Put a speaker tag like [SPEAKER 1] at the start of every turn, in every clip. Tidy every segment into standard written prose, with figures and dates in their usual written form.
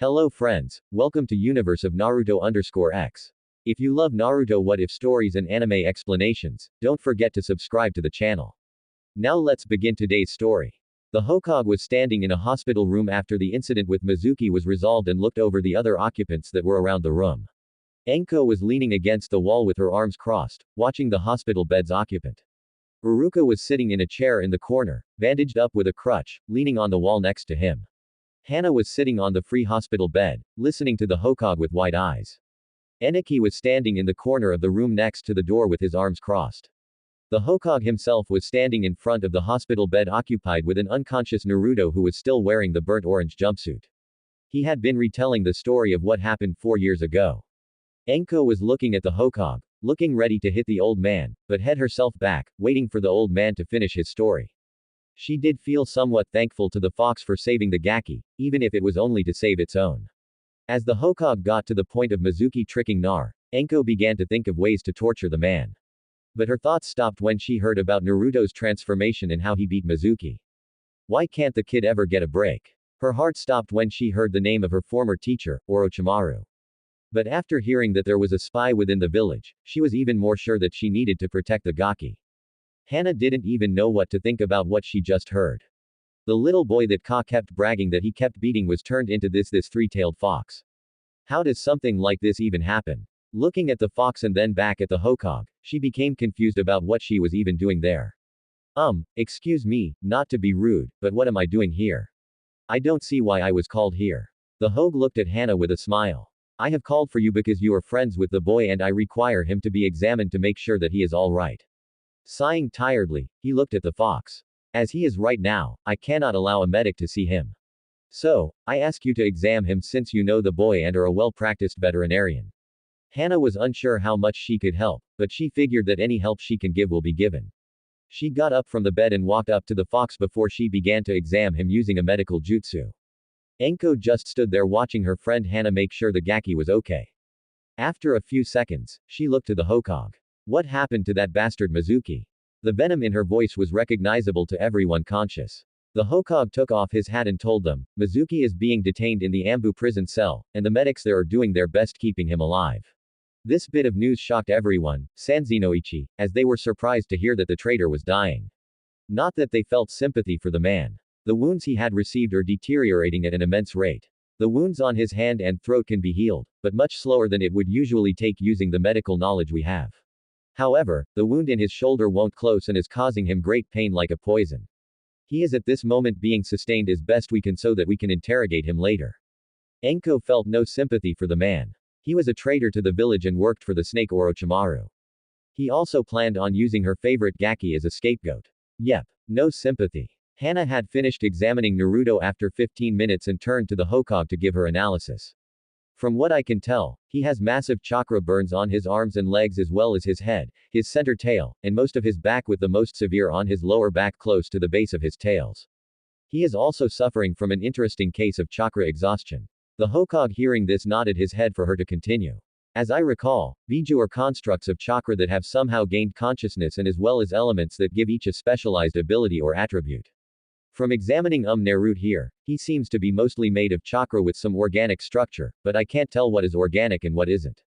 [SPEAKER 1] Hello friends, welcome to Universe of Naruto_X. If you love Naruto what if stories and anime explanations, don't forget to subscribe to the channel. Now let's begin today's story. The Hokage was standing in a hospital room after the incident with Mizuki was resolved and looked over the other occupants that were around the room. Enko was leaning against the wall with her arms crossed, watching the hospital bed's occupant. Uruka was sitting in a chair in the corner, bandaged up with a crutch, leaning on the wall next to him. Hana was sitting on the free hospital bed, listening to the Hokage with wide eyes. Eniki was standing in the corner of the room next to the door with his arms crossed. The Hokage himself was standing in front of the hospital bed occupied with an unconscious Naruto who was still wearing the burnt orange jumpsuit. He had been retelling the story of what happened 4 years ago. Enko was looking at the Hokage, looking ready to hit the old man, but held herself back, waiting for the old man to finish his story. She did feel somewhat thankful to the fox for saving the Gaki, even if it was only to save its own. As the Hokage got to the point of Mizuki tricking Nar, Enko began to think of ways to torture the man. But her thoughts stopped when she heard about Naruto's transformation and how he beat Mizuki. Why can't the kid ever get a break? Her heart stopped when she heard the name of her former teacher, Orochimaru. But after hearing that there was a spy within the village, she was even more sure that she needed to protect the Gaki. Hana didn't even know what to think about what she just heard. The little boy that Ka kept bragging that he kept beating was turned into this three-tailed fox. How does something like this even happen? Looking at the fox and then back at the Hokage, she became confused about what she was even doing there. Excuse me, not to be rude, but what am I doing here? I don't see why I was called here. The Hogue looked at Hana with a smile. I have called for you because you are friends with the boy and I require him to be examined to make sure that he is all right. Sighing tiredly, he looked at the fox. As he is right now, I cannot allow a medic to see him. So, I ask you to examine him since you know the boy and are a well-practiced veterinarian. Hana was unsure how much she could help, but she figured that any help she can give will be given. She got up from the bed and walked up to the fox before she began to examine him using a medical jutsu. Enko just stood there watching her friend Hana make sure the Gaki was okay. After a few seconds, she looked to the Hokage. What happened to that bastard Mizuki? The venom in her voice was recognizable to everyone conscious. The Hokage took off his hat and told them, Mizuki is being detained in the Ambu prison cell, and the medics there are doing their best keeping him alive. This bit of news shocked everyone, Sanzinoichi, as they were surprised to hear that the traitor was dying. Not that they felt sympathy for the man. The wounds he had received are deteriorating at an immense rate. The wounds on his hand and throat can be healed, but much slower than it would usually take using the medical knowledge we have. However, the wound in his shoulder won't close and is causing him great pain like a poison. He is at this moment being sustained as best we can so that we can interrogate him later. Enko felt no sympathy for the man. He was a traitor to the village and worked for the snake Orochimaru. He also planned on using her favorite Gaki as a scapegoat. Yep, no sympathy. Hana had finished examining Naruto after 15 minutes and turned to the Hokage to give her analysis. From what I can tell, he has massive chakra burns on his arms and legs as well as his head, his center tail, and most of his back with the most severe on his lower back close to the base of his tails. He is also suffering from an interesting case of chakra exhaustion. The Hokage hearing this nodded his head for her to continue. As I recall, Biju are constructs of chakra that have somehow gained consciousness and as well as elements that give each a specialized ability or attribute. From examining Naruto here, he seems to be mostly made of chakra with some organic structure, but I can't tell what is organic and what isn't.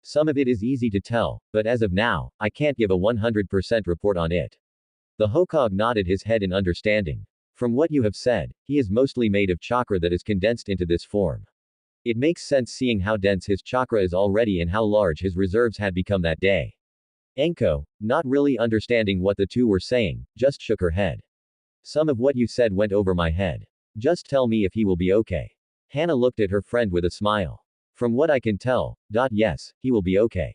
[SPEAKER 1] Some of it is easy to tell, but as of now, I can't give a 100% report on it. The Hokage nodded his head in understanding. From what you have said, he is mostly made of chakra that is condensed into this form. It makes sense seeing how dense his chakra is already and how large his reserves had become that day. Enko, not really understanding what the two were saying, just shook her head. Some of what you said went over my head. Just tell me if he will be okay. Hana looked at her friend with a smile. From what I can tell, yes, he will be okay.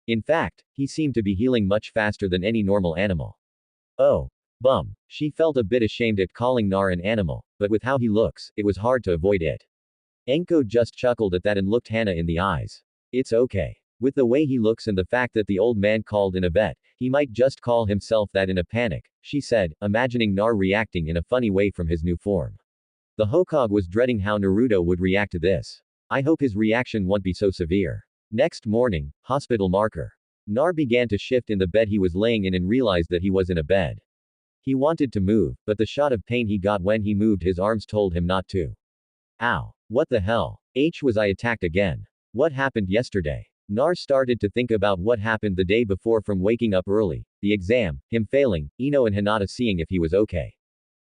[SPEAKER 1] In fact, he seemed to be healing much faster than any normal animal. Oh. Bum. She felt a bit ashamed at calling Nar an animal, but with how he looks, it was hard to avoid it. Enko just chuckled at that and looked Hana in the eyes. It's okay. With the way he looks and the fact that the old man called in a vet, he might just call himself that in a panic, she said, imagining Nar reacting in a funny way from his new form. The Hokage was dreading how Naruto would react to this. I hope his reaction won't be so severe. Next morning, hospital marker. Nar began to shift in the bed he was laying in and realized that he was in a bed. He wanted to move, but the shot of pain he got when he moved his arms told him not to. Ow. What the hell? Was I attacked again? What happened yesterday? Nar started to think about what happened the day before, from waking up early, the exam, him failing, Ino and Hinata seeing if he was okay.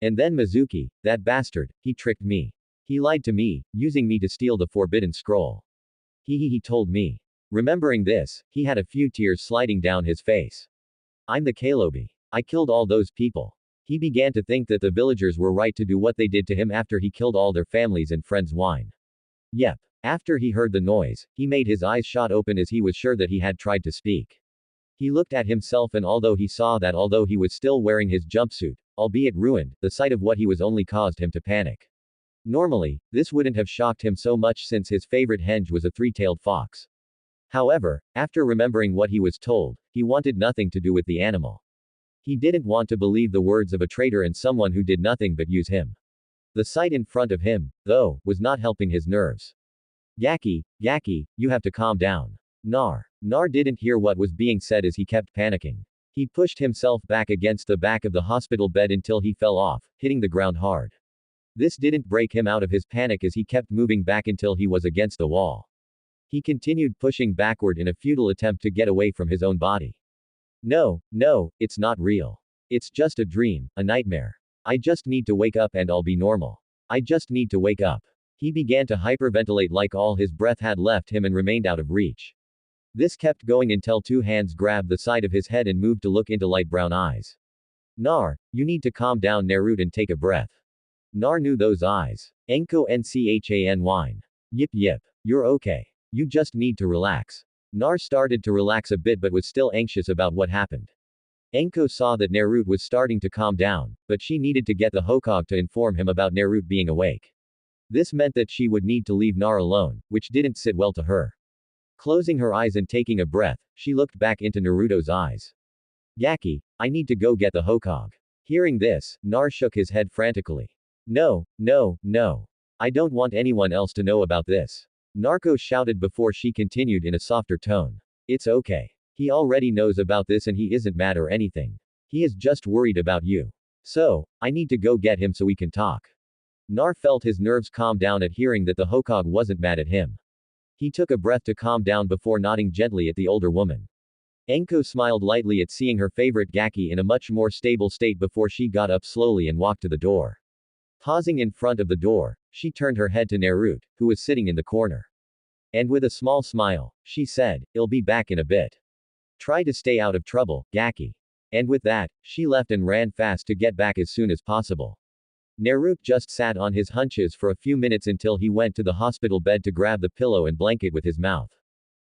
[SPEAKER 1] And then Mizuki, that bastard, he tricked me. He lied to me, using me to steal the forbidden scroll. He told me. Remembering this, he had a few tears sliding down his face. I'm the Shinobi. I killed all those people. He began to think that the villagers were right to do what they did to him after he killed all their families and friends. Wine. Yep. After he heard the noise, he made his eyes shot open as he was sure that he had tried to speak. He looked at himself, and although he saw that although he was still wearing his jumpsuit, albeit ruined, the sight of what he was only caused him to panic. Normally, this wouldn't have shocked him so much since his favorite henge was a three-tailed fox. However, after remembering what he was told, he wanted nothing to do with the animal. He didn't want to believe the words of a traitor and someone who did nothing but use him. The sight in front of him, though, was not helping his nerves. Gaki, you have to calm down. Nar didn't hear what was being said as he kept panicking. He pushed himself back against the back of the hospital bed until he fell off, hitting the ground hard. This didn't break him out of his panic as he kept moving back until he was against the wall. He continued pushing backward in a futile attempt to get away from his own body. No, it's not real. It's just a dream, a nightmare. I just need to wake up and I'll be normal. I just need to wake up. He began to hyperventilate like all his breath had left him and remained out of reach. This kept going until two hands grabbed the side of his head and moved to look into light brown eyes. Nar, you need to calm down, Naruto, and take a breath. Nar knew those eyes. Enko Nchan wine. Yip, you're okay. You just need to relax. Nar started to relax a bit but was still anxious about what happened. Enko saw that Naruto was starting to calm down, but she needed to get the Hokage to inform him about Naruto being awake. This meant that she would need to leave Nar alone, which didn't sit well to her. Closing her eyes and taking a breath, she looked back into Naruto's eyes. Gaki, I need to go get the Hokage. Hearing this, Nar shook his head frantically. No. I don't want anyone else to know about this. Narco shouted before she continued in a softer tone. It's okay. He already knows about this and he isn't mad or anything. He is just worried about you. So, I need to go get him so we can talk. Nar felt his nerves calm down at hearing that the Hokage wasn't mad at him. He took a breath to calm down before nodding gently at the older woman. Enko smiled lightly at seeing her favorite Gaki in a much more stable state before she got up slowly and walked to the door. Pausing in front of the door, she turned her head to Naruto, who was sitting in the corner. And with a small smile, she said, I'll be back in a bit. Try to stay out of trouble, Gaki. And with that, she left and ran fast to get back as soon as possible. Naruto just sat on his hunches for a few minutes until he went to the hospital bed to grab the pillow and blanket with his mouth.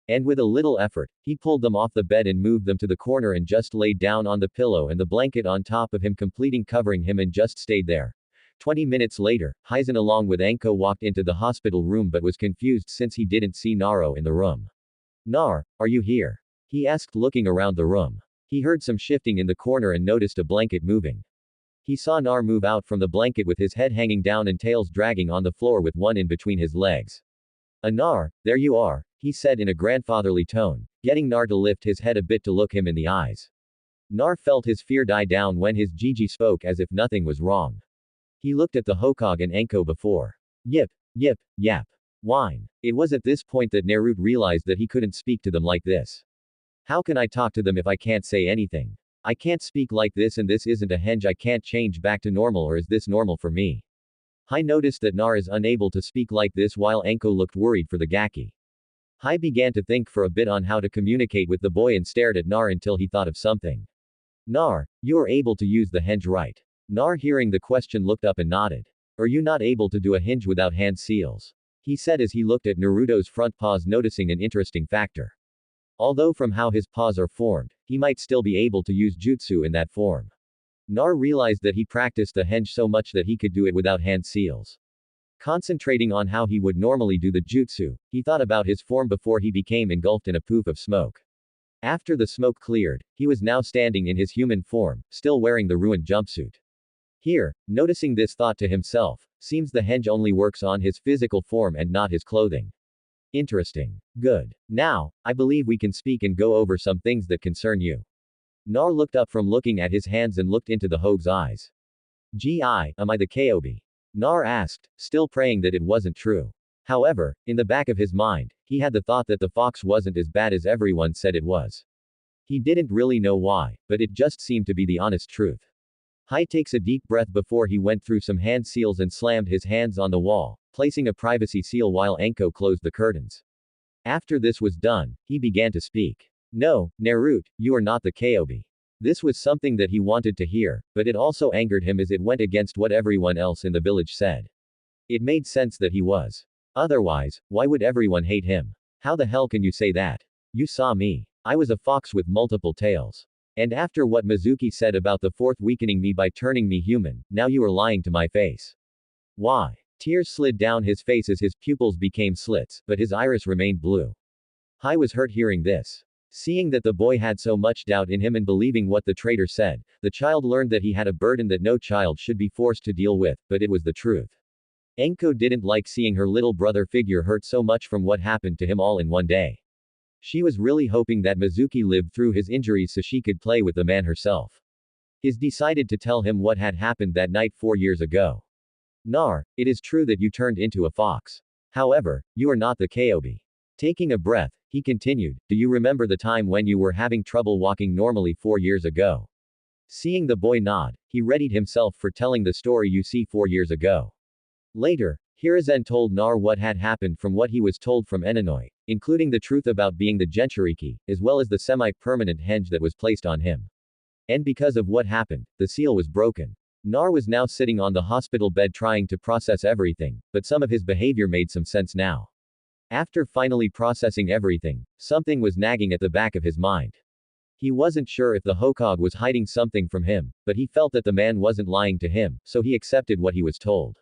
[SPEAKER 1] And with a little effort, he pulled them off the bed and moved them to the corner and just laid down on the pillow and the blanket on top of him, completing covering him, and just stayed there. 20 minutes later, Hizen along with Enko walked into the hospital room but was confused since he didn't see Naro in the room. Nar, are you here? He asked, looking around the room. He heard some shifting in the corner and noticed a blanket moving. He saw Nar move out from the blanket with his head hanging down and tails dragging on the floor with one in between his legs. Nar, there you are, he said in a grandfatherly tone, getting Nar to lift his head a bit to look him in the eyes. Nar felt his fear die down when his Gigi spoke as if nothing was wrong. He looked at the Hokage and Enko before. Yip, yap. Whine. It was at this point that Naruto realized that he couldn't speak to them like this. How can I talk to them if I can't say anything? I can't speak like this, and this isn't a henge. I can't change back to normal, or is this normal for me? Hai noticed that Nar is unable to speak like this while Enko looked worried for the Gaki. Hai began to think for a bit on how to communicate with the boy and stared at Nar until he thought of something. Nar, you are able to use the henge, right? Nar, hearing the question, looked up and nodded. Are you not able to do a henge without hand seals? He said as he looked at Naruto's front paws, noticing an interesting factor. Although from how his paws are formed, he might still be able to use jutsu in that form. Nar realized that he practiced the henge so much that he could do it without hand seals. Concentrating on how he would normally do the jutsu, he thought about his form before he became engulfed in a poof of smoke. After the smoke cleared, he was now standing in his human form, still wearing the ruined jumpsuit. Here, noticing this thought to himself, seems the henge only works on his physical form and not his clothing. Interesting. Good. Now, I believe we can speak and go over some things that concern you. Nar looked up from looking at his hands and looked into the Hoge's eyes. Am I the Kobe? Nar asked, still praying that it wasn't true. However, in the back of his mind, he had the thought that the fox wasn't as bad as everyone said it was. He didn't really know why, but it just seemed to be the honest truth. Hai takes a deep breath before he went through some hand seals and slammed his hands on the wall, placing a privacy seal while Anko closed the curtains. After this was done, he began to speak. No, Naruto, you are not the Kobe. This was something that he wanted to hear, but it also angered him as it went against what everyone else in the village said. It made sense that he was. Otherwise, why would everyone hate him? How the hell can you say that? You saw me. I was a fox with multiple tails. And after what Mizuki said about the fourth weakening me by turning me human, now you are lying to my face. Why? Tears slid down his face as his pupils became slits, but his iris remained blue. Hai was hurt hearing this. Seeing that the boy had so much doubt in him and believing what the traitor said, the child learned that he had a burden that no child should be forced to deal with, but it was the truth. Enko didn't like seeing her little brother figure hurt so much from what happened to him all in one day. She was really hoping that Mizuki lived through his injuries so she could play with the man herself. He decided to tell him what had happened that night 4 years ago. Nar, it is true that you turned into a fox. However, you are not the Kobe. Taking a breath, he continued, do you remember the time when you were having trouble walking normally 4 years ago? Seeing the boy nod, he readied himself for telling the story you see 4 years ago. Later, Hiruzen told Nar what had happened from what he was told from Enonoi, including the truth about being the Jinchuriki, as well as the semi-permanent henge that was placed on him. And because of what happened, the seal was broken. Nar was now sitting on the hospital bed trying to process everything, but some of his behavior made some sense now. After finally processing everything, something was nagging at the back of his mind. He wasn't sure if the Hokage was hiding something from him, but he felt that the man wasn't lying to him, so he accepted what he was told.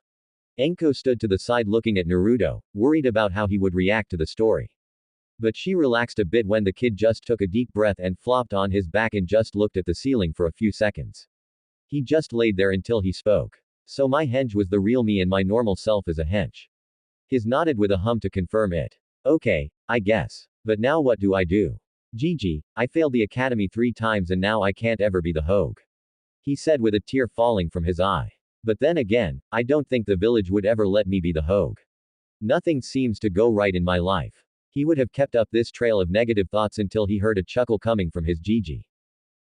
[SPEAKER 1] Enko stood to the side looking at Naruto, worried about how he would react to the story. But she relaxed a bit when the kid just took a deep breath and flopped on his back and just looked at the ceiling for a few seconds. He just laid there until he spoke. So my henge was the real me and my normal self is a hench. His nodded with a hum to confirm it. Okay, I guess. But now what do I do? Gigi, I failed the academy 3 times and now I can't ever be the Hogue. He said with a tear falling from his eye. But then again, I don't think the village would ever let me be the Hogue. Nothing seems to go right in my life. He would have kept up this trail of negative thoughts until he heard a chuckle coming from his Gigi.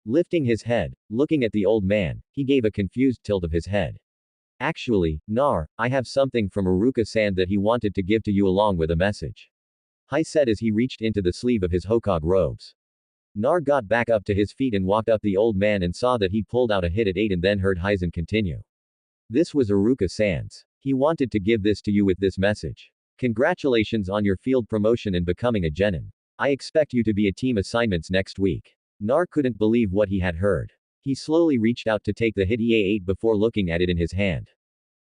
[SPEAKER 1] Lifting his head, looking at the old man, he gave a confused tilt of his head. Actually, Nar, I have something from Iruka-san that he wanted to give to you along with a message. Hai said as he reached into the sleeve of his Hokage robes. Nar got back up to his feet and walked up the old man and saw that he pulled out a hit at 8 and then heard Hizen continue. This was Iruka-san's. He wanted to give this to you with this message. Congratulations on your field promotion and becoming a genin. I expect you to be a team assignments next week. Nar couldn't believe what he had heard. He slowly reached out to take the hit EA8 before looking at it in his hand.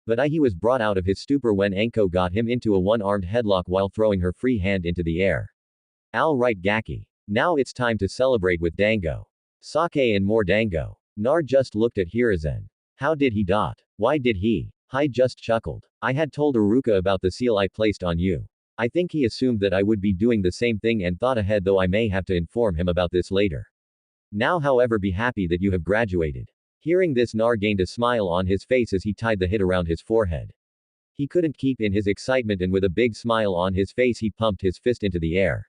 [SPEAKER 1] But he was brought out of his stupor when Enko got him into a one-armed headlock while throwing her free hand into the air. All right Gaki. Now it's time to celebrate with Dango. Sake and more Dango. Nar just looked at Hiruzen. How did he dot? Why did he? Hai just chuckled. I had told Iruka about the seal I placed on you. I think he assumed that I would be doing the same thing and thought ahead, though I may have to inform him about this later. Now however be happy that you have graduated. Hearing this Nar gained a smile on his face as he tied the hit around his forehead. He couldn't keep in his excitement and with a big smile on his face he pumped his fist into the air.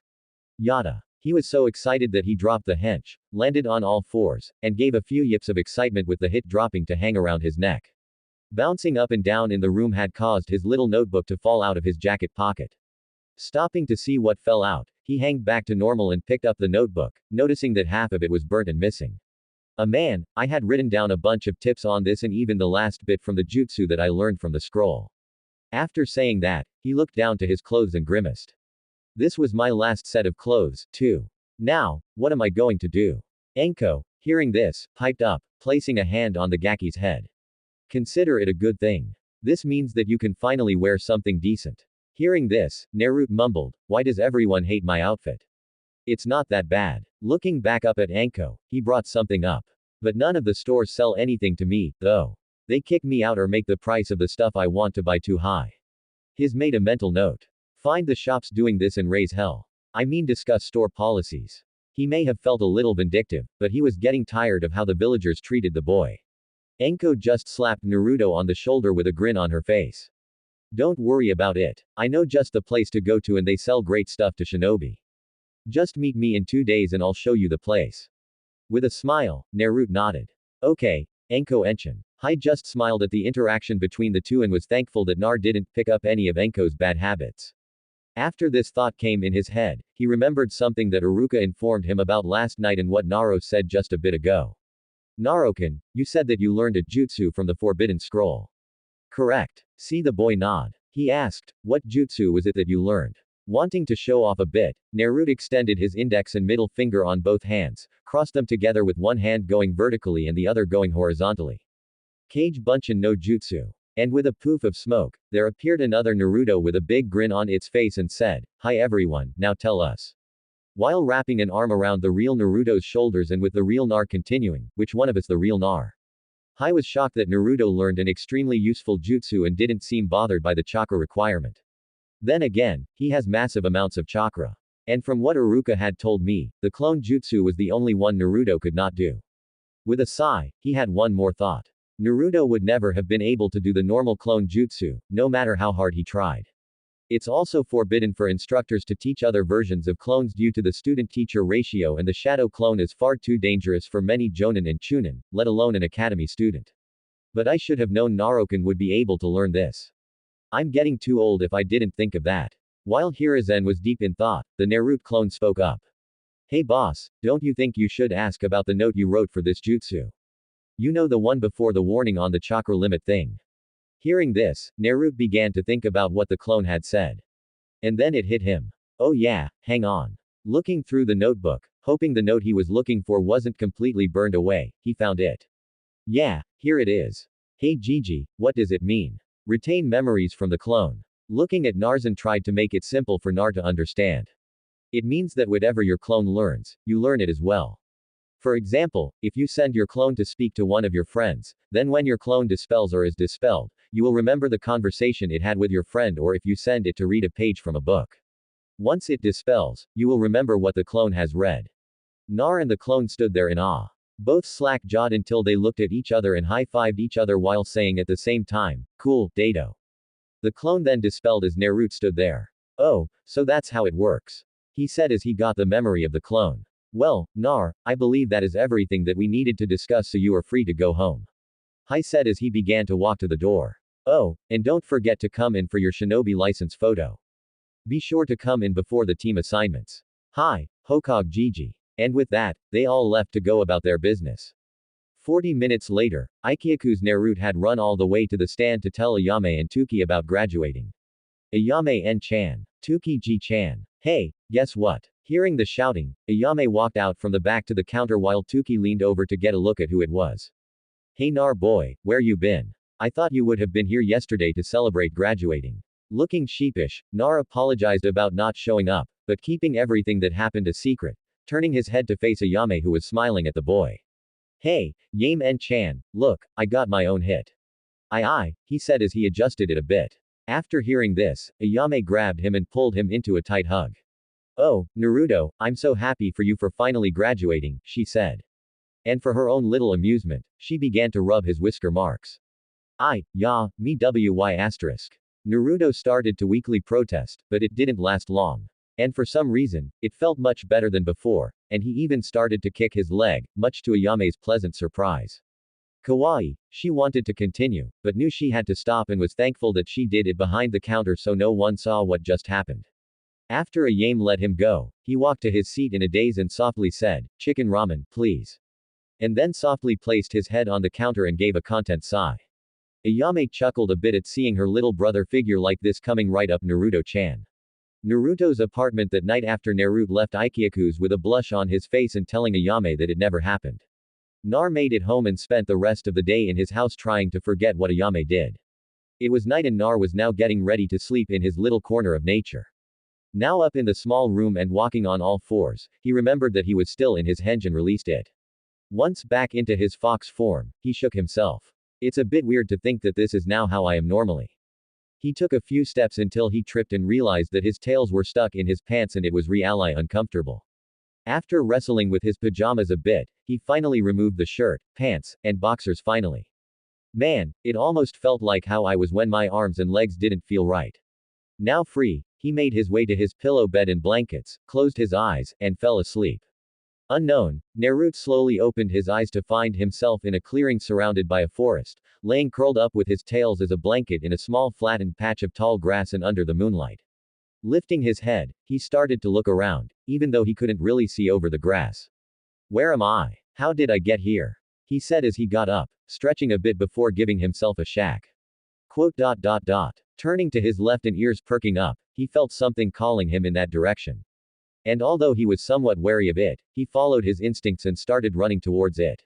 [SPEAKER 1] Yada. He was so excited that he dropped the hench, landed on all fours, and gave a few yips of excitement with the hit dropping to hang around his neck. Bouncing up and down in the room had caused his little notebook to fall out of his jacket pocket. Stopping to see what fell out, he hanged back to normal and picked up the notebook, noticing that half of it was burnt and missing. Man, I had written down a bunch of tips on this and even the last bit from the jutsu that I learned from the scroll. After saying that, he looked down to his clothes and grimaced. This was my last set of clothes, too. Now, what am I going to do? Enko, hearing this, piped up, placing a hand on the Gaki's head. Consider it a good thing. This means that you can finally wear something decent. Hearing this, Naruto mumbled, why does everyone hate my outfit? It's not that bad. Looking back up at Enko, he brought something up. But none of the stores sell anything to me, though. They kick me out or make the price of the stuff I want to buy too high. He's made a mental note. Find the shops doing this and raise hell. I mean discuss store policies. He may have felt a little vindictive, but he was getting tired of how the villagers treated the boy. Enko just slapped Naruto on the shoulder with a grin on her face. Don't worry about it. I know just the place to go to and they sell great stuff to Shinobi. Just meet me in 2 days and I'll show you the place. With a smile, Naruto nodded. Okay, Enko Enchin. Hai just smiled at the interaction between the two and was thankful that Nar didn't pick up any of Enko's bad habits. After this thought came in his head, he remembered something that Iruka informed him about last night and what Naro said just a bit ago. Narokan, you said that you learned a jutsu from the Forbidden Scroll. Correct. See the boy nod. He asked, what jutsu was it that you learned? Wanting to show off a bit, Naruto extended his index and middle finger on both hands, crossed them together with one hand going vertically and the other going horizontally. Kage Bunshin no Jutsu. And with a poof of smoke, there appeared another Naruto with a big grin on its face and said, hi everyone, now tell us. While wrapping an arm around the real Naruto's shoulders and with the real Nar continuing, which one of us the real Nar? Hai was shocked that Naruto learned an extremely useful jutsu and didn't seem bothered by the chakra requirement. Then again, he has massive amounts of chakra. And from what Iruka had told me, the clone jutsu was the only one Naruto could not do. With a sigh, he had one more thought. Naruto would never have been able to do the normal clone jutsu, no matter how hard he tried. It's also forbidden for instructors to teach other versions of clones due to the student-teacher ratio, and the shadow clone is far too dangerous for many jonin and chunin, let alone an academy student. But I should have known Narokan would be able to learn this. I'm getting too old if I didn't think of that. While Hiruzen was deep in thought, the Naruto clone spoke up. Hey boss, don't you think you should ask about the note you wrote for this jutsu? You know, the one before the warning on the chakra limit thing. Hearing this, Naruto began to think about what the clone had said. And then it hit him. Oh yeah, hang on. Looking through the notebook, hoping the note he was looking for wasn't completely burned away, he found it. Yeah, here it is. Hey Gigi, what does it mean? Retain memories from the clone. Looking at Narzan tried to make it simple for Nar to understand. It means that whatever your clone learns, you learn it as well. For example, if you send your clone to speak to one of your friends, then when your clone dispels or is dispelled, you will remember the conversation it had with your friend, or if you send it to read a page from a book. Once it dispels, you will remember what the clone has read. Nar and the clone stood there in awe. Both slack-jawed until they looked at each other and high-fived each other while saying at the same time, cool, Dato. The clone then dispelled as Naruto stood there. Oh, so that's how it works. He said as he got the memory of the clone. Well, Nar, I believe that is everything that we needed to discuss, so you are free to go home. Hai said as he began to walk to the door. Oh, and don't forget to come in for your Shinobi license photo. Be sure to come in before the team assignments. Hi, Hokage Gigi. And with that, they all left to go about their business. 40 minutes later, Ikyaku's Naruto had run all the way to the stand to tell Ayame and Tuki about graduating. Ayame N-chan. Tuki G-chan. Hey, guess what? Hearing the shouting, Ayame walked out from the back to the counter while Tuki leaned over to get a look at who it was. Hey Nar boy, where you been? I thought you would have been here yesterday to celebrate graduating. Looking sheepish, Nar apologized about not showing up, but keeping everything that happened a secret, turning his head to face Ayame who was smiling at the boy. Hey, Yame N-chan, look, I got my own hit. Aye, he said as he adjusted it a bit. After hearing this, Ayame grabbed him and pulled him into a tight hug. Oh, Naruto, I'm so happy for you for finally graduating, she said. And for her own little amusement, she began to rub his whisker marks. Me wy asterisk. Naruto started to weakly protest, but it didn't last long. And for some reason, it felt much better than before, and he even started to kick his leg, much to Ayame's pleasant surprise. Kawaii, she wanted to continue, but knew she had to stop and was thankful that she did it behind the counter so no one saw what just happened. After Ayame let him go, he walked to his seat in a daze and softly said, chicken ramen, please. And then softly placed his head on the counter and gave a content sigh. Ayame chuckled a bit at seeing her little brother figure like this coming right up Naruto-chan. Naruto's apartment that night after Naruto left Ikyaku's with a blush on his face and telling Ayame that it never happened. Nar made it home and spent the rest of the day in his house trying to forget what Ayame did. It was night and Nar was now getting ready to sleep in his little corner of nature. Now up in the small room and walking on all fours, he remembered that he was still in his henge and released it. Once back into his fox form, he shook himself. It's a bit weird to think that this is now how I am normally. He took a few steps until he tripped and realized that his tails were stuck in his pants and it was really uncomfortable. After wrestling with his pajamas a bit, he finally removed the shirt, pants, and boxers finally. Man, it almost felt like how I was when my arms and legs didn't feel right. Now free, he made his way to his pillow bed and blankets, closed his eyes, and fell asleep. Unknown, Naruto slowly opened his eyes to find himself in a clearing surrounded by a forest, laying curled up with his tails as a blanket in a small flattened patch of tall grass and under the moonlight. Lifting his head, he started to look around, even though he couldn't really see over the grass. Where am I? How did I get here? He said as he got up, stretching a bit before giving himself a shack. Quote. Turning to his left and ears perking up, he felt something calling him in that direction. And although he was somewhat wary of it, he followed his instincts and started running towards it.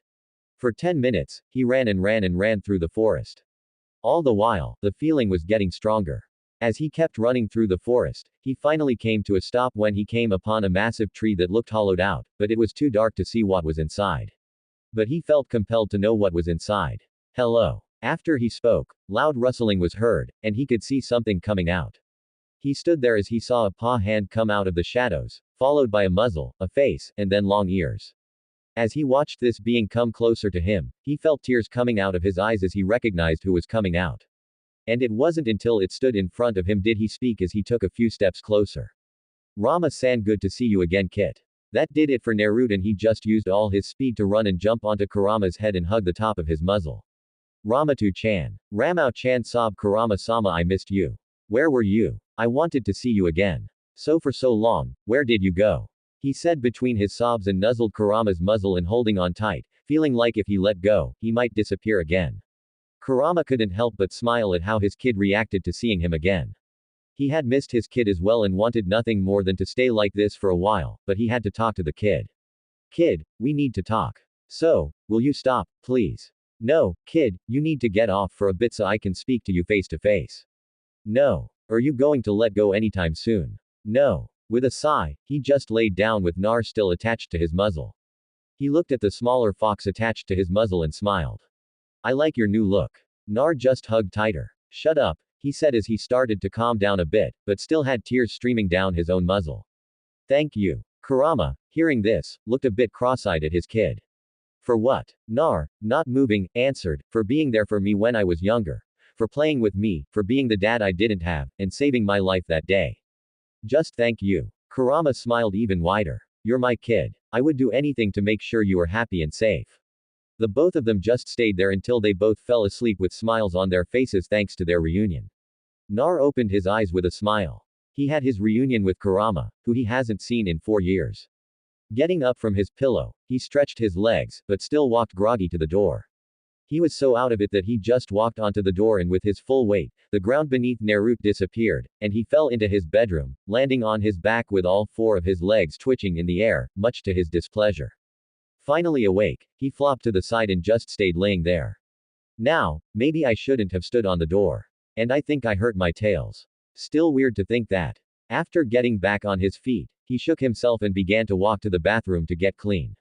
[SPEAKER 1] For 10 minutes, he ran and ran and ran through the forest. All the while, the feeling was getting stronger. As he kept running through the forest, he finally came to a stop when he came upon a massive tree that looked hollowed out, but it was too dark to see what was inside. But he felt compelled to know what was inside. Hello. After he spoke, loud rustling was heard, and he could see something coming out. He stood there as he saw a paw hand come out of the shadows, followed by a muzzle, a face, and then long ears. As he watched this being come closer to him, he felt tears coming out of his eyes as he recognized who was coming out. And it wasn't until it stood in front of him did he speak as he took a few steps closer. Rama-san, good to see you again, Kit. That did it for Naruto, and he just used all his speed to run and jump onto Kurama's head and hug the top of his muzzle. Ramatu-chan. Ramao-chan sobbed, Kurama-sama, I missed you. Where were you? I wanted to see you again. So for so long, where did you go? He said between his sobs and nuzzled Kurama's muzzle and holding on tight, feeling like if he let go, he might disappear again. Kurama couldn't help but smile at how his kid reacted to seeing him again. He had missed his kid as well and wanted nothing more than to stay like this for a while, but he had to talk to the kid. Kid, we need to talk. So, will you stop, please? No, kid, you need to get off for a bit so I can speak to you face to face. No. Are you going to let go anytime soon? No. With a sigh, he just laid down with Nar still attached to his muzzle. He looked at the smaller fox attached to his muzzle and smiled. I like your new look. Nar just hugged tighter. Shut up, he said as he started to calm down a bit, but still had tears streaming down his own muzzle. Thank you. Kurama, hearing this, looked a bit cross-eyed at his kid. For what? Nar, not moving, answered, for being there for me when I was younger. For playing with me, for being the dad I didn't have, and saving my life that day. Just thank you. Kurama smiled even wider. You're my kid. I would do anything to make sure you are happy and safe. The both of them just stayed there until they both fell asleep with smiles on their faces thanks to their reunion. Nar opened his eyes with a smile. He had his reunion with Kurama, who he hasn't seen in 4 years. Getting up from his pillow, he stretched his legs, but still walked groggy to the door. He was so out of it that he just walked onto the door, and with his full weight, the ground beneath Naruto disappeared, and he fell into his bedroom, landing on his back with all 4 of his legs twitching in the air, much to his displeasure. Finally awake, he flopped to the side and just stayed laying there. Now, maybe I shouldn't have stood on the door. And I think I hurt my tails. Still weird to think that. After getting back on his feet, he shook himself and began to walk to the bathroom to get clean.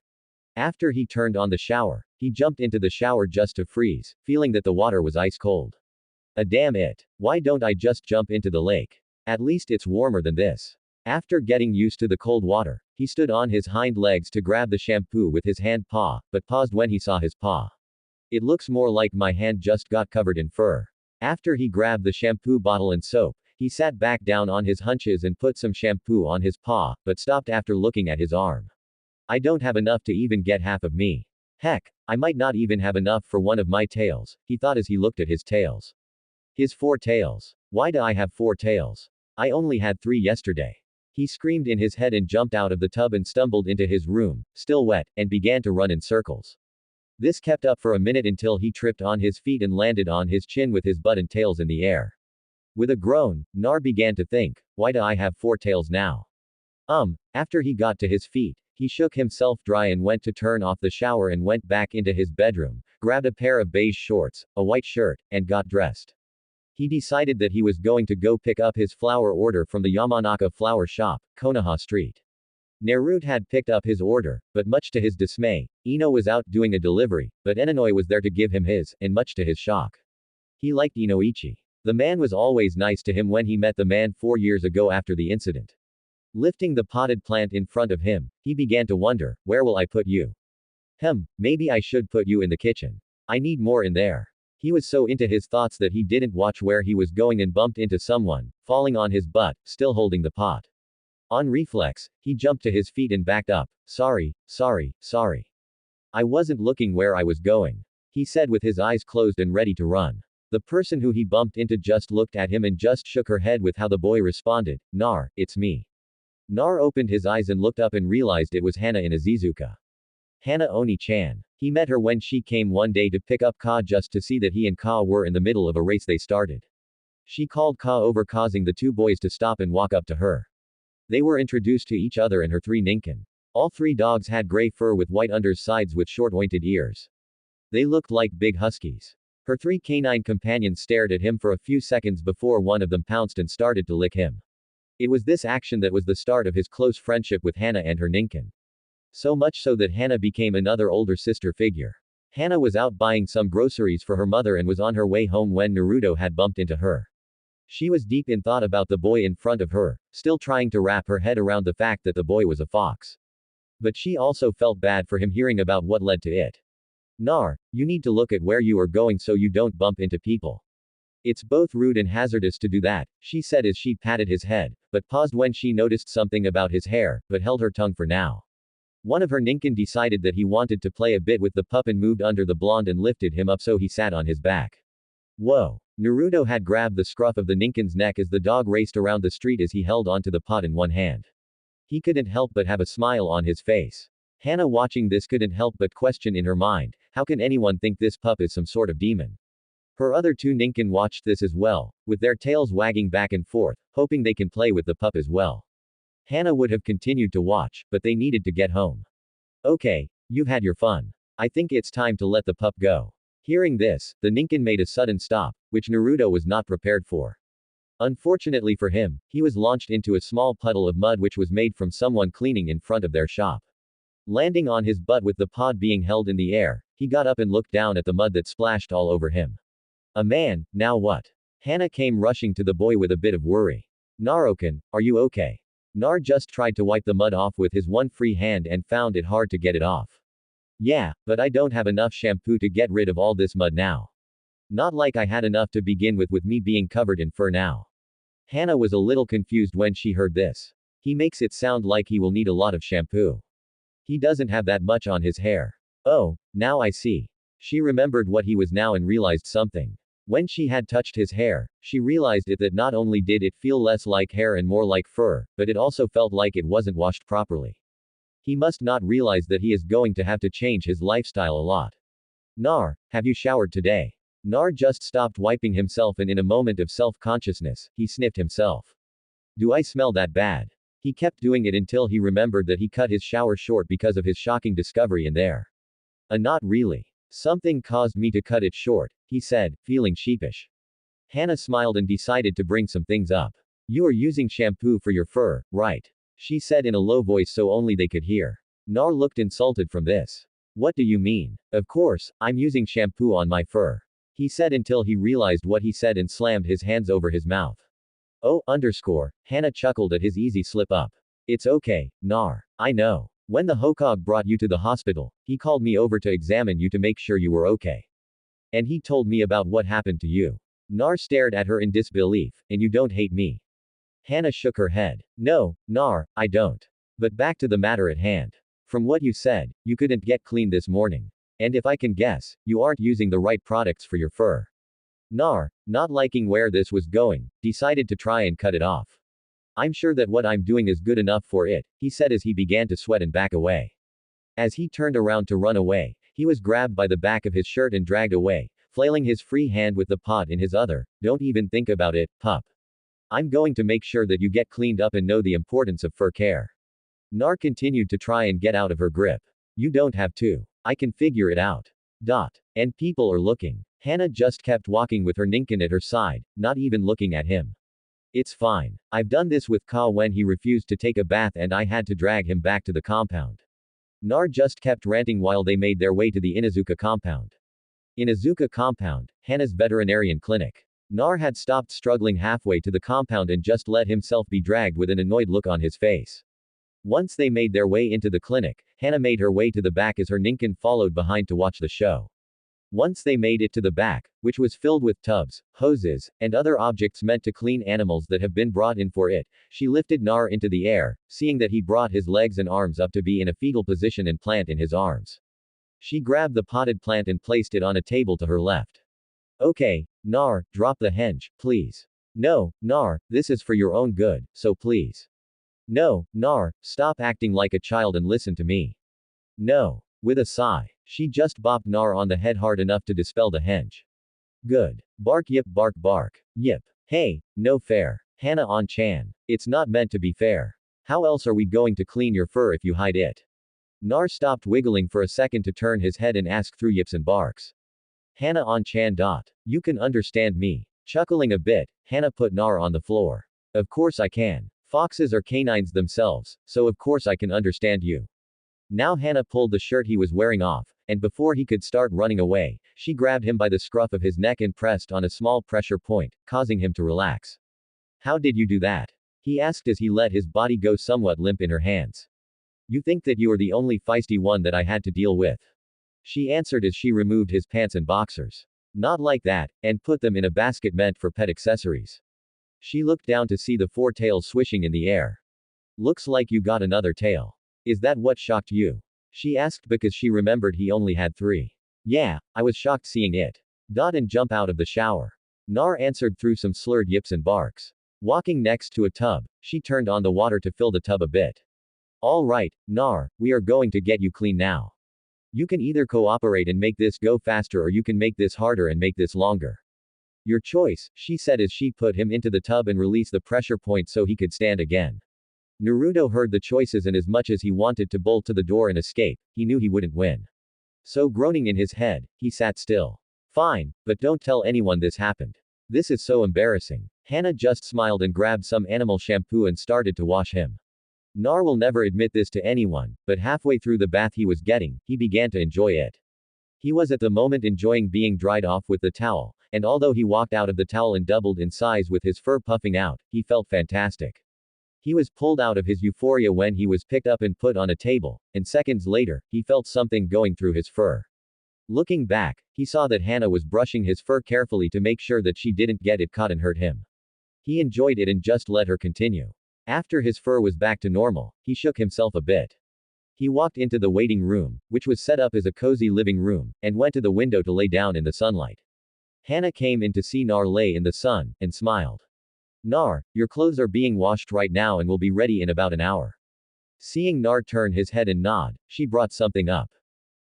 [SPEAKER 1] After he turned on the shower, he jumped into the shower just to freeze, feeling that the water was ice cold. Damn it. Why don't I just jump into the lake? At least it's warmer than this. After getting used to the cold water, he stood on his hind legs to grab the shampoo with his hand paw, but paused when he saw his paw. It looks more like my hand just got covered in fur. After he grabbed the shampoo bottle and soap, he sat back down on his hunches and put some shampoo on his paw, but stopped after looking at his arm. I don't have enough to even get half of me. Heck, I might not even have enough for one of my tails, he thought as he looked at his tails. His 4 tails. Why do I have 4 tails? I only had 3 yesterday. He screamed in his head and jumped out of the tub and stumbled into his room, still wet, and began to run in circles. This kept up for a minute until he tripped on his feet and landed on his chin with his butt and tails in the air. With a groan, Nar began to think, why do I have 4 tails now? After he got to his feet, he shook himself dry and went to turn off the shower and went back into his bedroom, grabbed a pair of beige shorts, a white shirt, and got dressed. He decided that he was going to go pick up his flower order from the Yamanaka flower shop, Konoha Street. Naruto had picked up his order, but much to his dismay, Ino was out doing a delivery, but Enoi was there to give him his, and much to his shock. He liked Inoichi. The man was always nice to him when he met the man 4 years ago after the incident. Lifting the potted plant in front of him, he began to wonder, where will I put you? Maybe I should put you in the kitchen. I need more in there. He was so into his thoughts that he didn't watch where he was going and bumped into someone, falling on his butt, still holding the pot. On reflex, he jumped to his feet and backed up. Sorry. I wasn't looking where I was going, he said with his eyes closed and ready to run. The person who he bumped into just looked at him and just shook her head with how the boy responded. Nar, it's me. Nar opened his eyes and looked up and realized it was Hana in Izuka. Hana Oni-chan. He met her when she came one day to pick up Ka just to see that he and Ka were in the middle of a race they started. She called Ka over, causing the two boys to stop and walk up to her. They were introduced to each other and her three ninkin. All three dogs had gray fur with white undersides with short pointed ears. They looked like big huskies. Her three canine companions stared at him for a few seconds before one of them pounced and started to lick him. It was this action that was the start of his close friendship with Hana and her ninkin. So much so that Hana became another older sister figure. Hana was out buying some groceries for her mother and was on her way home when Naruto had bumped into her. She was deep in thought about the boy in front of her, still trying to wrap her head around the fact that the boy was a fox. But she also felt bad for him hearing about what led to it. Nar, you need to look at where you are going so you don't bump into people. It's both rude and hazardous to do that, she said as she patted his head, but paused when she noticed something about his hair, but held her tongue for now. One of her ninkin decided that he wanted to play a bit with the pup and moved under the blonde and lifted him up so he sat on his back. Whoa. Naruto had grabbed the scruff of the ninkin's neck as the dog raced around the street as he held onto the pot in one hand. He couldn't help but have a smile on his face. Hana watching this couldn't help but question in her mind, how can anyone think this pup is some sort of demon? Her other two ninkin watched this as well, with their tails wagging back and forth, hoping they can play with the pup as well. Hana would have continued to watch, but they needed to get home. Okay, you've had your fun. I think it's time to let the pup go. Hearing this, the ninkin made a sudden stop, which Naruto was not prepared for. Unfortunately for him, he was launched into a small puddle of mud which was made from someone cleaning in front of their shop. Landing on his butt with the pod being held in the air, he got up and looked down at the mud that splashed all over him. A man, now what? Hana came rushing to the boy with a bit of worry. Narokan, are you okay? Nar just tried to wipe the mud off with his one free hand and found it hard to get it off. Yeah, but I don't have enough shampoo to get rid of all this mud now. Not like I had enough to begin with me being covered in fur now. Hana was a little confused when she heard this. He makes it sound like he will need a lot of shampoo. He doesn't have that much on his hair. Oh, now I see. She remembered what he was now and realized something. When she had touched his hair, she realized it that not only did it feel less like hair and more like fur, but it also felt like it wasn't washed properly. He must not realize that he is going to have to change his lifestyle a lot. Nar, have you showered today? Nar just stopped wiping himself and in a moment of self-consciousness, he sniffed himself. Do I smell that bad? He kept doing it until he remembered that he cut his shower short because of his shocking discovery in there. Not really. Something caused me to cut it short, he said, feeling sheepish. Hana smiled and decided to bring some things up. You are using shampoo for your fur, right? She said in a low voice so only they could hear. Nar looked insulted from this. What do you mean? Of course, I'm using shampoo on my fur. He said until he realized what he said and slammed his hands over his mouth. Oh, Hana chuckled at his easy slip up. It's okay, Nar. I know. When the Hokage brought you to the hospital, he called me over to examine you to make sure you were okay. And he told me about what happened to you. Nar stared at her in disbelief, and you don't hate me. Hana shook her head. No, Nar, I don't. But back to the matter at hand. From what you said, you couldn't get clean this morning. And if I can guess, you aren't using the right products for your fur. Nar, not liking where this was going, decided to try and cut it off. I'm sure that what I'm doing is good enough for it, he said as he began to sweat and back away. As he turned around to run away, he was grabbed by the back of his shirt and dragged away, flailing his free hand with the pot in his other. Don't even think about it, pup. I'm going to make sure that you get cleaned up and know the importance of fur care. Nar continued to try and get out of her grip. You don't have to. I can figure it out. And people are looking. Hana just kept walking with her ninkin at her side, not even looking at him. It's fine. I've done this with Ka when he refused to take a bath and I had to drag him back to the compound. Nar just kept ranting while they made their way to the Inuzuka compound. Inuzuka compound, Hana's veterinarian clinic. Nar had stopped struggling halfway to the compound and just let himself be dragged with an annoyed look on his face. Once they made their way into the clinic, Hana made her way to the back as her ninkin followed behind to watch the show. Once they made it to the back, which was filled with tubs, hoses, and other objects meant to clean animals that have been brought in for it, she lifted Nar into the air, seeing that he brought his legs and arms up to be in a fetal position and plant in his arms. She grabbed the potted plant and placed it on a table to her left. Okay, Nar, drop the henge, please. No, Nar, this is for your own good, so please. No, Nar, stop acting like a child and listen to me. No. With a sigh, she just bopped Nar on the head hard enough to dispel the henge. Good. Bark yip bark bark. Yip. Hey, no fair. Hana-on-chan. It's not meant to be fair. How else are we going to clean your fur if you hide it? Nar stopped wiggling for a second to turn his head and ask through yips and barks. Hana-on-chan. You can understand me. Chuckling a bit, Hana put Nar on the floor. Of course I can. Foxes are canines themselves, so of course I can understand you. Now Hana pulled the shirt he was wearing off, and before he could start running away, she grabbed him by the scruff of his neck and pressed on a small pressure point, causing him to relax. How did you do that? He asked as he let his body go somewhat limp in her hands. You think that you are the only feisty one that I had to deal with? She answered as she removed his pants and boxers. Not like that, and put them in a basket meant for pet accessories. She looked down to see the 4 tails swishing in the air. Looks like you got another tail. Is that what shocked you? She asked because she remembered he only had 3. Yeah, I was shocked seeing it. And jump out of the shower. Nar answered through some slurred yips and barks. Walking next to a tub, she turned on the water to fill the tub a bit. All right, Nar, we are going to get you clean now. You can either cooperate and make this go faster or you can make this harder and make this longer. Your choice, she said as she put him into the tub and released the pressure point so he could stand again. Naruto heard the choices and as much as he wanted to bolt to the door and escape, he knew he wouldn't win. So groaning in his head, he sat still. Fine, but don't tell anyone this happened. This is so embarrassing. Hana just smiled and grabbed some animal shampoo and started to wash him. Nar will never admit this to anyone, but halfway through the bath he was getting, he began to enjoy it. He was at the moment enjoying being dried off with the towel, and although he walked out of the towel and doubled in size with his fur puffing out, he felt fantastic. He was pulled out of his euphoria when he was picked up and put on a table, and seconds later, he felt something going through his fur. Looking back, he saw that Hana was brushing his fur carefully to make sure that she didn't get it caught and hurt him. He enjoyed it and just let her continue. After his fur was back to normal, he shook himself a bit. He walked into the waiting room, which was set up as a cozy living room, and went to the window to lay down in the sunlight. Hana came in to see Nar lay in the sun, and smiled. Nar, your clothes are being washed right now and will be ready in about an hour. Seeing Nar turn his head and nod, she brought something up.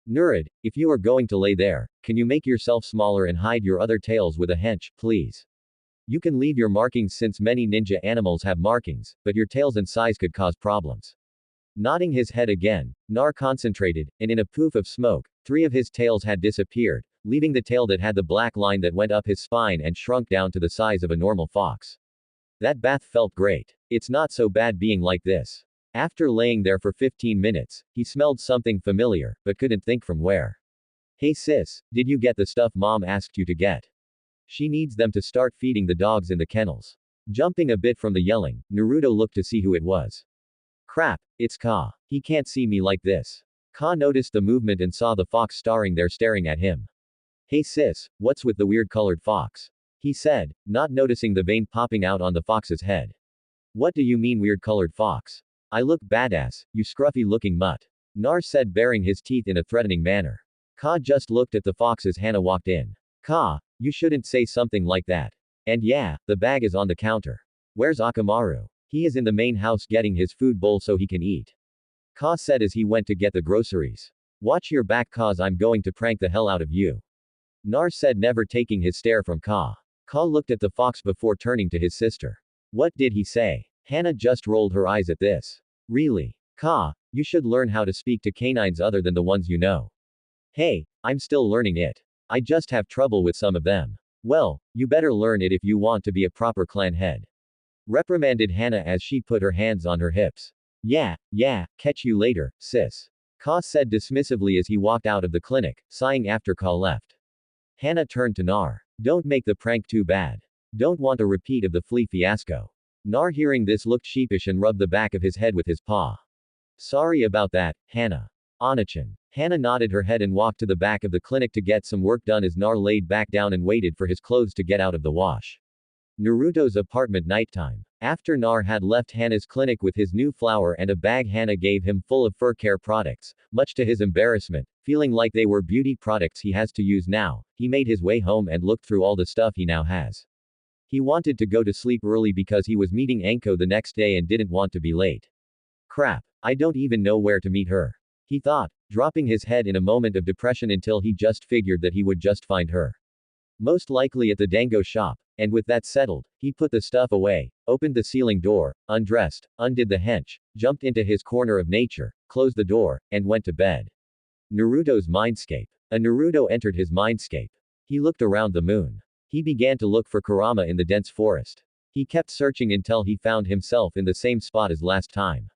[SPEAKER 1] Nurid, if you are going to lay there, can you make yourself smaller and hide your other tails with a hench, please? You can leave your markings since many ninja animals have markings, but your tails and size could cause problems. Nodding his head again, Nar concentrated, and in a poof of smoke, 3 of his tails had disappeared, leaving the tail that had the black line that went up his spine and shrunk down to the size of a normal fox. That bath felt great. It's not so bad being like this. After laying there for 15 minutes, he smelled something familiar, but couldn't think from where. Hey sis, did you get the stuff mom asked you to get? She needs them to start feeding the dogs in the kennels. Jumping a bit from the yelling, Naruto looked to see who it was. Crap, it's Ka. He can't see me like this. Ka noticed the movement and saw the fox staring at him. Hey sis, what's with the weird colored fox? He said, not noticing the vein popping out on the fox's head. What do you mean weird colored fox? I look badass, you scruffy looking mutt. Nar said baring his teeth in a threatening manner. Ka just looked at the fox as Hana walked in. Ka, you shouldn't say something like that. And yeah, the bag is on the counter. Where's Akamaru? He is in the main house getting his food bowl so he can eat. Ka said as he went to get the groceries. Watch your back cause I'm going to prank the hell out of you. Nar said never taking his stare from Ka. Ka looked at the fox before turning to his sister. What did he say? Hana just rolled her eyes at this. Really? Ka, you should learn how to speak to canines other than the ones you know. Hey, I'm still learning it. I just have trouble with some of them. Well, you better learn it if you want to be a proper clan head. Reprimanded Hana as she put her hands on her hips. Yeah, catch you later, sis. Ka said dismissively as he walked out of the clinic, sighing after Ka left. Hana turned to Nar. Don't make the prank too bad. Don't want a repeat of the flea fiasco. Nar hearing this looked sheepish and rubbed the back of his head with his paw. Sorry about that, Hana. Anachan. Hana nodded her head and walked to the back of the clinic to get some work done as Nar laid back down and waited for his clothes to get out of the wash. Naruto's apartment nighttime. After Nar had left Hana's clinic with his new flower and a bag Hana gave him full of fur care products, much to his embarrassment, feeling like they were beauty products he has to use now, he made his way home and looked through all the stuff he now has. He wanted to go to sleep early because he was meeting Enko the next day and didn't want to be late. Crap, I don't even know where to meet her, he thought, dropping his head in a moment of depression until he just figured that he would just find her. Most likely at the dango shop, and with that settled, he put the stuff away, opened the ceiling door, undressed, undid the hench, jumped into his corner of nature, closed the door, and went to bed. Naruto's mindscape. A Naruto entered his mindscape. He looked around the moon. He began to look for Kurama in the dense forest. He kept searching until he found himself in the same spot as last time.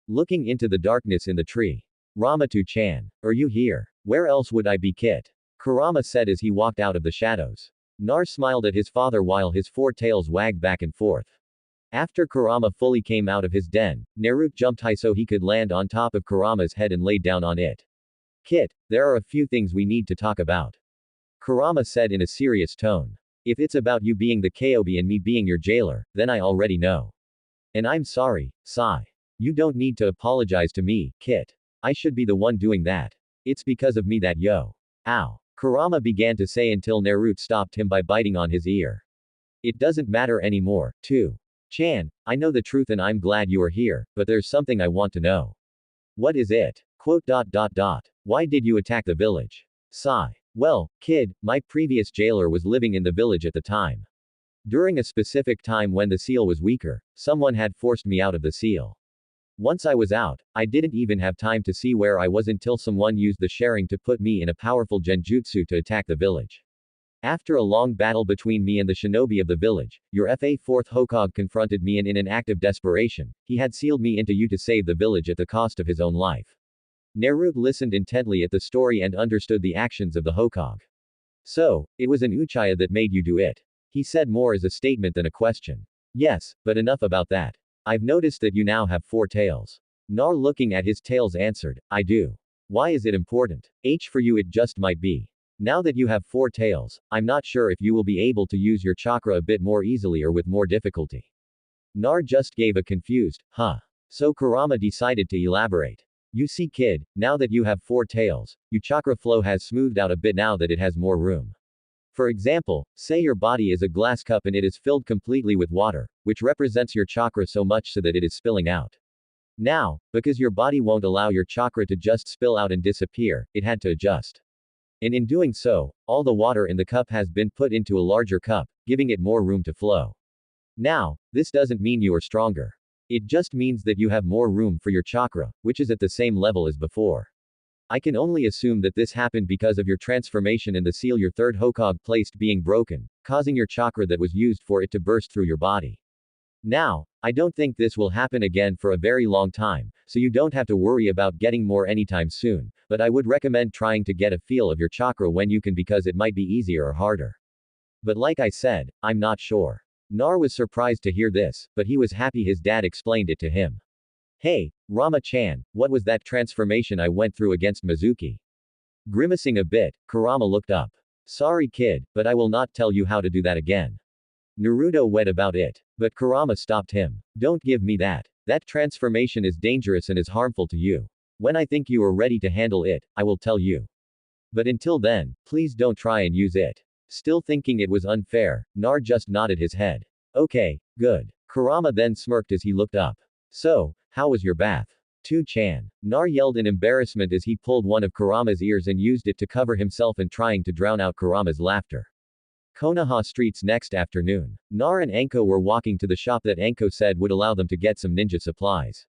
[SPEAKER 1] Looking into the darkness in the tree. Ramatu-chan. Are you here? Where else would I be, Kit? Kurama said as he walked out of the shadows. Nar smiled at his father while his four tails wagged back and forth. After Kurama fully came out of his den, Naruto jumped high so he could land on top of Kurama's head and laid down on it. Kit, there are a few things we need to talk about. Kurama said in a serious tone. If it's about you being the Kobe and me being your jailer, then I already know. And I'm sorry, Sai. You don't need to apologize to me, Kit. I should be the one doing that. It's because of me that yo. Ow. Kurama began to say until Naruto stopped him by biting on his ear. It doesn't matter anymore, too. Chan, I know the truth and I'm glad you are here, but there's something I want to know. What is it? Quote. Why did you attack the village? Sigh. Well, kid, my previous jailer was living in the village at the time. During a specific time when the seal was weaker, someone had forced me out of the seal. Once I was out, I didn't even have time to see where I was until someone used the sharing to put me in a powerful genjutsu to attack the village. After a long battle between me and the shinobi of the village, your FA 4th Hokage confronted me and in an act of desperation, he had sealed me into you to save the village at the cost of his own life. Naruto listened intently at the story and understood the actions of the Hokage. So, it was an Uchiha that made you do it. He said more as a statement than a question. Yes, but enough about that. I've noticed that you now have 4 tails. Nar looking at his tails answered, I do. Why is it important? For you it just might be. Now that you have 4 tails, I'm not sure if you will be able to use your chakra a bit more easily or with more difficulty. Nar just gave a confused, huh. So Kurama decided to elaborate. You see kid, now that you have 4 tails, your chakra flow has smoothed out a bit now that it has more room. For example, say your body is a glass cup and it is filled completely with water, which represents your chakra so much so that it is spilling out. Now, because your body won't allow your chakra to just spill out and disappear, it had to adjust. And in doing so, all the water in the cup has been put into a larger cup, giving it more room to flow. Now, this doesn't mean you are stronger. It just means that you have more room for your chakra, which is at the same level as before. I can only assume that this happened because of your transformation and the seal your 3rd Hokage placed being broken, causing your chakra that was used for it to burst through your body. Now, I don't think this will happen again for a very long time, so you don't have to worry about getting more anytime soon, but I would recommend trying to get a feel of your chakra when you can because it might be easier or harder. But like I said, I'm not sure. Nar was surprised to hear this, but he was happy his dad explained it to him. Hey, Rama-chan, what was that transformation I went through against Mizuki? Grimacing a bit, Kurama looked up. Sorry kid, but I will not tell you how to do that again. Naruto went about it. But Kurama stopped him. Don't give me that. That transformation is dangerous and is harmful to you. When I think you are ready to handle it, I will tell you. But until then, please don't try and use it. Still thinking it was unfair, Nar just nodded his head. Okay, good. Kurama then smirked as he looked up. So, how was your bath? 2-chan. Nar yelled in embarrassment as he pulled one of Kurama's ears and used it to cover himself and trying to drown out Kurama's laughter. Konoha streets next afternoon. Nar and Enko were walking to the shop that Enko said would allow them to get some ninja supplies.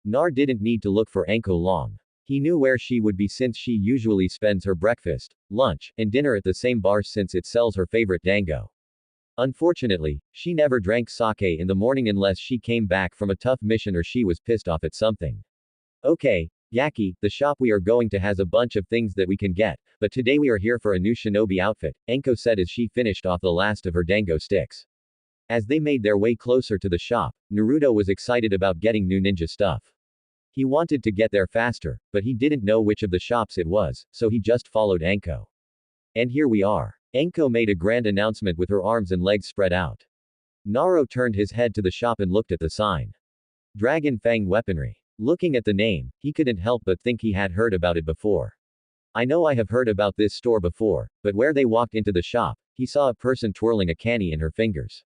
[SPEAKER 1] Nar didn't need to look for Enko long. He knew where she would be since she usually spends her breakfast, lunch, and dinner at the same bar since it sells her favorite dango. Unfortunately, she never drank sake in the morning unless she came back from a tough mission or she was pissed off at something. Okay, Yaki, the shop we are going to has a bunch of things that we can get, but today we are here for a new shinobi outfit, Enko said as she finished off the last of her dango sticks. As they made their way closer to the shop, Naruto was excited about getting new ninja stuff. He wanted to get there faster, but he didn't know which of the shops it was, so he just followed Anko. And here we are. Anko made a grand announcement with her arms and legs spread out. Naro turned his head to the shop and looked at the sign. Dragon Fang Weaponry. Looking at the name, he couldn't help but think he had heard about it before. I know I have heard about this store before, but where they walked into the shop, he saw a person twirling a candy in her fingers.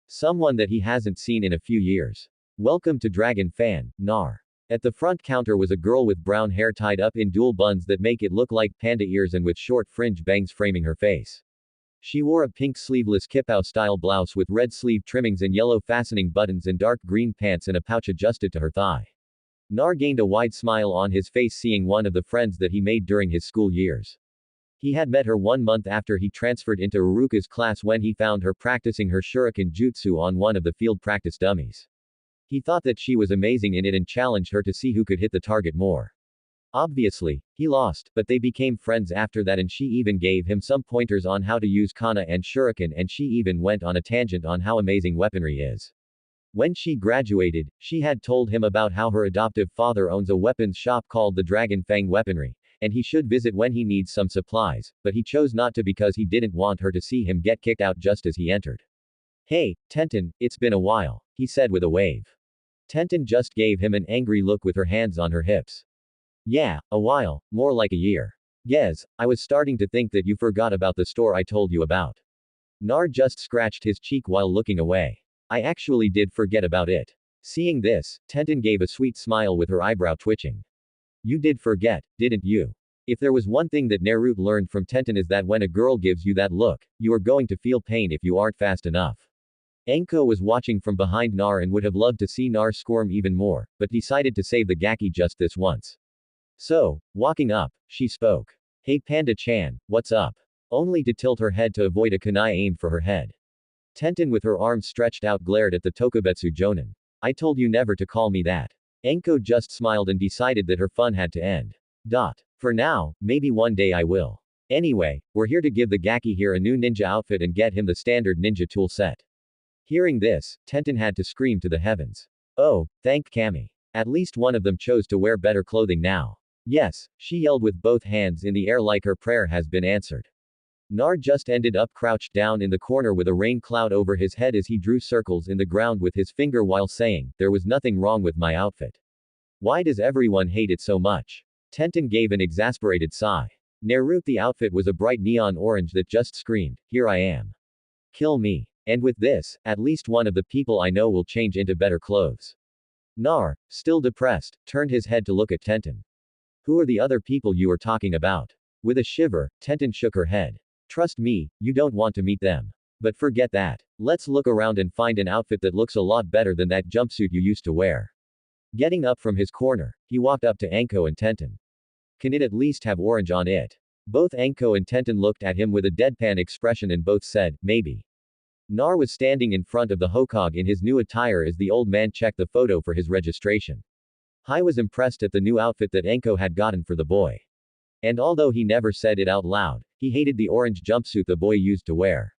[SPEAKER 1] Someone that he hasn't seen in a few years. Welcome to Dragon Fan, Nar. At the front counter was a girl with brown hair tied up in dual buns that make it look like panda ears and with short fringe bangs framing her face. She wore a pink sleeveless kipao-style blouse with red sleeve trimmings and yellow fastening buttons and dark green pants and a pouch adjusted to her thigh. Nar gained a wide smile on his face seeing one of the friends that he made during his school years. He had met her 1 month after he transferred into Uruka's class when he found her practicing her shuriken jutsu on one of the field practice dummies. He thought that she was amazing in it and challenged her to see who could hit the target more. Obviously, he lost, but they became friends after that and she even gave him some pointers on how to use kana and shuriken and she even went on a tangent on how amazing weaponry is. When she graduated, she had told him about how her adoptive father owns a weapons shop called the Dragon Fang Weaponry, and he should visit when he needs some supplies, but he chose not to because he didn't want her to see him get kicked out just as he entered. Hey, Tenten, it's been a while, he said with a wave. Tenten just gave him an angry look with her hands on her hips. Yeah, a while, more like a year. Yes, I was starting to think that you forgot about the store I told you about. Nar just scratched his cheek while looking away. I actually did forget about it. Seeing this, Tenten gave a sweet smile with her eyebrow twitching. You did forget, didn't you? If there was one thing that Naruto learned from Tenten is that when a girl gives you that look, you are going to feel pain if you aren't fast enough. Anko was watching from behind Nar and would have loved to see Nar squirm even more, but decided to save the Gaki just this once. So, walking up, she spoke. Hey Panda-chan, what's up? Only to tilt her head to avoid a kunai aimed for her head. Tenten with her arms stretched out glared at the Tokubetsu Jonin. I told you never to call me that. Anko just smiled and decided that her fun had to end. For now, maybe one day I will. Anyway, we're here to give the Gaki here a new ninja outfit and get him the standard ninja tool set. Hearing this, Tenten had to scream to the heavens. Oh, thank Kami. At least one of them chose to wear better clothing now. Yes, she yelled with both hands in the air like her prayer has been answered. Nar just ended up crouched down in the corner with a rain cloud over his head as he drew circles in the ground with his finger while saying, there was nothing wrong with my outfit. Why does everyone hate it so much? Tenten gave an exasperated sigh. Naruto the outfit was a bright neon orange that just screamed, here I am. Kill me. And with this, at least one of the people I know will change into better clothes. Nar, still depressed, turned his head to look at Tenten. Who are the other people you are talking about? With a shiver, Tenten shook her head. Trust me, you don't want to meet them. But forget that. Let's look around and find an outfit that looks a lot better than that jumpsuit you used to wear. Getting up from his corner, he walked up to Anko and Tenten. Can it at least have orange on it? Both Anko and Tenten looked at him with a deadpan expression and both said, maybe. Nar was standing in front of the Hokage in his new attire as the old man checked the photo for his registration. Hai was impressed at the new outfit that Anko had gotten for the boy. And although he never said it out loud, he hated the orange jumpsuit the boy used to wear.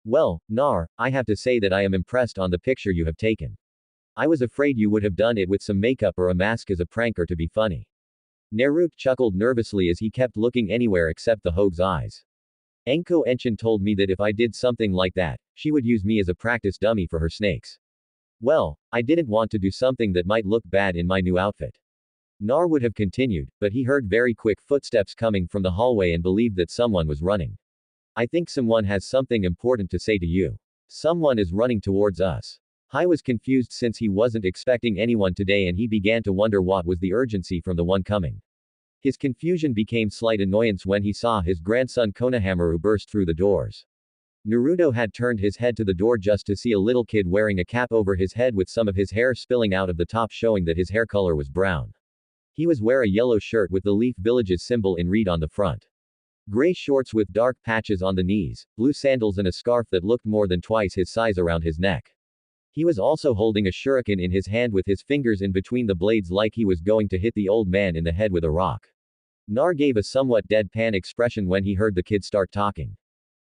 [SPEAKER 1] Well, Nar, I have to say that I am impressed on the picture you have taken. I was afraid you would have done it with some makeup or a mask as a prank or to be funny. Naruto chuckled nervously as he kept looking anywhere except the Hoge's eyes. Anko Enchen told me that if I did something like that, she would use me as a practice dummy for her snakes. Well, I didn't want to do something that might look bad in my new outfit. Nar would have continued, but he heard very quick footsteps coming from the hallway and believed that someone was running. I think someone has something important to say to you. Someone is running towards us. Hai was confused since he wasn't expecting anyone today and he began to wonder what was the urgency from the one coming. His confusion became slight annoyance when he saw his grandson Konohamaru burst through the doors. Naruto had turned his head to the door just to see a little kid wearing a cap over his head with some of his hair spilling out of the top showing that his hair color was brown. He was wearing a yellow shirt with the Leaf Village's symbol in red on the front. Gray shorts with dark patches on the knees, blue sandals and a scarf that looked more than twice his size around his neck. He was also holding a shuriken in his hand with his fingers in between the blades like he was going to hit the old man in the head with a rock. Nar gave a somewhat deadpan expression when he heard the kid start talking.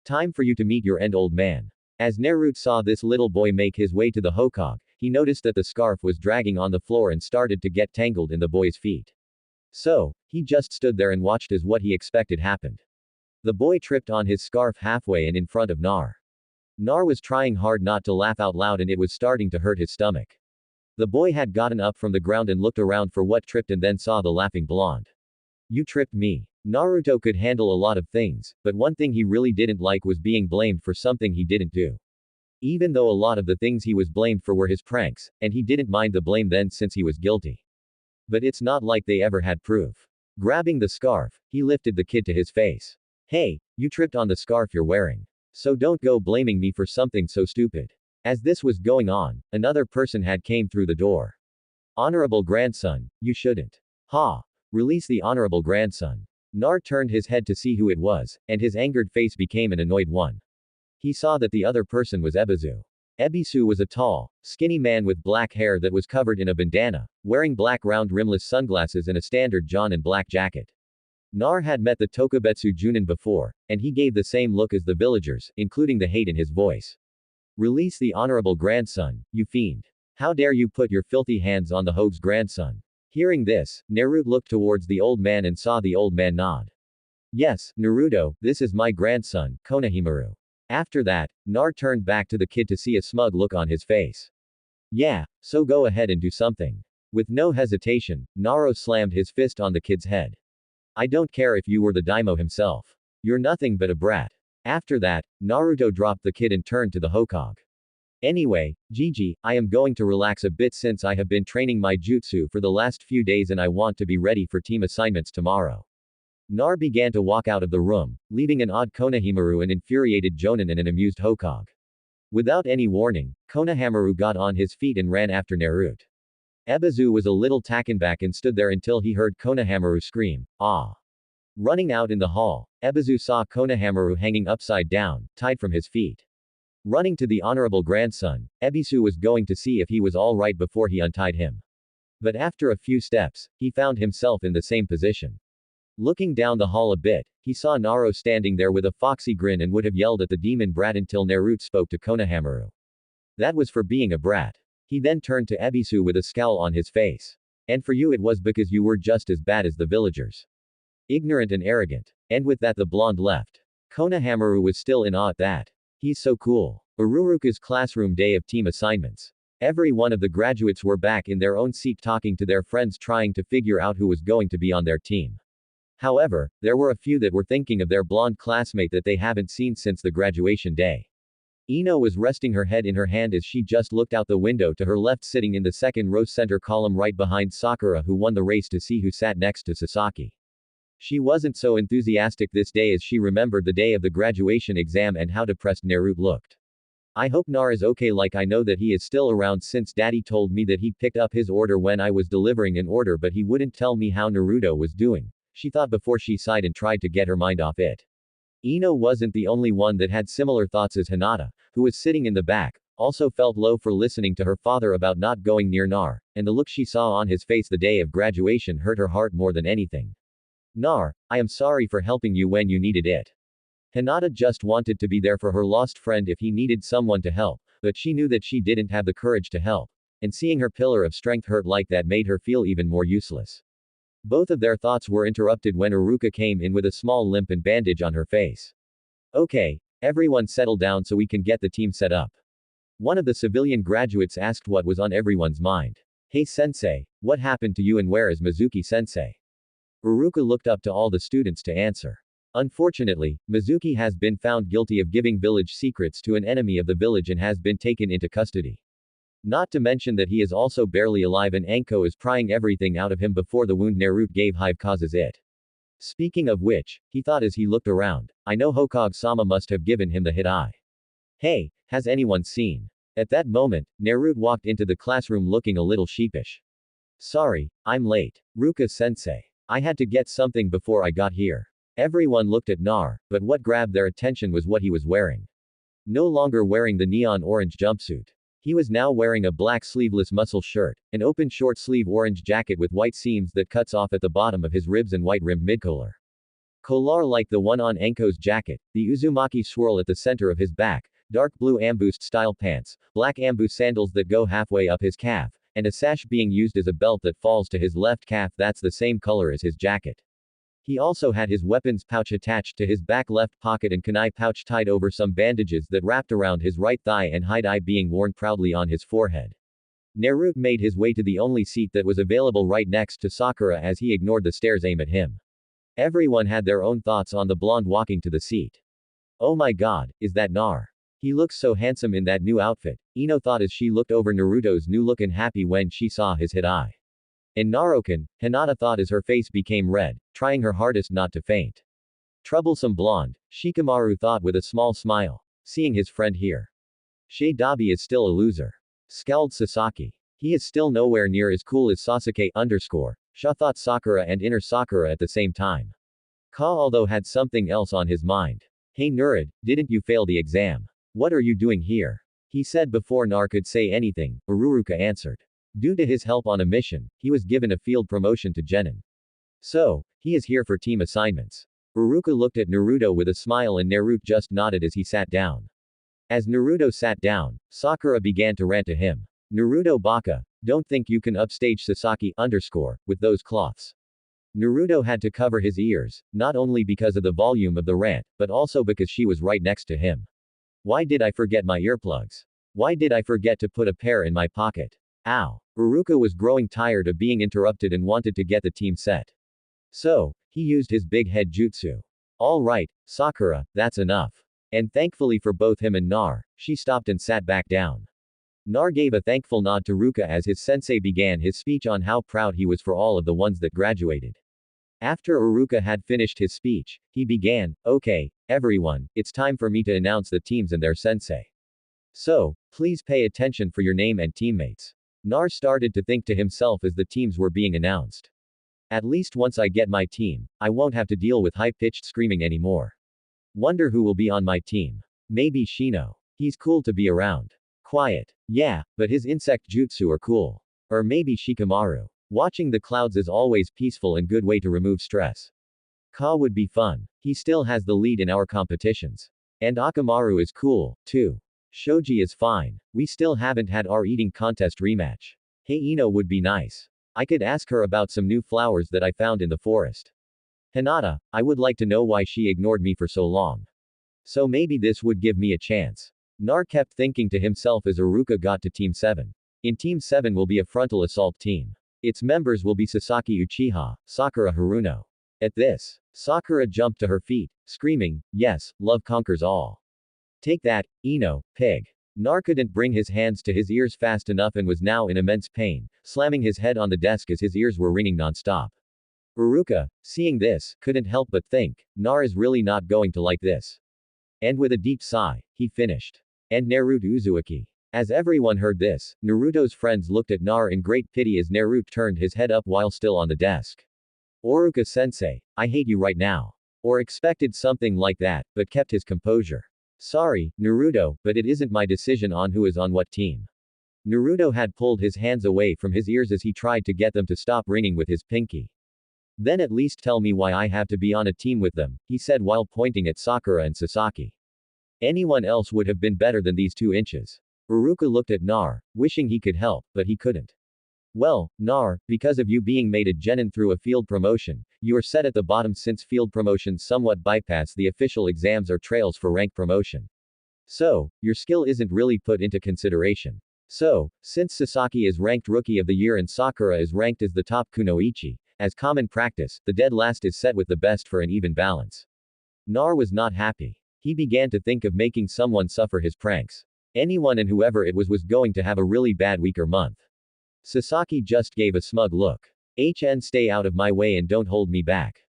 [SPEAKER 1] Time for you to meet your end, old man. As Naruto saw this little boy make his way to the Hokage, he noticed that the scarf was dragging on the floor and started to get tangled in the boy's feet. So, he just stood there and watched as what he expected happened. The boy tripped on his scarf halfway and in front of Nar. Nar was trying hard not to laugh out loud and it was starting to hurt his stomach. The boy had gotten up from the ground and looked around for what tripped and then saw the laughing blonde. You tripped me. Naruto could handle a lot of things, but one thing he really didn't like was being blamed for something he didn't do. Even though a lot of the things he was blamed for were his pranks, and he didn't mind the blame then since he was guilty. But it's not like they ever had proof. Grabbing the scarf, he lifted the kid to his face. Hey, you tripped on the scarf you're wearing. So don't go blaming me for something so stupid. As this was going on, another person had came through the door. Honorable grandson, you shouldn't. Ha! Release the honorable grandson. Nar turned his head to see who it was, and his angered face became an annoyed one. He saw that the other person was Ebisu. Ebisu was a tall, skinny man with black hair that was covered in a bandana, wearing black round rimless sunglasses and a standard John and black jacket. Nar had met the Tokubetsu Junin before, and he gave the same look as the villagers, including the hate in his voice. Release the honorable grandson, you fiend. How dare you put your filthy hands on the Hogue's grandson. Hearing this, Naruto looked towards the old man and saw the old man nod. Yes, Naruto, this is my grandson, Konohamaru. After that, Nar turned back to the kid to see a smug look on his face. Yeah, so go ahead and do something. With no hesitation, Naruto slammed his fist on the kid's head. I don't care if you were the daimyo himself. You're nothing but a brat. After that, Naruto dropped the kid and turned to the Hokage. Anyway, Gigi, I am going to relax a bit since I have been training my jutsu for the last few days and I want to be ready for team assignments tomorrow. Nar began to walk out of the room, leaving an odd Konohamaru, an infuriated Jonin and an amused Hokage. Without any warning, Konohamaru got on his feet and ran after Naruto. Ebisu was a little taken back and stood there until he heard Konohamaru scream, ah. Running out in the hall, Ebisu saw Konohamaru hanging upside down, tied from his feet. Running to the honorable grandson, Ebisu was going to see if he was all right before he untied him. But after a few steps, he found himself in the same position. Looking down the hall a bit, he saw Naruto standing there with a foxy grin and would have yelled at the demon brat until Naruto spoke to Konohamaru. That was for being a brat. He then turned to Ebisu with a scowl on his face. And for you it was because you were just as bad as the villagers. Ignorant and arrogant. And with that the blonde left. Konohamaru was still in awe at that. He's so cool. Ururuka's classroom day of team assignments. Every one of the graduates were back in their own seat talking to their friends trying to figure out who was going to be on their team. However, there were a few that were thinking of their blonde classmate that they haven't seen since the graduation day. Ino was resting her head in her hand as she just looked out the window to her left, sitting in the second row center column right behind Sakura, who won the race, to see who sat next to Sasaki. She wasn't so enthusiastic this day as she remembered the day of the graduation exam and how depressed Naruto looked. I hope Nar is okay, like I know that he is still around since daddy told me that he picked up his order when I was delivering an order, but he wouldn't tell me how Naruto was doing. She thought before she sighed and tried to get her mind off it. Ino wasn't the only one that had similar thoughts, as Hinata, who was sitting in the back, also felt low for listening to her father about not going near Nar, and the look she saw on his face the day of graduation hurt her heart more than anything. Nar, I am sorry for helping you when you needed it. Hinata just wanted to be there for her lost friend if he needed someone to help, but she knew that she didn't have the courage to help, and seeing her pillar of strength hurt like that made her feel even more useless. Both of their thoughts were interrupted when Iruka came in with a small limp and bandage on her face. Okay, everyone settle down so we can get the team set up. One of the civilian graduates asked what was on everyone's mind. Hey sensei, what happened to you and where is Mizuki sensei? Iruka looked up to all the students to answer. Unfortunately, Mizuki has been found guilty of giving village secrets to an enemy of the village and has been taken into custody. Not to mention that he is also barely alive and Anko is prying everything out of him before the wound Naruto gave Hive causes it. Speaking of which, he thought as he looked around, I know Hokage-sama must have given him the hit eye. Hey, has anyone seen? At that moment, Naruto walked into the classroom looking a little sheepish. Sorry, I'm late. Ruka-sensei. I had to get something before I got here. Everyone looked at Nar, but what grabbed their attention was what he was wearing. No longer wearing the neon orange jumpsuit. He was now wearing a black sleeveless muscle shirt, an open short sleeve orange jacket with white seams that cuts off at the bottom of his ribs and white rimmed mid-collar. Collar like the one on Anko's jacket, the Uzumaki swirl at the center of his back, dark blue amboosed style pants, black amboos sandals that go halfway up his calf, and a sash being used as a belt that falls to his left calf that's the same color as his jacket. He also had his weapons pouch attached to his back left pocket and kunai pouch tied over some bandages that wrapped around his right thigh and hide-eye being worn proudly on his forehead. Naruto made his way to the only seat that was available right next to Sakura as he ignored the stares aimed at him. Everyone had their own thoughts on the blonde walking to the seat. Oh my god, is that Nar? He looks so handsome in that new outfit, Ino thought as she looked over Naruto's new look and happy when she saw his hit eye. And Narokan, Hinata thought as her face became red, trying her hardest not to faint. Troublesome blonde, Shikamaru thought with a small smile, seeing his friend here. Shinobi is still a loser. Scowled Sasaki. He is still nowhere near as cool as Sasuke underscore. Sha thought Sakura and inner Sakura at the same time. Ka although had something else on his mind. Hey Nurad, didn't you fail the exam? What are you doing here? He said before Nar could say anything, Uruka answered. Due to his help on a mission, he was given a field promotion to Genin. So, he is here for team assignments. Uruka looked at Naruto with a smile and Naruto just nodded as he sat down. As Naruto sat down, Sakura began to rant to him. Naruto baka, don't think you can upstage Sasaki underscore, with those cloths. Naruto had to cover his ears, not only because of the volume of the rant, but also because she was right next to him. Why did I forget my earplugs? Why did I forget to put a pair in my pocket? Ow. Uruka was growing tired of being interrupted and wanted to get the team set. So, he used his big head jutsu. Alright, Sakura, that's enough. And thankfully for both him and Nar, she stopped and sat back down. Nar gave a thankful nod to Ruka as his sensei began his speech on how proud he was for all of the ones that graduated. After Uruka had finished his speech, he began, okay, everyone, it's time for me to announce the teams and their sensei. So, please pay attention for your name and teammates. Nar started to think to himself as the teams were being announced. At least once I get my team, I won't have to deal with high-pitched screaming anymore. Wonder who will be on my team. Maybe Shino. He's cool to be around. Quiet. Yeah, but his insect jutsu are cool. Or maybe Shikamaru. Watching the clouds is always peaceful and good way to remove stress. Ka would be fun. He still has the lead in our competitions. And Akamaru is cool, too. Shoji is fine. We still haven't had our eating contest rematch. Hey Ino would be nice. I could ask her about some new flowers that I found in the forest. Hinata, I would like to know why she ignored me for so long. So maybe this would give me a chance. Nar kept thinking to himself as Uruka got to Team 7. In Team 7 will be a frontal assault team. Its members will be Sasaki Uchiha, Sakura Haruno. At this, Sakura jumped to her feet, screaming, yes, love conquers all. Take that, Ino, pig. Nar couldn't bring his hands to his ears fast enough and was now in immense pain, slamming his head on the desk as his ears were ringing non-stop. Uruka, seeing this, couldn't help but think, Nar is really not going to like this. And with a deep sigh, he finished. And Naruto Uzumaki. As everyone heard this, Naruto's friends looked at Nar in great pity as Naruto turned his head up while still on the desk. Uruka-sensei, I hate you right now. Or expected something like that, but kept his composure. Sorry, Naruto, but it isn't my decision on who is on what team. Naruto had pulled his hands away from his ears as he tried to get them to stop ringing with his pinky. Then at least tell me why I have to be on a team with them, he said while pointing at Sakura and Sasaki. Anyone else would have been better than these 2 inches. Uruka looked at Nar, wishing he could help, but he couldn't. Well, Nar, because of you being made a genin through a field promotion, you are set at the bottom since field promotions somewhat bypass the official exams or trails for rank promotion. So, your skill isn't really put into consideration. So, since Sasaki is ranked Rookie of the Year and Sakura is ranked as the top kunoichi, as common practice, the dead last is set with the best for an even balance. Nar was not happy. He began to think of making someone suffer his pranks. Anyone and whoever it was going to have a really bad week or month. Sasaki just gave a smug look. Stay out of my way and don't hold me back.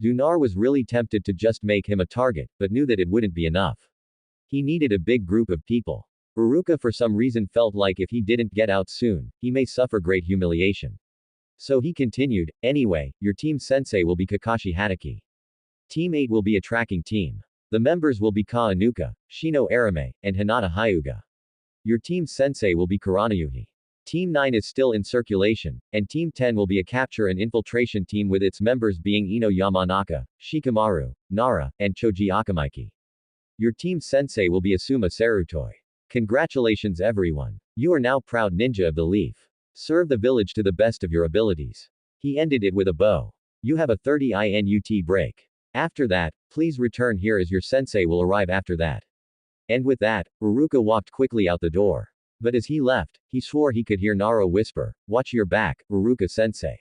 [SPEAKER 1] Nar was really tempted to just make him a target, but knew that it wouldn't be enough. He needed a big group of people. Uruka for some reason felt like if he didn't get out soon, he may suffer great humiliation. So he continued, anyway, your team sensei will be Kakashi Hatake. Team 8 will be a tracking team. The members will be Ka Inuka, Shino Arame, and Hinata Hyuga. Your team sensei will be Kuranayuhi. Team 9 is still in circulation, and Team 10 will be a capture and infiltration team with its members being Ino Yamanaka, Shikamaru, Nara, and Choji Akamaiki. Your team sensei will be Asuma Sarutoi. Congratulations everyone. You are now proud ninja of the leaf. Serve the village to the best of your abilities. He ended it with a bow. You have a 30-minute break. After that, please return here as your sensei will arrive after that. And with that, Uruka walked quickly out the door. But as he left, he swore he could hear Naro whisper, "Watch your back, Uruka-sensei."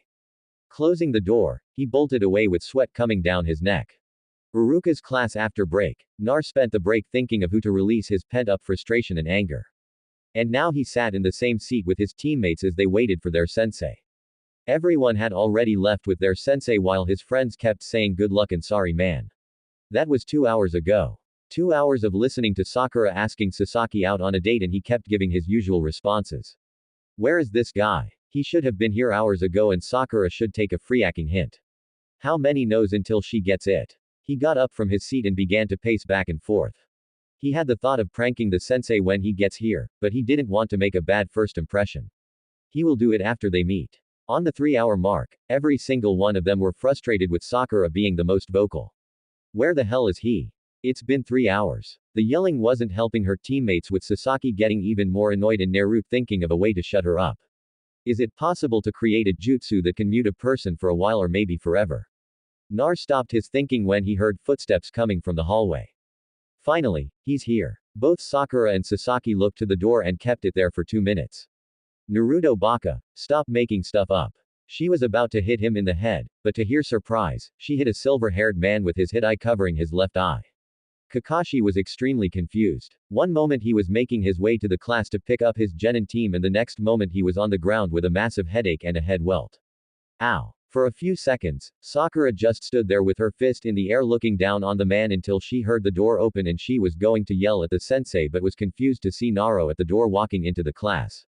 [SPEAKER 1] Closing the door, he bolted away with sweat coming down his neck. Uruka's class after break, Nar spent the break thinking of who to release his pent-up frustration and anger. And now he sat in the same seat with his teammates as they waited for their sensei. Everyone had already left with their sensei while his friends kept saying good luck and sorry man. That was 2 hours ago. 2 hours of listening to Sakura asking Sasaki out on a date and he kept giving his usual responses. Where is this guy? He should have been here hours ago and Sakura should take a free-acting hint. How many no's until she gets it? He got up from his seat and began to pace back and forth. He had the thought of pranking the sensei when he gets here, but he didn't want to make a bad first impression. He will do it after they meet. On the 3-hour mark, every single one of them were frustrated with Sakura being the most vocal. Where the hell is he? It's been 3 hours. The yelling wasn't helping her teammates with Sasaki getting even more annoyed and Naruto thinking of a way to shut her up. Is it possible to create a jutsu that can mute a person for a while or maybe forever? Nar stopped his thinking when he heard footsteps coming from the hallway. Finally, he's here. Both Sakura and Sasaki looked to the door and kept it there for 2 minutes. Naruto Baka, stop making stuff up. She was about to hit him in the head, but to her surprise, she hit a silver-haired man with his hit eye covering his left eye. Kakashi was extremely confused. One moment he was making his way to the class to pick up his genin team and the next moment he was on the ground with a massive headache and a head welt. Ow. For a few seconds, Sakura just stood there with her fist in the air looking down on the man until she heard the door open and she was going to yell at the sensei but was confused to see Naro at the door walking into the class.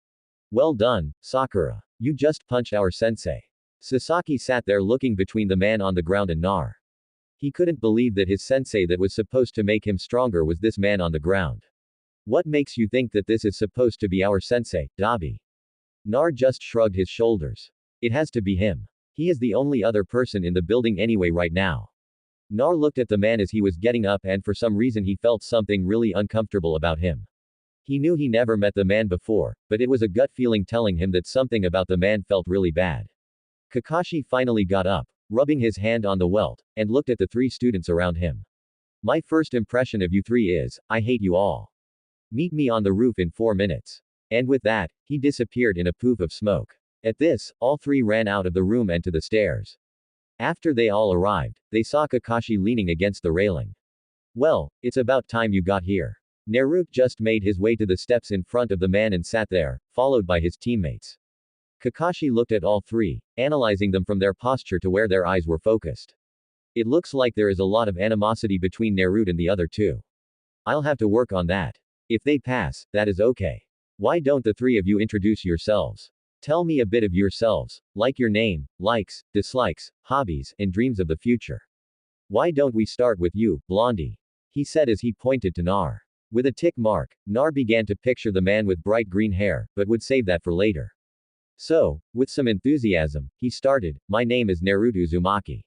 [SPEAKER 1] Well done, Sakura. You just punched our sensei. Sasaki sat there looking between the man on the ground and Nar. He couldn't believe that his sensei that was supposed to make him stronger was this man on the ground. What makes you think that this is supposed to be our sensei, Dabi? Nar just shrugged his shoulders. It has to be him. He is the only other person in the building anyway right now. Nar looked at the man as he was getting up and for some reason he felt something really uncomfortable about him. He knew he never met the man before, but it was a gut feeling telling him that something about the man felt really bad. Kakashi finally got up, rubbing his hand on the welt, and looked at the 3 students around him. My first impression of you 3 is, I hate you all. Meet me on the roof in 4 minutes. And with that, he disappeared in a poof of smoke. At this, all 3 ran out of the room and to the stairs. After they all arrived, they saw Kakashi leaning against the railing. Well, it's about time you got here. Naruto just made his way to the steps in front of the man and sat there, followed by his teammates. Kakashi looked at all 3, analyzing them from their posture to where their eyes were focused. It looks like there is a lot of animosity between Naruto and the other 2. I'll have to work on that. If they pass, that is okay. Why don't the 3 of you introduce yourselves? Tell me a bit of yourselves, like your name, likes, dislikes, hobbies, and dreams of the future. Why don't we start with you, Blondie? He said as he pointed to Nar. With a tick mark, Nar began to picture the man with bright green hair, but would save that for later. So, with some enthusiasm, he started, my name is Naruto Uzumaki.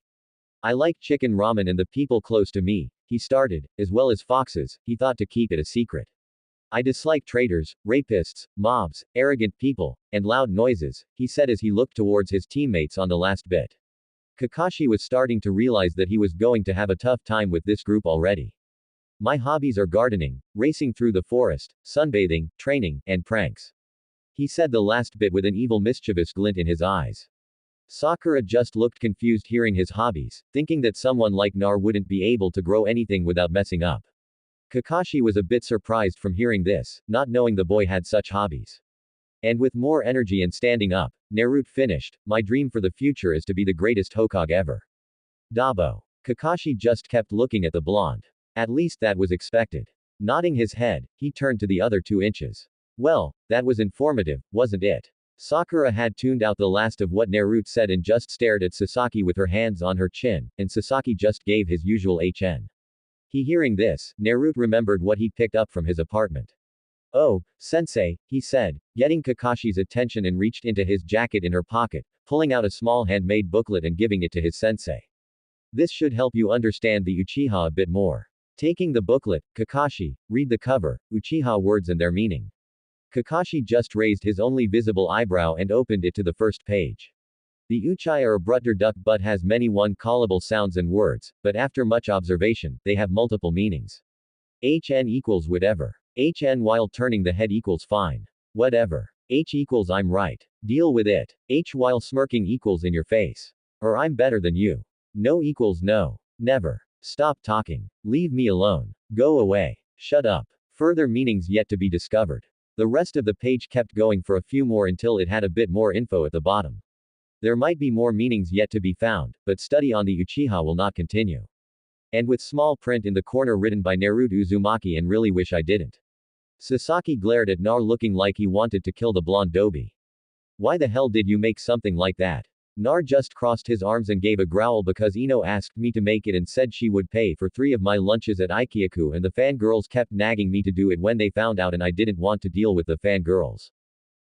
[SPEAKER 1] I like chicken ramen and the people close to me, he started, as well as foxes, he thought to keep it a secret. I dislike traitors, rapists, mobs, arrogant people, and loud noises, he said as he looked towards his teammates on the last bit. Kakashi was starting to realize that he was going to have a tough time with this group already. My hobbies are gardening, racing through the forest, sunbathing, training, and pranks. He said the last bit with an evil mischievous glint in his eyes. Sakura just looked confused hearing his hobbies, thinking that someone like Nar wouldn't be able to grow anything without messing up. Kakashi was a bit surprised from hearing this, not knowing the boy had such hobbies. And with more energy and standing up, Naruto finished, my dream for the future is to be the greatest Hokage ever. Dabo. Kakashi just kept looking at the blonde. At least that was expected. Nodding his head, he turned to the other 2 inches. Well, that was informative, wasn't it? Sakura had tuned out the last of what Naruto said and just stared at Sasaki with her hands on her chin, and Sasaki just gave his usual HN. Hearing this, Naruto remembered what he picked up from his apartment. Oh, sensei, he said, getting Kakashi's attention and reached into his jacket in her pocket, pulling out a small handmade booklet and giving it to his sensei. This should help you understand the Uchiha a bit more. Taking the booklet, Kakashi, read the cover, Uchiha words and their meaning. Kakashi just raised his only visible eyebrow and opened it to the first page. The Uchiha are Brutder duck but has many one-callable sounds and words, but after much observation, they have multiple meanings. HN equals whatever. HN while turning the head equals fine. Whatever. H equals I'm right. Deal with it. H while smirking equals in your face. Or I'm better than you. No equals no. Never. Stop talking. Leave me alone. Go away. Shut up. Further meanings yet to be discovered. The rest of the page kept going for a few more until it had a bit more info at the bottom. There might be more meanings yet to be found, but study on the Uchiha will not continue. And with small print in the corner written by Naruto Uzumaki and really wish I didn't. Sasaki glared at Nar looking like he wanted to kill the blonde doby. Why the hell did you make something like that? Nar just crossed his arms and gave a growl because Ino asked me to make it and said she would pay for 3 of my lunches at Ikyaku and the fangirls kept nagging me to do it when they found out and I didn't want to deal with the fangirls.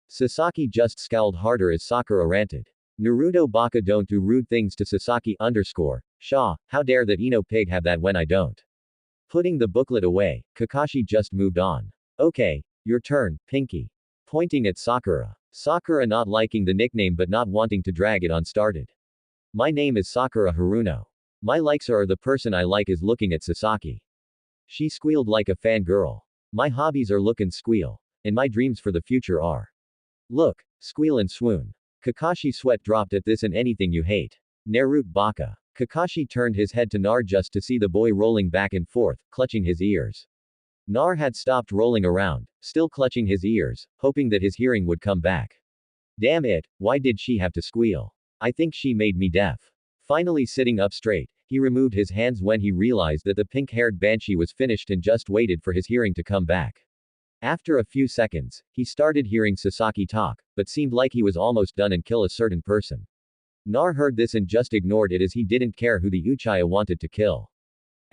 [SPEAKER 1] Sasaki just scowled harder as Sakura ranted. Naruto baka don't do rude things to Sasaki _ Shaw, how dare that Ino pig have that when I don't. Putting the booklet away, Kakashi just moved on. Okay, your turn, Pinky. Pointing at Sakura. Sakura not liking the nickname but not wanting to drag it on started. My name is Sakura Haruno. My likes are the person I like is looking at Sasaki. She squealed like a fangirl. My hobbies are look and squeal. And my dreams for the future are. Look, squeal and swoon. Kakashi sweat dropped at this and anything you hate. Naruto baka. Kakashi turned his head to Nar just to see the boy rolling back and forth, clutching his ears. Nar had stopped rolling around, still clutching his ears, hoping that his hearing would come back. Damn it, why did she have to squeal? I think she made me deaf. Finally sitting up straight, he removed his hands when he realized that the pink-haired banshee was finished and just waited for his hearing to come back. After a few seconds, he started hearing Sasaki talk, but seemed like he was almost done and kill a certain person. Nar heard this and just ignored it as he didn't care who the Uchiha wanted to kill.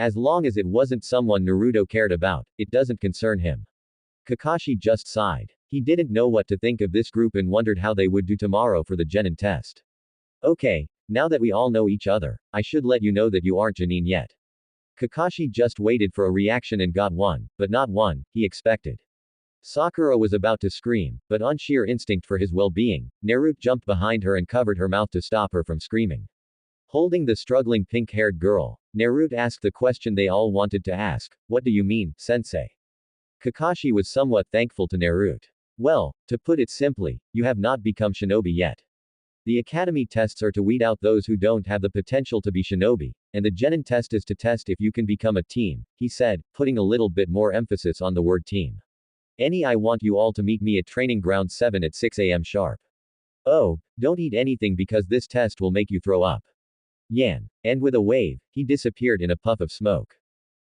[SPEAKER 1] As long as it wasn't someone Naruto cared about, it doesn't concern him. Kakashi just sighed. He didn't know what to think of this group and wondered how they would do tomorrow for the Genin test. Okay, now that we all know each other, I should let you know that you aren't Genin yet. Kakashi just waited for a reaction and got one, but not one he expected. Sakura was about to scream, but on sheer instinct for his well-being, Naruto jumped behind her and covered her mouth to stop her from screaming. Holding the struggling pink-haired girl, Naruto asked the question they all wanted to ask, what do you mean, sensei? Kakashi was somewhat thankful to Naruto. Well, to put it simply, you have not become shinobi yet. The academy tests are to weed out those who don't have the potential to be shinobi, and the Genin test is to test if you can become a team, he said, putting a little bit more emphasis on the word team. I want you all to meet me at training ground 7 at 6 a.m. sharp. Oh, don't eat anything because this test will make you throw up. Yan. And with a wave, he disappeared in a puff of smoke.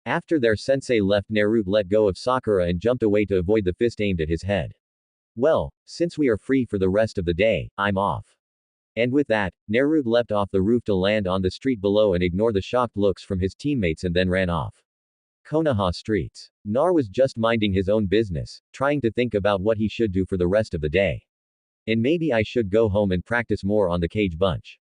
[SPEAKER 1] After their sensei left, Naruto let go of Sakura and jumped away to avoid the fist aimed at his head. Well, since we are free for the rest of the day, I'm off. And with that, Naruto leapt off the roof to land on the street below and ignore the shocked looks from his teammates and then ran off. Konoha streets. Nar was just minding his own business, trying to think about what he should do for the rest of the day. And maybe I should go home and practice more on the cage bunch.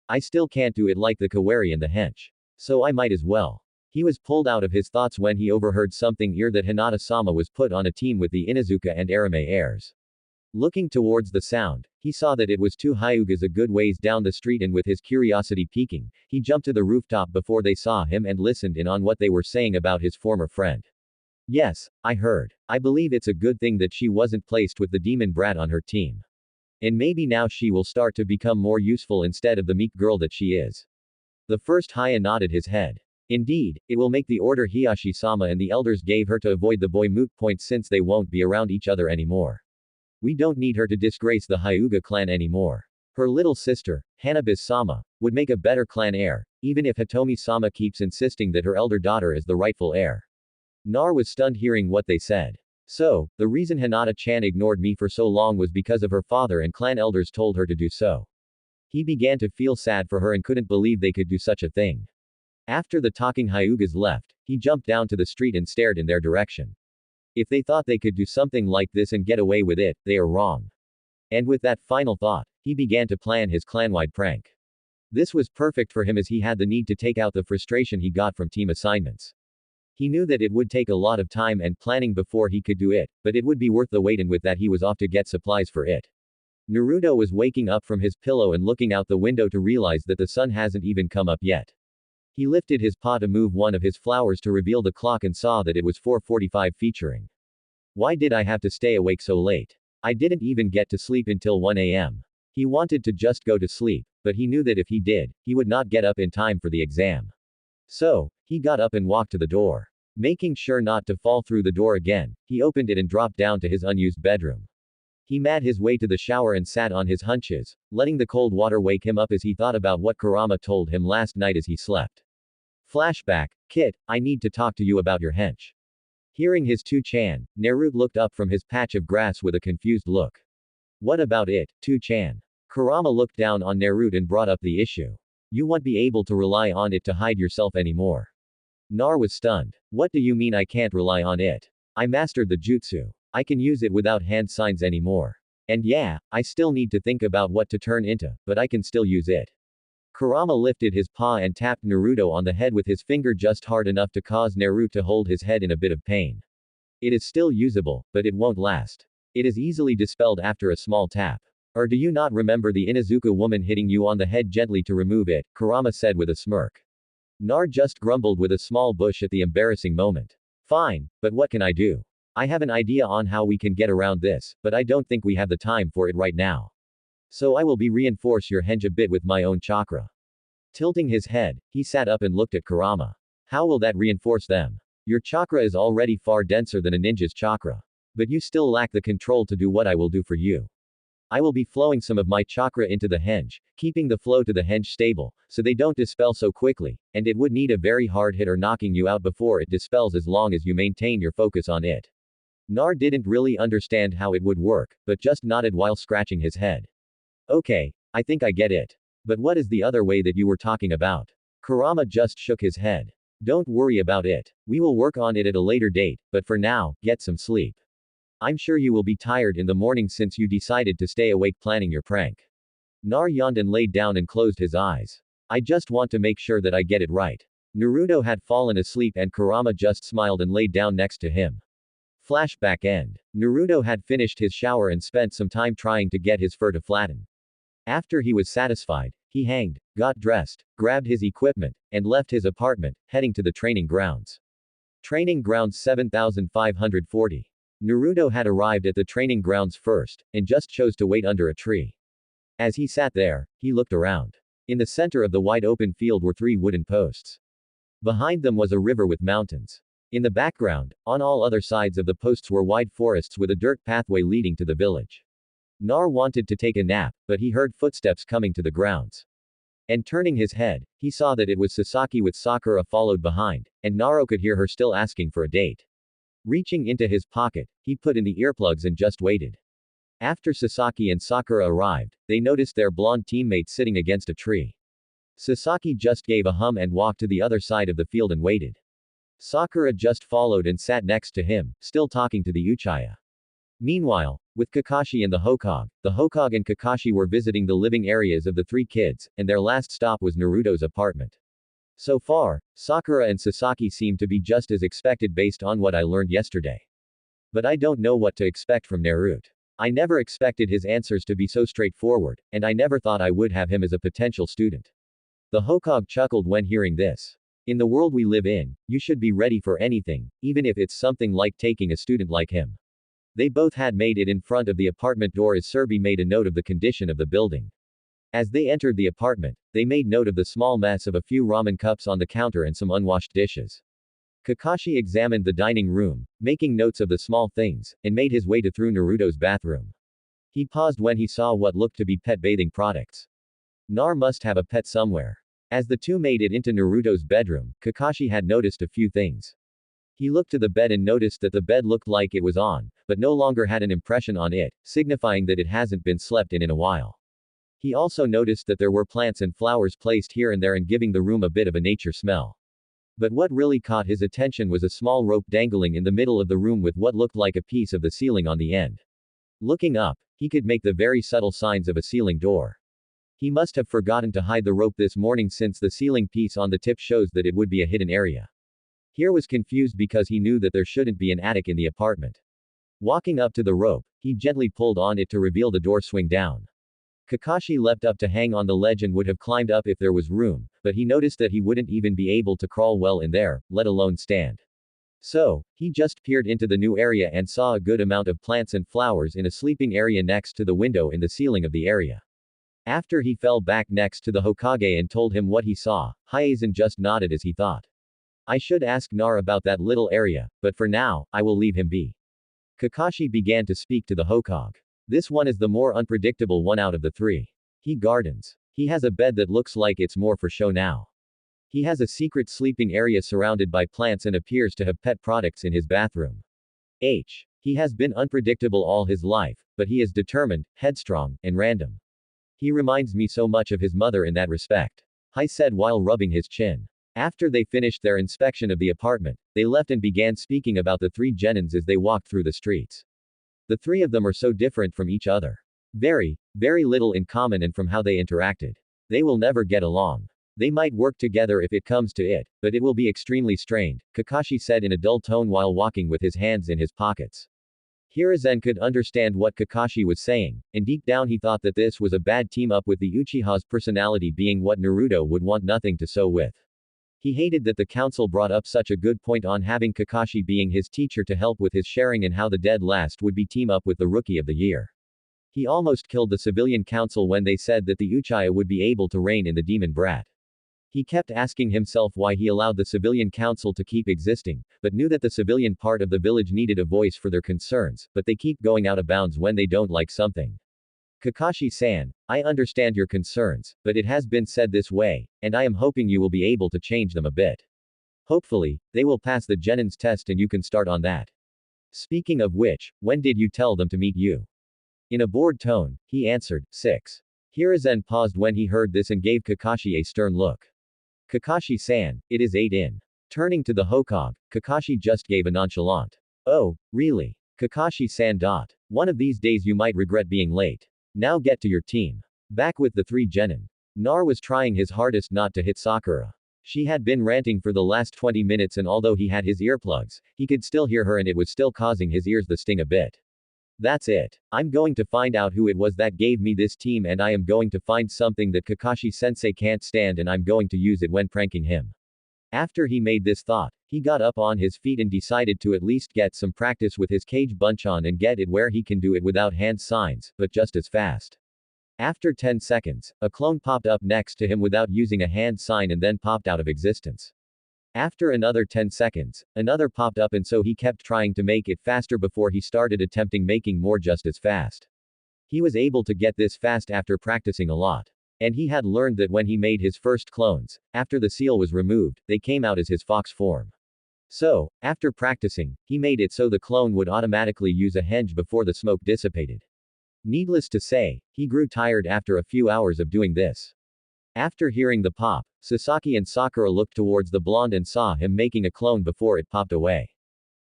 [SPEAKER 1] I still can't do it like the Kawari and the hench. So I might as well. He was pulled out of his thoughts when he overheard something that Hinata-sama was put on a team with the Inuzuka and Arame heirs. Looking towards the sound, he saw that it was 2 Hyugas a good ways down the street and with his curiosity peaking, he jumped to the rooftop before they saw him and listened in on what they were saying about his former friend. Yes, I heard. I believe it's a good thing that she wasn't placed with the demon brat on her team. And maybe now she will start to become more useful instead of the meek girl that she is. The first Haya nodded his head. Indeed, it will make the order Hiyashi-sama and the elders gave her to avoid the boy moot point since they won't be around each other anymore. We don't need her to disgrace the Hyuga clan anymore. Her little sister, Hanabi-sama, would make a better clan heir, even if Hitomi-sama keeps insisting that her elder daughter is the rightful heir. Nar was stunned hearing what they said. So, the reason Hinata-chan ignored me for so long was because of her father and clan elders told her to do so. He began to feel sad for her and couldn't believe they could do such a thing. After the talking Hyugas left, he jumped down to the street and stared in their direction. If they thought they could do something like this and get away with it, they are wrong. And with that final thought, he began to plan his clan-wide prank. This was perfect for him as he had the need to take out the frustration he got from team assignments. He knew that it would take a lot of time and planning before he could do it, but it would be worth the wait, and with that he was off to get supplies for it. Naruto was waking up from his pillow and looking out the window to realize that the sun hasn't even come up yet. He lifted his paw to move one of his flowers to reveal the clock and saw that it was 4:45 featuring. Why did I have to stay awake so late? I didn't even get to sleep until 1 a.m. He wanted to just go to sleep, but he knew that if he did, he would not get up in time for the exam. So, he got up and walked to the door. Making sure not to fall through the door again, he opened it and dropped down to his unused bedroom. He made his way to the shower and sat on his hunches, letting the cold water wake him up as he thought about what Kurama told him last night as he slept. Flashback, Kid, I need to talk to you about your hench. Hearing his 2-chan, Naruto looked up from his patch of grass with a confused look. What about it, 2-chan? Kurama looked down on Naruto and brought up the issue. You won't be able to rely on it to hide yourself anymore. Nar was stunned. What do you mean I can't rely on it? I mastered the jutsu. I can use it without hand signs anymore. And yeah, I still need to think about what to turn into, but I can still use it. Kurama lifted his paw and tapped Naruto on the head with his finger just hard enough to cause Naruto to hold his head in a bit of pain. It is still usable, but it won't last. It is easily dispelled after a small tap. Or do you not remember the Inuzuka woman hitting you on the head gently to remove it? Kurama said with a smirk. Nar just grumbled with a small bush at the embarrassing moment. Fine, but what can I do? I have an idea on how we can get around this, but I don't think we have the time for it right now. So I will reinforce your hench a bit with my own chakra. Tilting his head, he sat up and looked at Kurama. How will that reinforce them? Your chakra is already far denser than a ninja's chakra. But you still lack the control to do what I will do for you. I will be flowing some of my chakra into the hench, keeping the flow to the hench stable, so they don't dispel so quickly, and it would need a very hard hit or knocking you out before it dispels as long as you maintain your focus on it. Nar didn't really understand how it would work, but just nodded while scratching his head. Okay, I think I get it. But what is the other way that you were talking about? Kurama just shook his head. Don't worry about it. We will work on it at a later date, but for now, get some sleep. I'm sure you will be tired in the morning since you decided to stay awake planning your prank. Nar yawned and laid down and closed his eyes. I just want to make sure that I get it right. Naruto had fallen asleep and Kurama just smiled and laid down next to him. Flashback end. Naruto had finished his shower and spent some time trying to get his fur to flatten. After he was satisfied, he hanged, got dressed, grabbed his equipment, and left his apartment, heading to the training grounds. Training grounds 7540. Naruto had arrived at the training grounds first, and just chose to wait under a tree. As he sat there, he looked around. In the center of the wide open field were 3 wooden posts. Behind them was a river with mountains. In the background, on all other sides of the posts were wide forests with a dirt pathway leading to the village. Nar wanted to take a nap, but he heard footsteps coming to the grounds. And turning his head, he saw that it was Sasaki with Sakura followed behind, and Naruto could hear her still asking for a date. Reaching into his pocket, he put in the earplugs and just waited. After Sasaki and Sakura arrived, they noticed their blonde teammate sitting against a tree. Sasaki just gave a hum and walked to the other side of the field and waited. Sakura just followed and sat next to him, still talking to the Uchiha. Meanwhile, with Kakashi and the Hokage and Kakashi were visiting the living areas of the 3 kids, and their last stop was Naruto's apartment. So far, Sakura and Sasaki seem to be just as expected based on what I learned yesterday. But I don't know what to expect from Naruto. I never expected his answers to be so straightforward, and I never thought I would have him as a potential student. The Hokage chuckled when hearing this. In the world we live in, you should be ready for anything, even if it's something like taking a student like him. They both had made it in front of the apartment door as Serbi made a note of the condition of the building. As they entered the apartment, they made note of the small mess of a few ramen cups on the counter and some unwashed dishes. Kakashi examined the dining room, making notes of the small things, and made his way to through Naruto's bathroom. He paused when he saw what looked to be pet bathing products. Nar must have a pet somewhere. As the two made it into Naruto's bedroom, Kakashi had noticed a few things. He looked to the bed and noticed that the bed looked like it was on, but no longer had an impression on it, signifying that it hasn't been slept in a while. He also noticed that there were plants and flowers placed here and there and giving the room a bit of a nature smell. But what really caught his attention was a small rope dangling in the middle of the room with what looked like a piece of the ceiling on the end. Looking up, he could make the very subtle signs of a ceiling door. He must have forgotten to hide the rope this morning since the ceiling piece on the tip shows that it would be a hidden area. Here was confused because he knew that there shouldn't be an attic in the apartment. Walking up to the rope, he gently pulled on it to reveal the door swing down. Kakashi leapt up to hang on the ledge and would have climbed up if there was room, but he noticed that he wouldn't even be able to crawl well in there, let alone stand. So, he just peered into the new area and saw a good amount of plants and flowers in a sleeping area next to the window in the ceiling of the area. After he fell back next to the Hokage and told him what he saw, Hiazen just nodded as he thought. I should ask Nar about that little area, but for now, I will leave him be. Kakashi began to speak to the Hokage. This one is the more unpredictable one out of the three. He gardens. He has a bed that looks like it's more for show now. He has a secret sleeping area surrounded by plants and appears to have pet products in his bathroom. He has been unpredictable all his life, but he is determined, headstrong, and random. He reminds me so much of his mother in that respect. Hai said while rubbing his chin. After they finished their inspection of the apartment, they left and began speaking about the three genins as they walked through the streets. The three of them are so different from each other. Very little in common, and from how they interacted. They will never get along. They might work together if it comes to it, but it will be extremely strained, Kakashi said in a dull tone while walking with his hands in his pockets. Hiruzen could understand what Kakashi was saying, and deep down he thought that this was a bad team-up with the Uchiha's personality being what Naruto would want nothing to so with. He hated that the council brought up such a good point on having Kakashi being his teacher to help with his sharing and how the dead last would be team up with the Rookie of the Year. He almost killed the civilian council when they said that the Uchiha would be able to reign in the demon brat. He kept asking himself why he allowed the civilian council to keep existing, but knew that the civilian part of the village needed a voice for their concerns, but they keep going out of bounds when they don't like something. Kakashi-san, I understand your concerns, but it has been said this way, and I am hoping you will be able to change them a bit. Hopefully, they will pass the Genin's test and you can start on that. Speaking of which, when did you tell them to meet you? In a bored tone, he answered, 6. Hiruzen paused when he heard this and gave Kakashi a stern look. Kakashi-san, it is 8 in. Turning to the Hokage, Kakashi just gave a nonchalant. Oh, really? Kakashi-san. One of these days you might regret being late. Now get to your team. Back with the three genin. Nar was trying his hardest not to hit Sakura. She had been ranting for the last 20 minutes and although he had his earplugs, he could still hear her and it was still causing his ears the sting a bit. That's it. I'm going to find out who it was that gave me this team and I am going to find something that Kakashi-sensei can't stand and I'm going to use it when pranking him. After he made this thought, he got up on his feet and decided to at least get some practice with his cage bunch-on and get it where he can do it without hand signs, but just as fast. After 10 seconds, a clone popped up next to him without using a hand sign and then popped out of existence. After another 10 seconds, another popped up and so he kept trying to make it faster before he started attempting making more just as fast. He was able to get this fast after practicing a lot. And he had learned that when he made his first clones, after the seal was removed, they came out as his fox form. So, after practicing, he made it so the clone would automatically use a henge before the smoke dissipated. Needless to say, he grew tired after a few hours of doing this. After hearing the pop, Sasaki and Sakura looked towards the blonde and saw him making a clone before it popped away.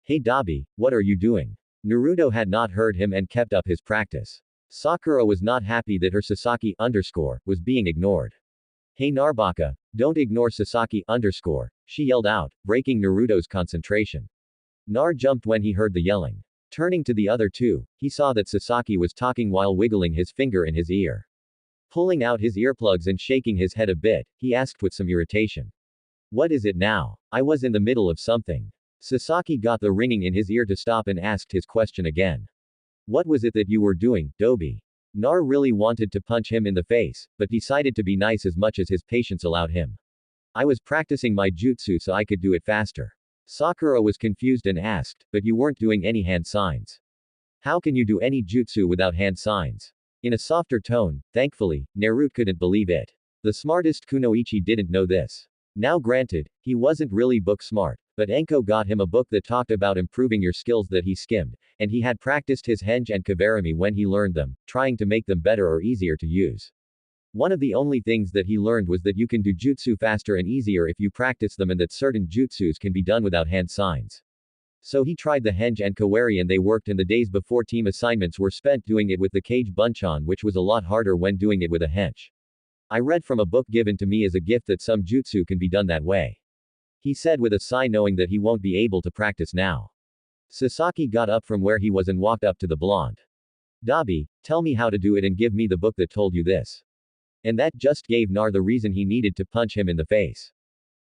[SPEAKER 1] Hey Dabi, what are you doing? Naruto had not heard him and kept up his practice. Sakura was not happy that her Sasaki was being ignored. Hey Narbaka, don't ignore Sasaki she yelled out, breaking Naruto's concentration. Nar jumped when he heard the yelling. Turning to the other two, he saw that Sasaki was talking while wiggling his finger in his ear. Pulling out his earplugs and shaking his head a bit, he asked with some irritation. What is it now? I was in the middle of something. Sasaki got the ringing in his ear to stop and asked his question again. What was it that you were doing, Dobi? Nar really wanted to punch him in the face, but decided to be nice as much as his patience allowed him. I was practicing my jutsu so I could do it faster. Sakura was confused and asked, but you weren't doing any hand signs. How can you do any jutsu without hand signs? In a softer tone, thankfully, Naruto couldn't believe it. The smartest kunoichi didn't know this. Now granted, he wasn't really book smart, but Enko got him a book that talked about improving your skills that he skimmed, and he had practiced his henge and kavarami when he learned them, trying to make them better or easier to use. One of the only things that he learned was that you can do jutsu faster and easier if you practice them and that certain jutsus can be done without hand signs. So he tried the henge and kawari and they worked and the days before team assignments were spent doing it with the cage bunch-on which was a lot harder when doing it with a henge. I read from a book given to me as a gift that some jutsu can be done that way. he said with a sigh, knowing that he won't be able to practice now. Sasaki got up from where he was and walked up to the blonde. Dabi, tell me how to do it and give me the book that told you this. And that just gave Nar the reason he needed to punch him in the face.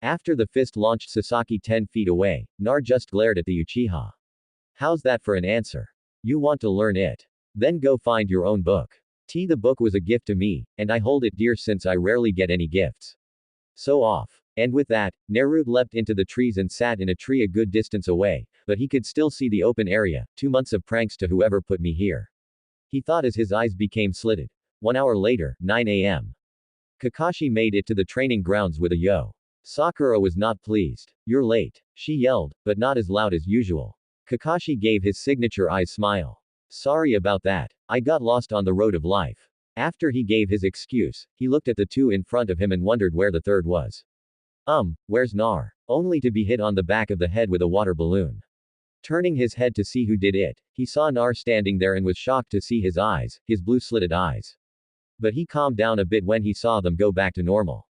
[SPEAKER 1] After the fist launched Sasaki 10 feet away, Nar just glared at the Uchiha. How's that for an answer? You want to learn it? Then go find your own book. The book was a gift to me, and I hold it dear since I rarely get any gifts. So off. And with that, Naruto leapt into the trees and sat in a tree a good distance away, but he could still see the open area. 2 months of pranks to whoever put me here. He thought as his eyes became slitted. 1 hour later, 9 a.m. Kakashi made it to the training grounds with a yo. Sakura was not pleased. You're late, she yelled, but not as loud as usual. Kakashi gave his signature eyes smile. Sorry about that. I got lost on the road of life. After he gave his excuse, he looked at the two in front of him and wondered where the third was. Where's Nar? Only to be hit on the back of the head with a water balloon. Turning his head to see who did it, he saw Nar standing there and was shocked to see his eyes, his blue slitted eyes. But he calmed down a bit when he saw them go back to normal.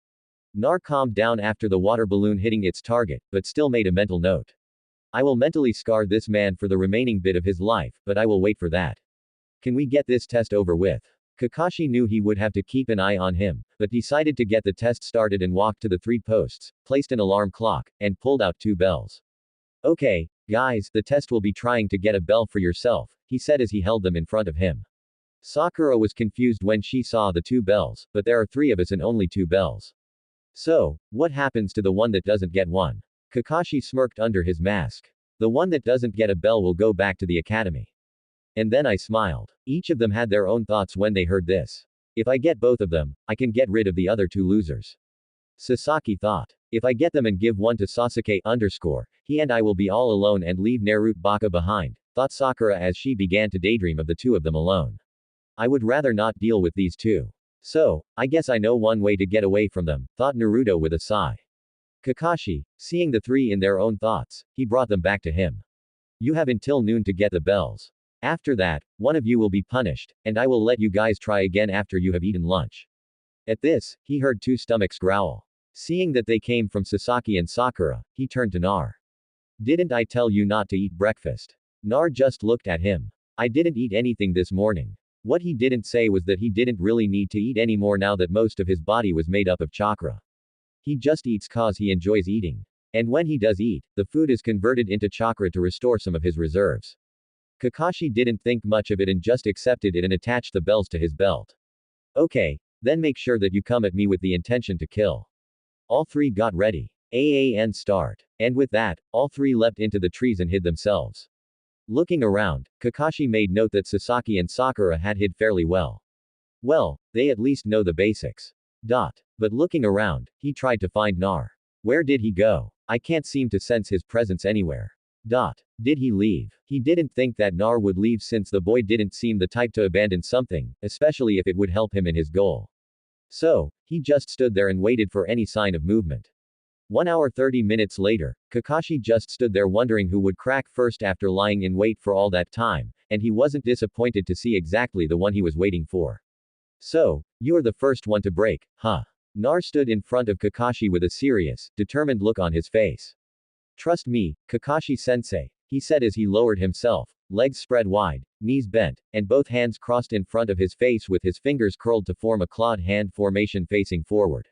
[SPEAKER 1] Nar calmed down after the water balloon hitting its target, but still made a mental note. I will mentally scar this man for the remaining bit of his life, but I will wait for that. Can we get this test over with? Kakashi knew he would have to keep an eye on him, but decided to get the test started and walked to the 3 posts, placed an alarm clock, and pulled out 2 bells. Okay, guys, the test will be trying to get a bell for yourself, he said as he held them in front of him. Sakura was confused when she saw the 2 bells, but there are 3 of us and only 2 bells. So, what happens to the one that doesn't get one? Kakashi smirked under his mask. The one that doesn't get a bell will go back to the academy. And then I smiled. Each of them had their own thoughts when they heard this. If I get both of them, I can get rid of the other 2 losers. Sasaki thought. If I get them and give one to Sasuke _, he and I will be all alone and leave Naruto Baka behind, thought Sakura as she began to daydream of the 2 of them alone. I would rather not deal with these 2. So, I guess I know one way to get away from them, thought Naruto with a sigh. Kakashi, seeing the 3 in their own thoughts, he brought them back to him. You have until noon to get the bells. After that, one of you will be punished, and I will let you guys try again after you have eaten lunch. At this, he heard 2 stomachs growl. Seeing that they came from Sasaki and Sakura, he turned to Nar. Didn't I tell you not to eat breakfast? Nar just looked at him. I didn't eat anything this morning. What he didn't say was that he didn't really need to eat anymore now that most of his body was made up of chakra. He just eats cause he enjoys eating. And when he does eat, the food is converted into chakra to restore some of his reserves. Kakashi didn't think much of it and just accepted it and attached the bells to his belt. Okay, then make sure that you come at me with the intention to kill. All 3 got ready. AAN start. And with that, all 3 leapt into the trees and hid themselves. Looking around, Kakashi made note that Sasaki and Sakura had hid fairly well. Well, they at least know the basics. But looking around, he tried to find Nar. Where did he go? I can't seem to sense his presence anywhere. Did he leave? He didn't think that Nar would leave since the boy didn't seem the type to abandon something, especially if it would help him in his goal. So, he just stood there and waited for any sign of movement. 1 hour 30 minutes later, Kakashi just stood there wondering who would crack first after lying in wait for all that time, and he wasn't disappointed to see exactly the one he was waiting for. So, you're the first one to break, huh? Nar stood in front of Kakashi with a serious, determined look on his face. Trust me, Kakashi-sensei, he said as he lowered himself, legs spread wide, knees bent, and both hands crossed in front of his face with his fingers curled to form a clawed hand formation facing forward.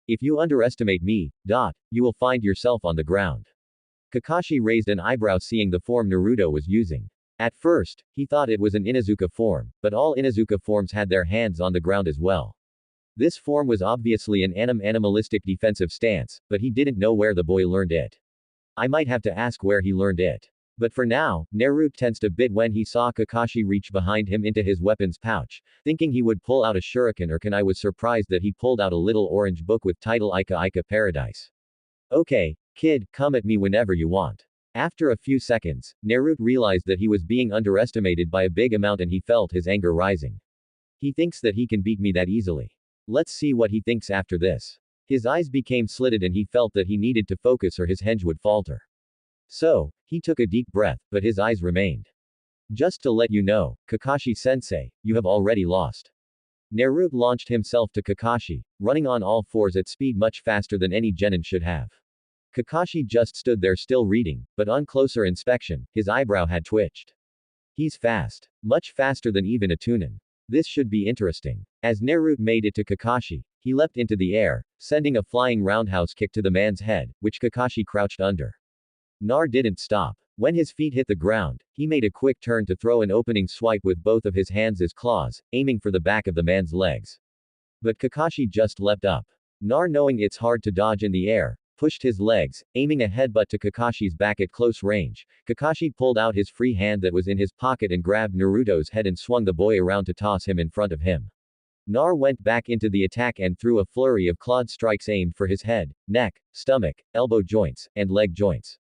[SPEAKER 1] If you underestimate me, you will find yourself on the ground. Kakashi raised an eyebrow seeing the form Naruto was using. At first, he thought it was an Inuzuka form, but all Inuzuka forms had their hands on the ground as well. This form was obviously an animalistic defensive stance, but he didn't know where the boy learned it. I might have to ask where he learned it. But for now, Naruto tensed a bit when he saw Kakashi reach behind him into his weapons pouch, thinking he would pull out a shuriken or I was surprised that he pulled out a little orange book with title Ika Ika Paradise. Okay, kid, come at me whenever you want. After a few seconds, Naruto realized that he was being underestimated by a big amount and he felt his anger rising. He thinks that he can beat me that easily. Let's see what he thinks after this. His eyes became slitted and he felt that he needed to focus or his henge would falter. So, he took a deep breath, but his eyes remained. Just to let you know, Kakashi-sensei, you have already lost. Naruto launched himself to Kakashi, running on all fours at speed much faster than any genin should have. Kakashi just stood there still reading, but on closer inspection, his eyebrow had twitched. He's fast. Much faster than even a Tunin. This should be interesting. As Naruto made it to Kakashi, he leapt into the air, sending a flying roundhouse kick to the man's head, which Kakashi crouched under. Nar didn't stop. When his feet hit the ground, he made a quick turn to throw an opening swipe with both of his hands as claws, aiming for the back of the man's legs. But Kakashi just leapt up. Nar, knowing it's hard to dodge in the air, pushed his legs, aiming a headbutt to Kakashi's back at close range. Kakashi pulled out his free hand that was in his pocket and grabbed Naruto's head and swung the boy around to toss him in front of him. Nar went back into the attack and threw a flurry of clawed strikes aimed for his head, neck, stomach, elbow joints, and leg joints.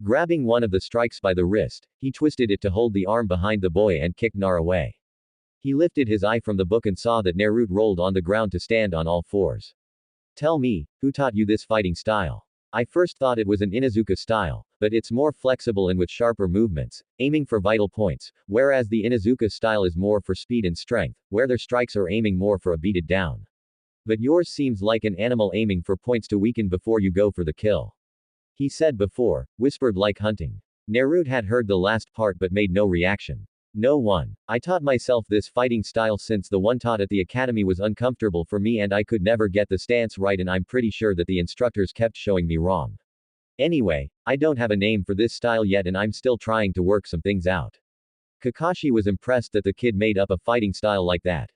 [SPEAKER 1] Grabbing one of the strikes by the wrist, he twisted it to hold the arm behind the boy and kicked Nar away. He lifted his eye from the book and saw that Naruto rolled on the ground to stand on all fours. Tell me, who taught you this fighting style? I first thought it was an Inuzuka style, but it's more flexible and with sharper movements, aiming for vital points, whereas the Inuzuka style is more for speed and strength, where their strikes are aiming more for a beat it down. But yours seems like an animal aiming for points to weaken before you go for the kill. He said before, whispered like hunting. Naruto had heard the last part but made no reaction. No one. I taught myself this fighting style since the one taught at the academy was uncomfortable for me and I could never get the stance right and I'm pretty sure that the instructors kept showing me wrong. Anyway, I don't have a name for this style yet and I'm still trying to work some things out. Kakashi was impressed that the kid made up a fighting style like that.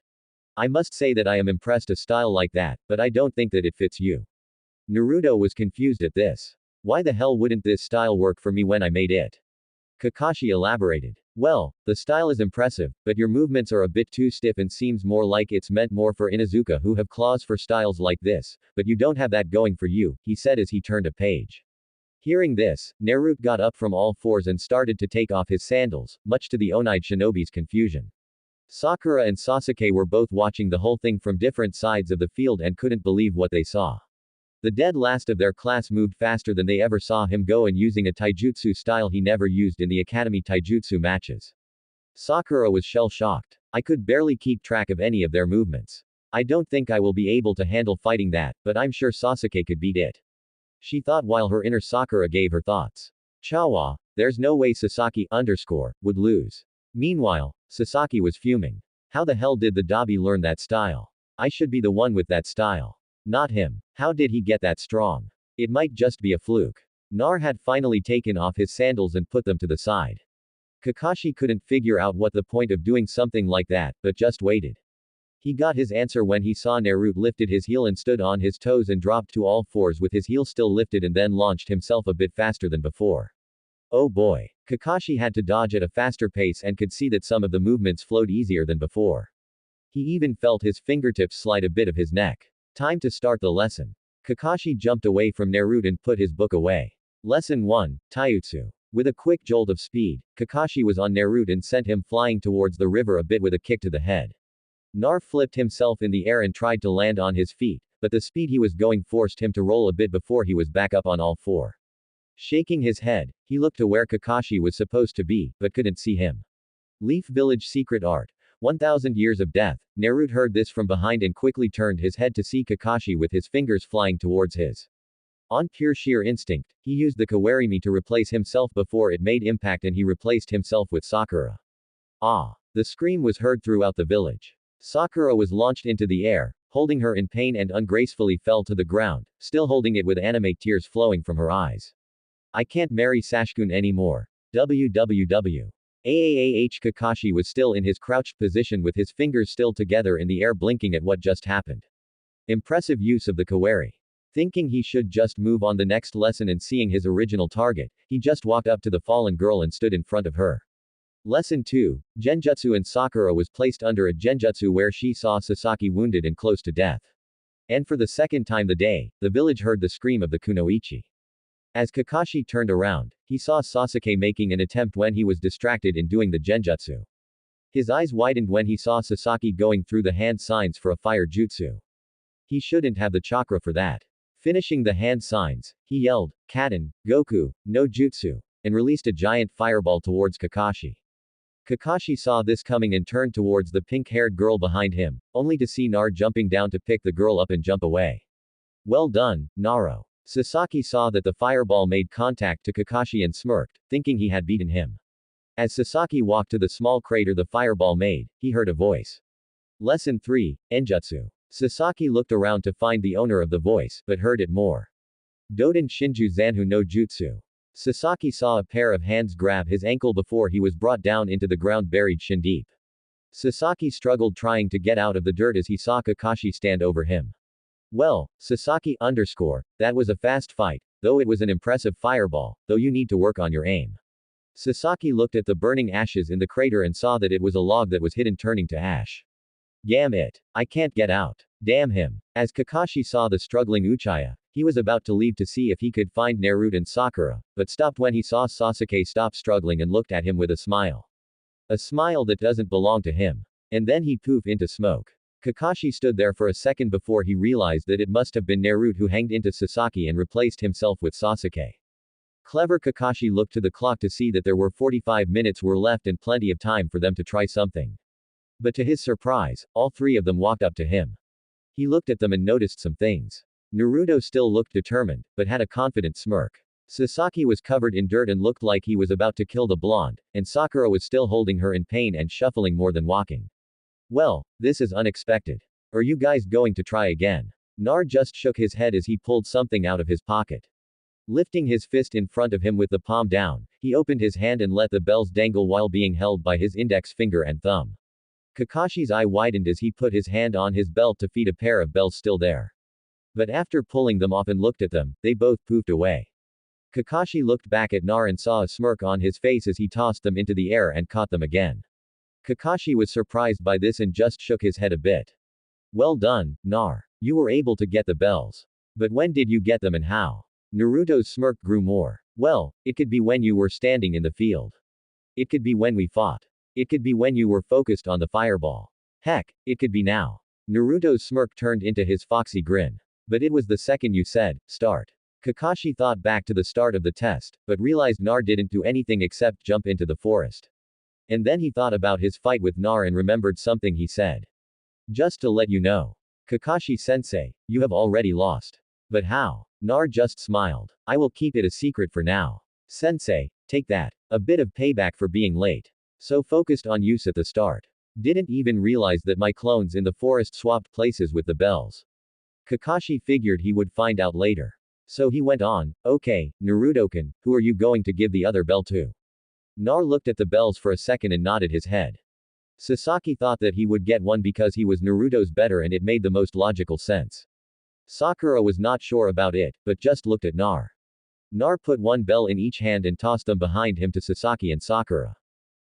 [SPEAKER 1] I must say that I am impressed a style like that, but I don't think that it fits you. Naruto was confused at this. Why the hell wouldn't this style work for me when I made it? Kakashi elaborated. Well, the style is impressive, but your movements are a bit too stiff and seems more like it's meant more for Inuzuka who have claws for styles like this, but you don't have that going for you, he said as he turned a page. Hearing this, Naruto got up from all fours and started to take off his sandals, much to the one-eyed shinobi's confusion. Sakura and Sasuke were both watching the whole thing from different sides of the field and couldn't believe what they saw. The dead last of their class moved faster than they ever saw him go and using a taijutsu style he never used in the academy taijutsu matches. Sakura was shell-shocked. I could barely keep track of any of their movements. I don't think I will be able to handle fighting that, but I'm sure Sasuke could beat it. She thought while her inner Sakura gave her thoughts. Chawa, there's no way Sasaki would lose. Meanwhile, Sasaki was fuming. How the hell did the Dabi learn that style? I should be the one with that style. Not him. How did he get that strong? It might just be a fluke. Nar had finally taken off his sandals and put them to the side. Kakashi couldn't figure out what the point of doing something like that, but just waited. He got his answer when he saw Naruto lifted his heel and stood on his toes and dropped to all fours with his heel still lifted and then launched himself a bit faster than before. Oh boy. Kakashi had to dodge at a faster pace and could see that some of the movements flowed easier than before. He even felt his fingertips slide a bit of his neck. Time to start the lesson. Kakashi jumped away from Naruto and put his book away. Lesson 1, Taijutsu. With a quick jolt of speed, Kakashi was on Naruto and sent him flying towards the river a bit with a kick to the head. Nar flipped himself in the air and tried to land on his feet, but the speed he was going forced him to roll a bit before he was back up on all four. Shaking his head, he looked to where Kakashi was supposed to be, but couldn't see him. Leaf Village Secret Art. 1000 Years of Death. Naruto heard this from behind and quickly turned his head to see Kakashi with his fingers flying towards his. On pure sheer instinct, he used the Kawarimi to replace himself before it made impact and he replaced himself with Sakura. Ah! The scream was heard throughout the village. Sakura was launched into the air, holding her in pain and ungracefully fell to the ground, still holding it with anime tears flowing from her eyes. I can't marry Sasuke anymore. WWW. Kakashi was still in his crouched position with his fingers still together in the air blinking at what just happened. Impressive use of the Kawari. Thinking he should just move on the next lesson and seeing his original target, he just walked up to the fallen girl and stood in front of her. Lesson 2, Genjutsu and Sakura was placed under a Genjutsu where she saw Sasaki wounded and close to death. And for the second time the day, the village heard the scream of the kunoichi. As Kakashi turned around, he saw Sasuke making an attempt when he was distracted in doing the genjutsu. His eyes widened when he saw Sasaki going through the hand signs for a fire jutsu. He shouldn't have the chakra for that. Finishing the hand signs, he yelled, Kaden, Goku, no jutsu, and released a giant fireball towards Kakashi. Kakashi saw this coming and turned towards the pink-haired girl behind him, only to see Nar jumping down to pick the girl up and jump away. Well done, Naro. Sasaki saw that the fireball made contact to Kakashi and smirked, thinking he had beaten him. As Sasaki walked to the small crater the fireball made, he heard a voice. Lesson 3, Enjutsu. Sasaki looked around to find the owner of the voice, but heard it more. Doden Shinju Zanhu no Jutsu. Sasaki saw a pair of hands grab his ankle before he was brought down into the ground buried shin deep. Sasaki struggled trying to get out of the dirt as he saw Kakashi stand over him. Well, Sasaki underscore, that was a fast fight, though it was an impressive fireball, though you need to work on your aim. Sasaki looked at the burning ashes in the crater and saw that it was a log that was hidden turning to ash. Damn it. I can't get out. Damn him. As Kakashi saw the struggling Uchiha, he was about to leave to see if he could find Naruto and Sakura, but stopped when he saw Sasuke stop struggling and looked at him with a smile. A smile that doesn't belong to him. And then he poof into smoke. Kakashi stood there for a second before he realized that it must have been Naruto who hanged into Sasaki and replaced himself with Sasuke. Clever Kakashi looked to the clock to see that there were 45 minutes were left and plenty of time for them to try something. But to his surprise, all three of them walked up to him. He looked at them and noticed some things. Naruto still looked determined, but had a confident smirk. Sasaki was covered in dirt and looked like he was about to kill the blonde, and Sakura was still holding her in pain and shuffling more than walking. Well, this is unexpected. Are you guys going to try again? Nar just shook his head as he pulled something out of his pocket. Lifting his fist in front of him with the palm down, he opened his hand and let the bells dangle while being held by his index finger and thumb. Kakashi's eye widened as he put his hand on his belt to feed a pair of bells still there. But after pulling them off and looked at them, they both poofed away. Kakashi looked back at Nar and saw a smirk on his face as he tossed them into the air and caught them again. Kakashi was surprised by this and just shook his head a bit. Well done, Nar. You were able to get the bells. But when did you get them and how? Naruto's smirk grew more. Well, it could be when you were standing in the field. It could be when we fought. It could be when you were focused on the fireball. Heck, it could be now. Naruto's smirk turned into his foxy grin. But it was the second you said, start. Kakashi thought back to the start of the test, but realized Nar didn't do anything except jump into the forest. And then he thought about his fight with Nar and remembered something he said. Just to let you know. Kakashi-sensei, you have already lost. But how? Nar just smiled. I will keep it a secret for now. Sensei, take that. A bit of payback for being late. So focused on use at the start. Didn't even realize that my clones in the forest swapped places with the bells. Kakashi figured he would find out later. So he went on, okay, Naruto-kun, who are you going to give the other bell to? Nar looked at the bells for a second and nodded his head. Sasaki thought that he would get one because he was Naruto's better and it made the most logical sense. Sakura was not sure about it, but just looked at Nar. Nar put one bell in each hand and tossed them behind him to Sasaki and Sakura.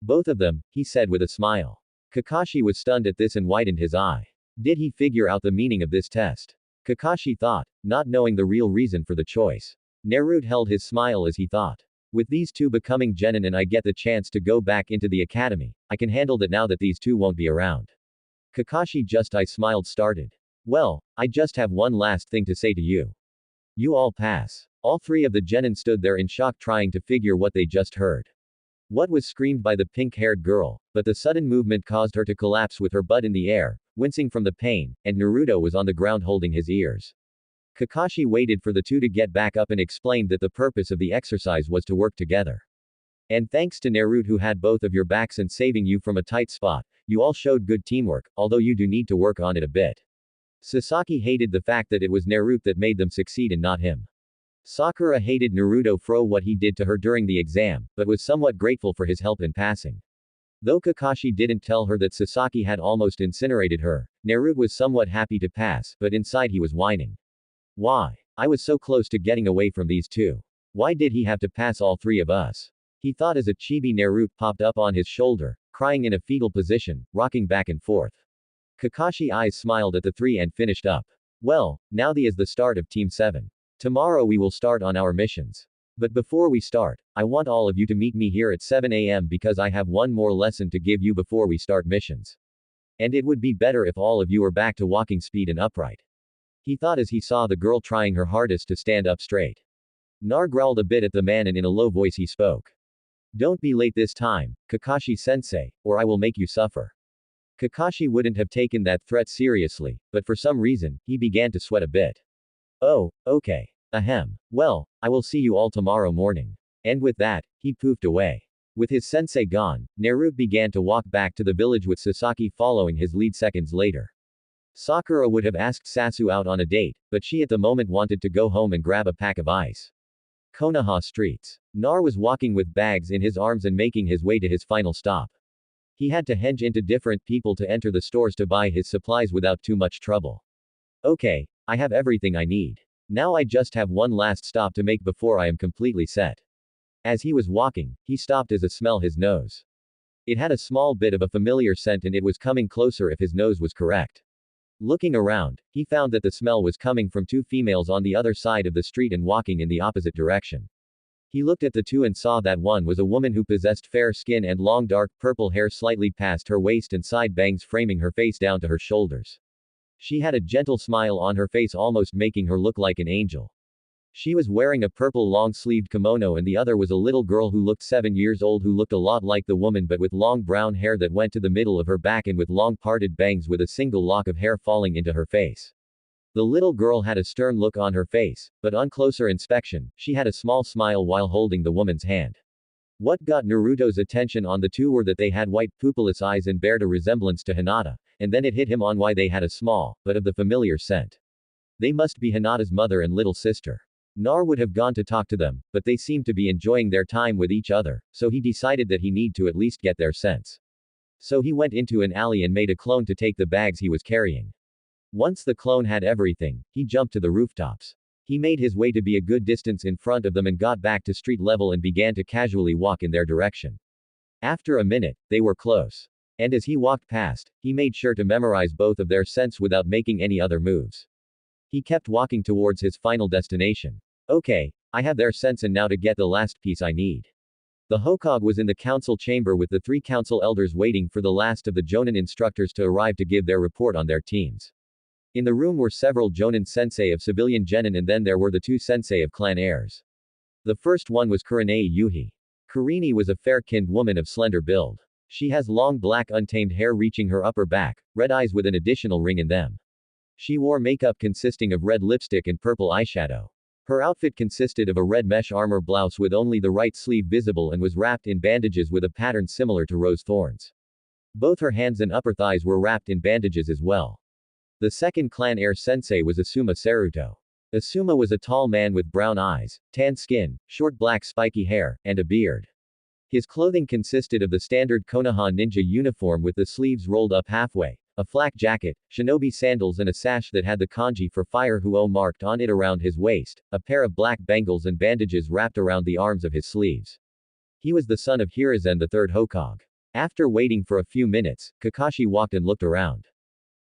[SPEAKER 1] Both of them, he said with a smile. Kakashi was stunned at this and widened his eye. Did he figure out the meaning of this test? Kakashi thought, not knowing the real reason for the choice. Naruto held his smile as he thought. With these two becoming genin and I get the chance to go back into the academy, I can handle that now that these two won't be around. Kakashi just I smiled started. Well, I just have one last thing to say to you. You all pass. All three of the genin stood there in shock trying to figure what they just heard. What was screamed by the pink-haired girl, but the sudden movement caused her to collapse with her butt in the air, wincing from the pain, and Naruto was on the ground holding his ears. Kakashi waited for the two to get back up and explained that the purpose of the exercise was to work together. And thanks to Naruto who had both of your backs and saving you from a tight spot, you all showed good teamwork, although you do need to work on it a bit. Sasaki hated the fact that it was Naruto that made them succeed and not him. Sakura hated Naruto for what he did to her during the exam, but was somewhat grateful for his help in passing. Though Kakashi didn't tell her that Sasaki had almost incinerated her, Naruto was somewhat happy to pass, but inside he was whining. Why? I was so close to getting away from these two. Why did he have to pass all three of us? He thought as a chibi Naruto popped up on his shoulder, crying in a fetal position, rocking back and forth. Kakashi eyes smiled at the three and finished up. Well, now the is the start of Team 7. Tomorrow we will start on our missions. But before we start, I want all of you to meet me here at 7 a.m. because I have one more lesson to give you before we start missions. And it would be better if all of you are back to walking speed and upright. He thought as he saw the girl trying her hardest to stand up straight. Nar growled a bit at the man and in a low voice he spoke. Don't be late this time, Kakashi-sensei, or I will make you suffer. Kakashi wouldn't have taken that threat seriously, but for some reason, he began to sweat a bit. Oh, okay. Ahem. Well, I will see you all tomorrow morning. And with that, he poofed away. With his sensei gone, Naruto began to walk back to the village with Sasaki following his lead seconds later. Sakura would have asked Sasu out on a date, but she at the moment wanted to go home and grab a pack of ice. Konoha streets. Nar was walking with bags in his arms and making his way to his final stop. He had to henge into different people to enter the stores to buy his supplies without too much trouble. Okay, I have everything I need. Now I just have one last stop to make before I am completely set. As he was walking, he stopped as a smell his nose. It had a small bit of a familiar scent and it was coming closer if his nose was correct. Looking around, he found that the smell was coming from two females on the other side of the street and walking in the opposite direction. He looked at the two and saw that one was a woman who possessed fair skin and long dark purple hair slightly past her waist and side bangs framing her face down to her shoulders. She had a gentle smile on her face almost making her look like an angel. She was wearing a purple long-sleeved kimono and the other was a little girl who looked 7 years old who looked a lot like the woman but with long brown hair that went to the middle of her back and with long parted bangs with a single lock of hair falling into her face. The little girl had a stern look on her face, but on closer inspection, she had a small smile while holding the woman's hand. What got Naruto's attention on the two were that they had white pupilless eyes and bared a resemblance to Hinata, and then it hit him on why they had a small, but of the familiar scent. They must be Hinata's mother and little sister. Nar would have gone to talk to them, but they seemed to be enjoying their time with each other, so he decided that he need to at least get their sense. So he went into an alley and made a clone to take the bags he was carrying. Once the clone had everything, he jumped to the rooftops. He made his way to be a good distance in front of them and got back to street level and began to casually walk in their direction. After a minute, they were close. And as he walked past, he made sure to memorize both of their scents without making any other moves. He kept walking towards his final destination. Okay, I have their sense and now to get the last piece I need. The Hokage was in the council chamber with the 3 council elders waiting for the last of the Jonin instructors to arrive to give their report on their teams. In the room were several Jonin sensei of civilian genin and then there were the 2 sensei of clan heirs. The first one was Kurenai Yuhi. Kurini was a fair-skinned woman of slender build. She has long black untamed hair reaching her upper back, red eyes with an additional ring in them. She wore makeup consisting of red lipstick and purple eyeshadow. Her outfit consisted of a red mesh armor blouse with only the right sleeve visible and was wrapped in bandages with a pattern similar to rose thorns. Both her hands and upper thighs were wrapped in bandages as well. The second clan heir sensei was Asuma Saruto. Asuma was a tall man with brown eyes, tan skin, short black spiky hair, and a beard. His clothing consisted of the standard Konoha ninja uniform with the sleeves rolled up halfway, a flak jacket, shinobi sandals and a sash that had the kanji for fire Huo marked on it around his waist, a pair of black bangles and bandages wrapped around the arms of his sleeves. He was the son of Hiruzen the third Hokage. After waiting for a few minutes, Kakashi walked and looked around.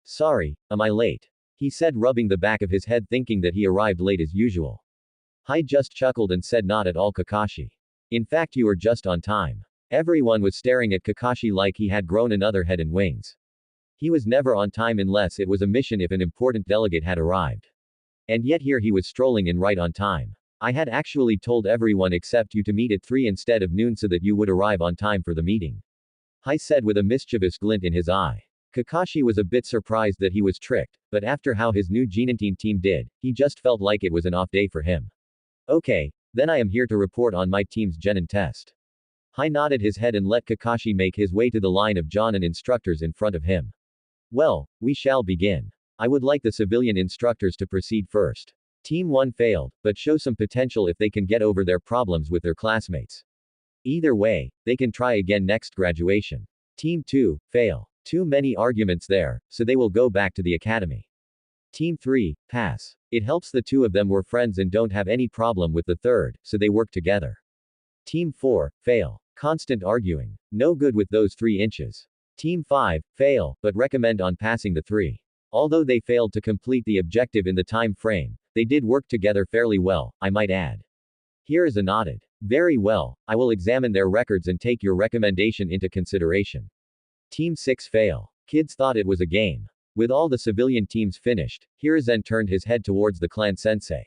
[SPEAKER 1] Sorry, am I late? He said rubbing the back of his head thinking that he arrived late as usual. Hai just chuckled and said not at all Kakashi. In fact you are just on time. Everyone was staring at Kakashi like he had grown another head and wings. He was never on time unless it was a mission if an important delegate had arrived. And yet here he was strolling in right on time. I had actually told everyone except you to meet at 3 instead of noon so that you would arrive on time for the meeting. Hai said with a mischievous glint in his eye. Kakashi was a bit surprised that he was tricked, but after how his new Genin team did, he just felt like it was an off day for him. Okay, then I am here to report on my team's Genin test. Hai nodded his head and let Kakashi make his way to the line of Jonin instructors in front of him. Well, we shall begin. I would like the civilian instructors to proceed first. Team 1 failed, but show some potential if they can get over their problems with their classmates. Either way, they can try again next graduation. Team 2, fail. Too many arguments there, so they will go back to the academy. Team 3, pass. It helps the 2 of them were friends and don't have any problem with the third, so they work together. Team 4, fail. Constant arguing. No good with those 3 inches. Team 5, fail, but recommend on passing the 3. Although they failed to complete the objective in the time frame, they did work together fairly well, I might add. Here is a nodded. Very well, I will examine their records and take your recommendation into consideration. Team 6 fail. Kids thought it was a game. With all the civilian teams finished, Hiruzen turned his head towards the clan sensei.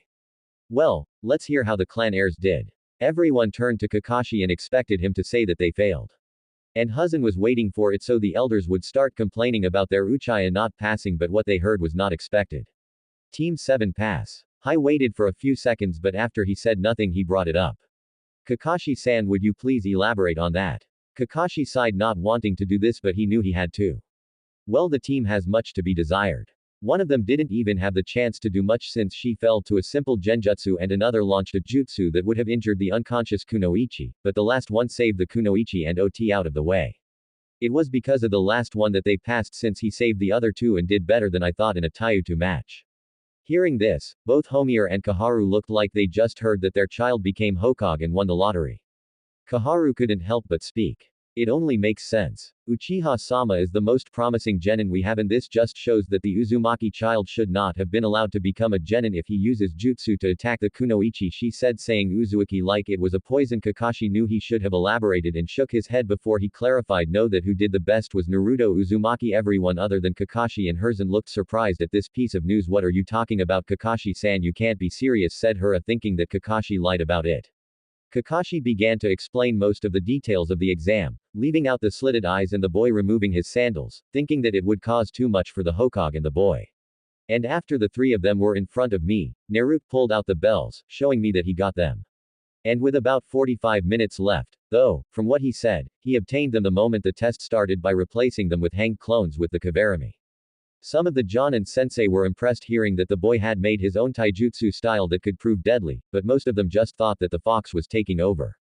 [SPEAKER 1] Well, let's hear how the clan heirs did. Everyone turned to Kakashi and expected him to say that they failed. And Huzan was waiting for it so the elders would start complaining about their Uchiha not passing but what they heard was not expected. Team 7 pass. Hai waited for a few seconds, but after he said nothing, he brought it up. Kakashi-san, would you please elaborate on that? Kakashi sighed, not wanting to do this, but he knew he had to. Well, the team has much to be desired. One of them didn't even have the chance to do much since she fell to a simple genjutsu and another launched a jutsu that would have injured the unconscious Kunoichi, but the last one saved the Kunoichi and OT out of the way. It was because of the last one that they passed, since he saved the other two and did better than I thought in a Taiutu match. Hearing this, both Homier and Kaharu looked like they just heard that their child became Hokage and won the lottery. Kaharu couldn't help but speak. It only makes sense. Uchiha-sama is the most promising genin we have, and this just shows that the Uzumaki child should not have been allowed to become a genin if he uses jutsu to attack the Kunoichi, she said, saying Uzuki like it was a poison. Kakashi knew he should have elaborated and shook his head before he clarified no, that who did the best was Naruto Uzumaki. Everyone other than Kakashi and Hiruzen looked surprised at this piece of news. What are you talking about, Kakashi-san? You can't be serious, said Hira, thinking that Kakashi lied about it. Kakashi began to explain most of the details of the exam, leaving out the slitted eyes and the boy removing his sandals, thinking that it would cause too much for the Hokage and the boy. And after the three of them were in front of me, Naruto pulled out the bells, showing me that he got them. And with about 45 minutes left, though, from what he said, he obtained them the moment the test started by replacing them with hanged clones with the Kavarami. Some of the Jonin sensei were impressed hearing that the boy had made his own taijutsu style that could prove deadly, but most of them just thought that the fox was taking over.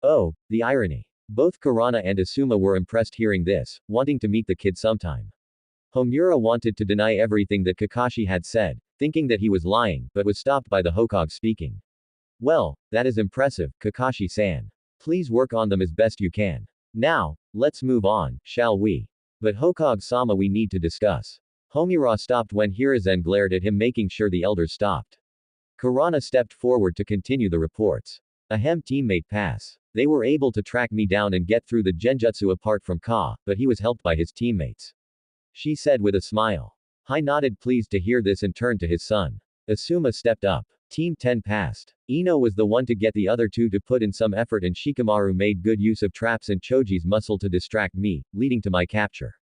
[SPEAKER 1] Oh, the irony. Both Kurana and Asuma were impressed hearing this, wanting to meet the kid sometime. Homura wanted to deny everything that Kakashi had said, thinking that he was lying, but was stopped by the Hokage speaking. Well, that is impressive, Kakashi-san. Please work on them as best you can. Now, let's move on, shall we? But Hokage-sama, we need to discuss. Homura stopped when Hiruzen glared at him, making sure the elders stopped. Kurana stepped forward to continue the reports. Ahem, teammate pass. They were able to track me down and get through the genjutsu apart from Ka, but he was helped by his teammates. She said with a smile. Hai nodded, pleased to hear this, and turned to his son. Asuma stepped up. Team 10 passed. Ino was the one to get the other two to put in some effort, and Shikamaru made good use of traps and Choji's muscle to distract me, leading to my capture.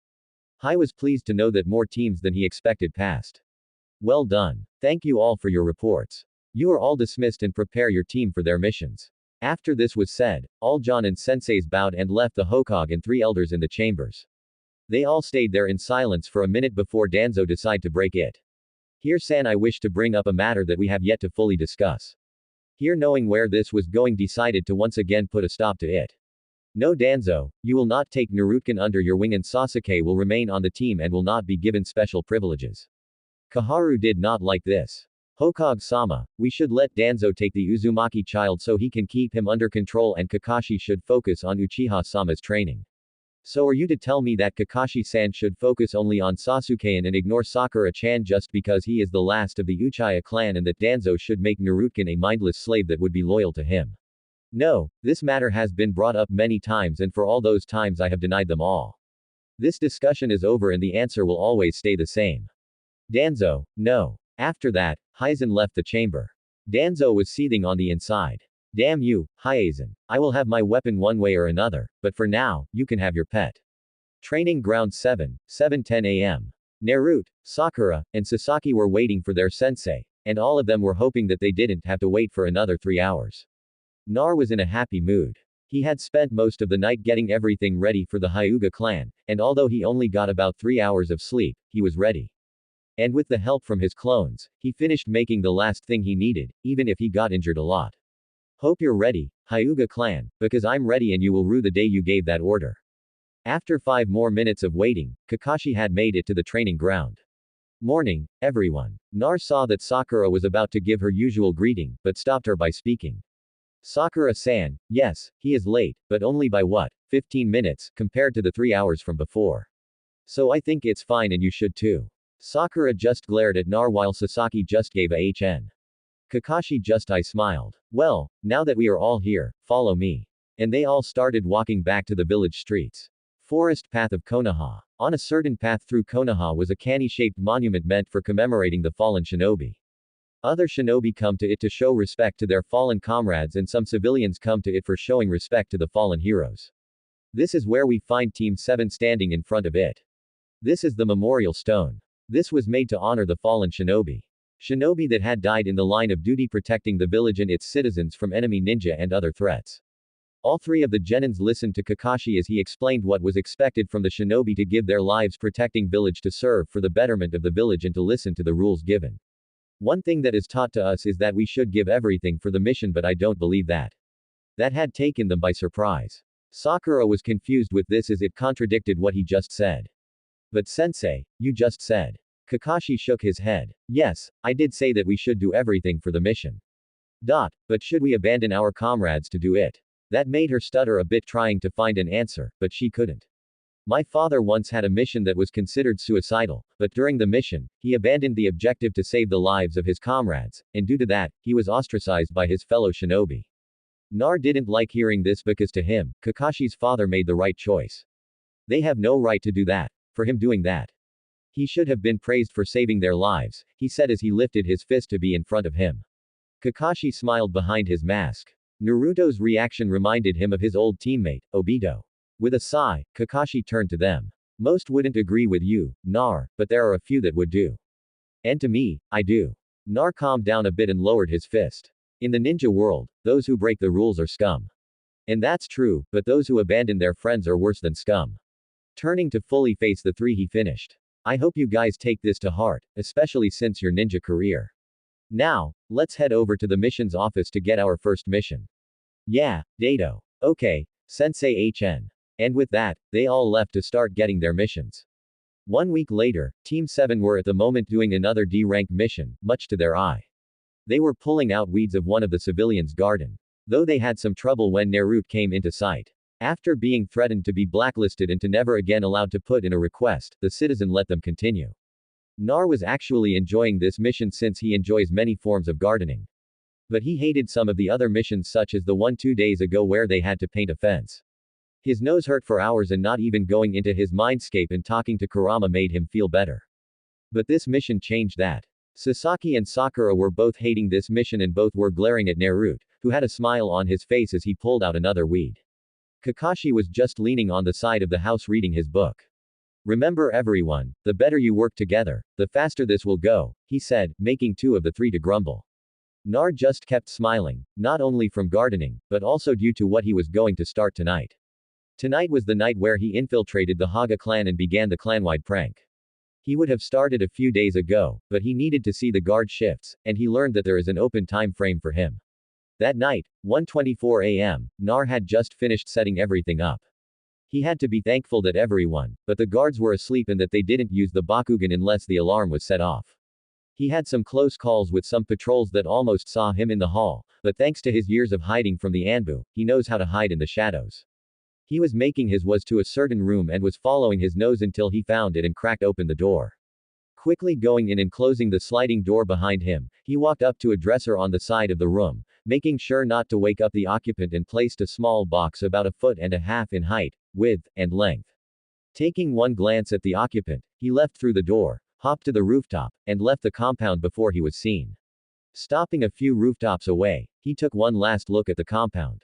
[SPEAKER 1] Hai was pleased to know that more teams than he expected passed. Well done. Thank you all for your reports. You are all dismissed and prepare your team for their missions. After this was said, all Jonin senseis bowed and left the Hokage and three elders in the chambers. They all stayed there in silence for a minute before Danzo decided to break it. Here, San, I wish to bring up a matter that we have yet to fully discuss. Here, knowing where this was going, decided to once again put a stop to it. No, Danzo, you will not take Naruto under your wing, and Sasuke will remain on the team and will not be given special privileges. Kaharu did not like this. Hokage-sama, we should let Danzo take the Uzumaki child so he can keep him under control, and Kakashi should focus on Uchiha-sama's training. So are you to tell me that Kakashi-san should focus only on Sasuke and ignore Sakura-chan just because he is the last of the Uchiha clan, and that Danzo should make Naruto a mindless slave that would be loyal to him? No, this matter has been brought up many times, and for all those times I have denied them all. This discussion is over and the answer will always stay the same. Danzo, no. After that, Hizen left the chamber. Danzo was seething on the inside. Damn you, Hizen. I will have my weapon one way or another, but for now, you can have your pet. Training Ground 7, 7:10 a.m. Naruto, Sakura, and Sasaki were waiting for their sensei, and all of them were hoping that they didn't have to wait for another 3 hours. Nar was in a happy mood. He had spent most of the night getting everything ready for the Hyuga clan, and although he only got about 3 hours of sleep, he was ready. And with the help from his clones, he finished making the last thing he needed, even if he got injured a lot. Hope you're ready, Hyuga clan, because I'm ready and you will rue the day you gave that order. After 5 more minutes of waiting, Kakashi had made it to the training ground. Morning, everyone. Nar saw that Sakura was about to give her usual greeting, but stopped her by speaking. Sakura-san, yes, he is late, but only by what, 15 minutes, compared to the 3 hours from before. So I think it's fine and you should too. Sakura just glared at Nar while Sasaki just gave a HN. Kakashi just smiled. Well, now that we are all here, follow me. And they all started walking back to the village streets. Forest path of Konoha. On a certain path through Konoha was a canny-shaped monument meant for commemorating the fallen shinobi. Other shinobi come to it to show respect to their fallen comrades, and some civilians come to it for showing respect to the fallen heroes. This is where we find Team 7 standing in front of it. This is the memorial stone. This was made to honor the fallen shinobi. Shinobi that had died in the line of duty protecting the village and its citizens from enemy ninja and other threats. All three of the genins listened to Kakashi as he explained what was expected from the shinobi to give their lives protecting village to serve for the betterment of the village and to listen to the rules given. One thing that is taught to us is that we should give everything for the mission, but I don't believe that. That had taken them by surprise. Sakura was confused with this as it contradicted what he just said. But sensei, you just said. Kakashi shook his head. Yes, I did say that we should do everything for the mission. But should we abandon our comrades to do it? That made her stutter a bit trying to find an answer, but she couldn't. My father once had a mission that was considered suicidal, but during the mission, he abandoned the objective to save the lives of his comrades, and due to that, he was ostracized by his fellow shinobi. Nar didn't like hearing this because to him, Kakashi's father made the right choice. They have no right to do that. For him doing that. He should have been praised for saving their lives, he said as he lifted his fist to be in front of him. Kakashi smiled behind his mask. Naruto's reaction reminded him of his old teammate, Obito. With a sigh, Kakashi turned to them. Most wouldn't agree with you, Nar, but there are a few that would do. And to me, I do. Nar calmed down a bit and lowered his fist. In the ninja world, those who break the rules are scum. And that's true, but those who abandon their friends are worse than scum. Turning to fully face the three, he finished. I hope you guys take this to heart, especially since your ninja career. Now, let's head over to the mission's office to get our first mission. Yeah, Dato. Okay, Sensei HN. And with that, they all left to start getting their missions. 1 week later, Team 7 were at the moment doing another D-rank mission, much to their eye. They were pulling out weeds of one of the civilians' garden. Though they had some trouble when Naruto came into sight. After being threatened to be blacklisted and to never again allowed to put in a request, the citizen let them continue. Nar was actually enjoying this mission since he enjoys many forms of gardening. But he hated some of the other missions such as the one 2 days ago where they had to paint a fence. His nose hurt for hours and not even going into his mindscape and talking to Kurama made him feel better. But this mission changed that. Sasaki and Sakura were both hating this mission and both were glaring at Naruto, who had a smile on his face as he pulled out another weed. Kakashi was just leaning on the side of the house reading his book. Remember everyone, the better you work together, the faster this will go, he said, making 2 of the 3 to grumble. Nar just kept smiling, not only from gardening, but also due to what he was going to start tonight. Tonight was the night where he infiltrated the Haga clan and began the clan-wide prank. He would have started a few days ago, but he needed to see the guard shifts, and he learned that there is an open time frame for him. That night, 1:24 a.m., Nar had just finished setting everything up. He had to be thankful that everyone, but the guards were asleep and that they didn't use the Bakugan unless the alarm was set off. He had some close calls with some patrols that almost saw him in the hall, but thanks to his years of hiding from the Anbu, he knows how to hide in the shadows. He was making his way to a certain room and was following his nose until he found it and cracked open the door. Quickly going in and closing the sliding door behind him, he walked up to a dresser on the side of the room, making sure not to wake up the occupant and placed a small box about 1.5 feet in height, width, and length. Taking one glance at the occupant, he left through the door, hopped to the rooftop, and left the compound before he was seen. Stopping a few rooftops away, he took one last look at the compound.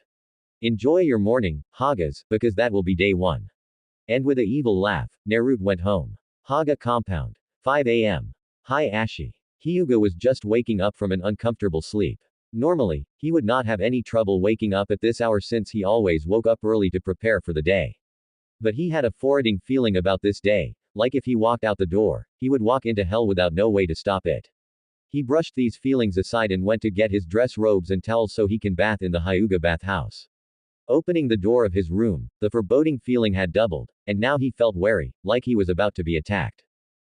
[SPEAKER 1] Enjoy your morning, Hagas, because that will be day 1. And with a evil laugh, Naruto went home. Haga compound. 5 a.m. Hi Ashi. Hyuga was just waking up from an uncomfortable sleep. Normally, he would not have any trouble waking up at this hour since he always woke up early to prepare for the day. But he had a foreboding feeling about this day, like if he walked out the door, he would walk into hell without no way to stop it. He brushed these feelings aside and went to get his dress robes and towels so he can bath in the Hyuga bathhouse. Opening the door of his room, the foreboding feeling had doubled, and now he felt wary, like he was about to be attacked.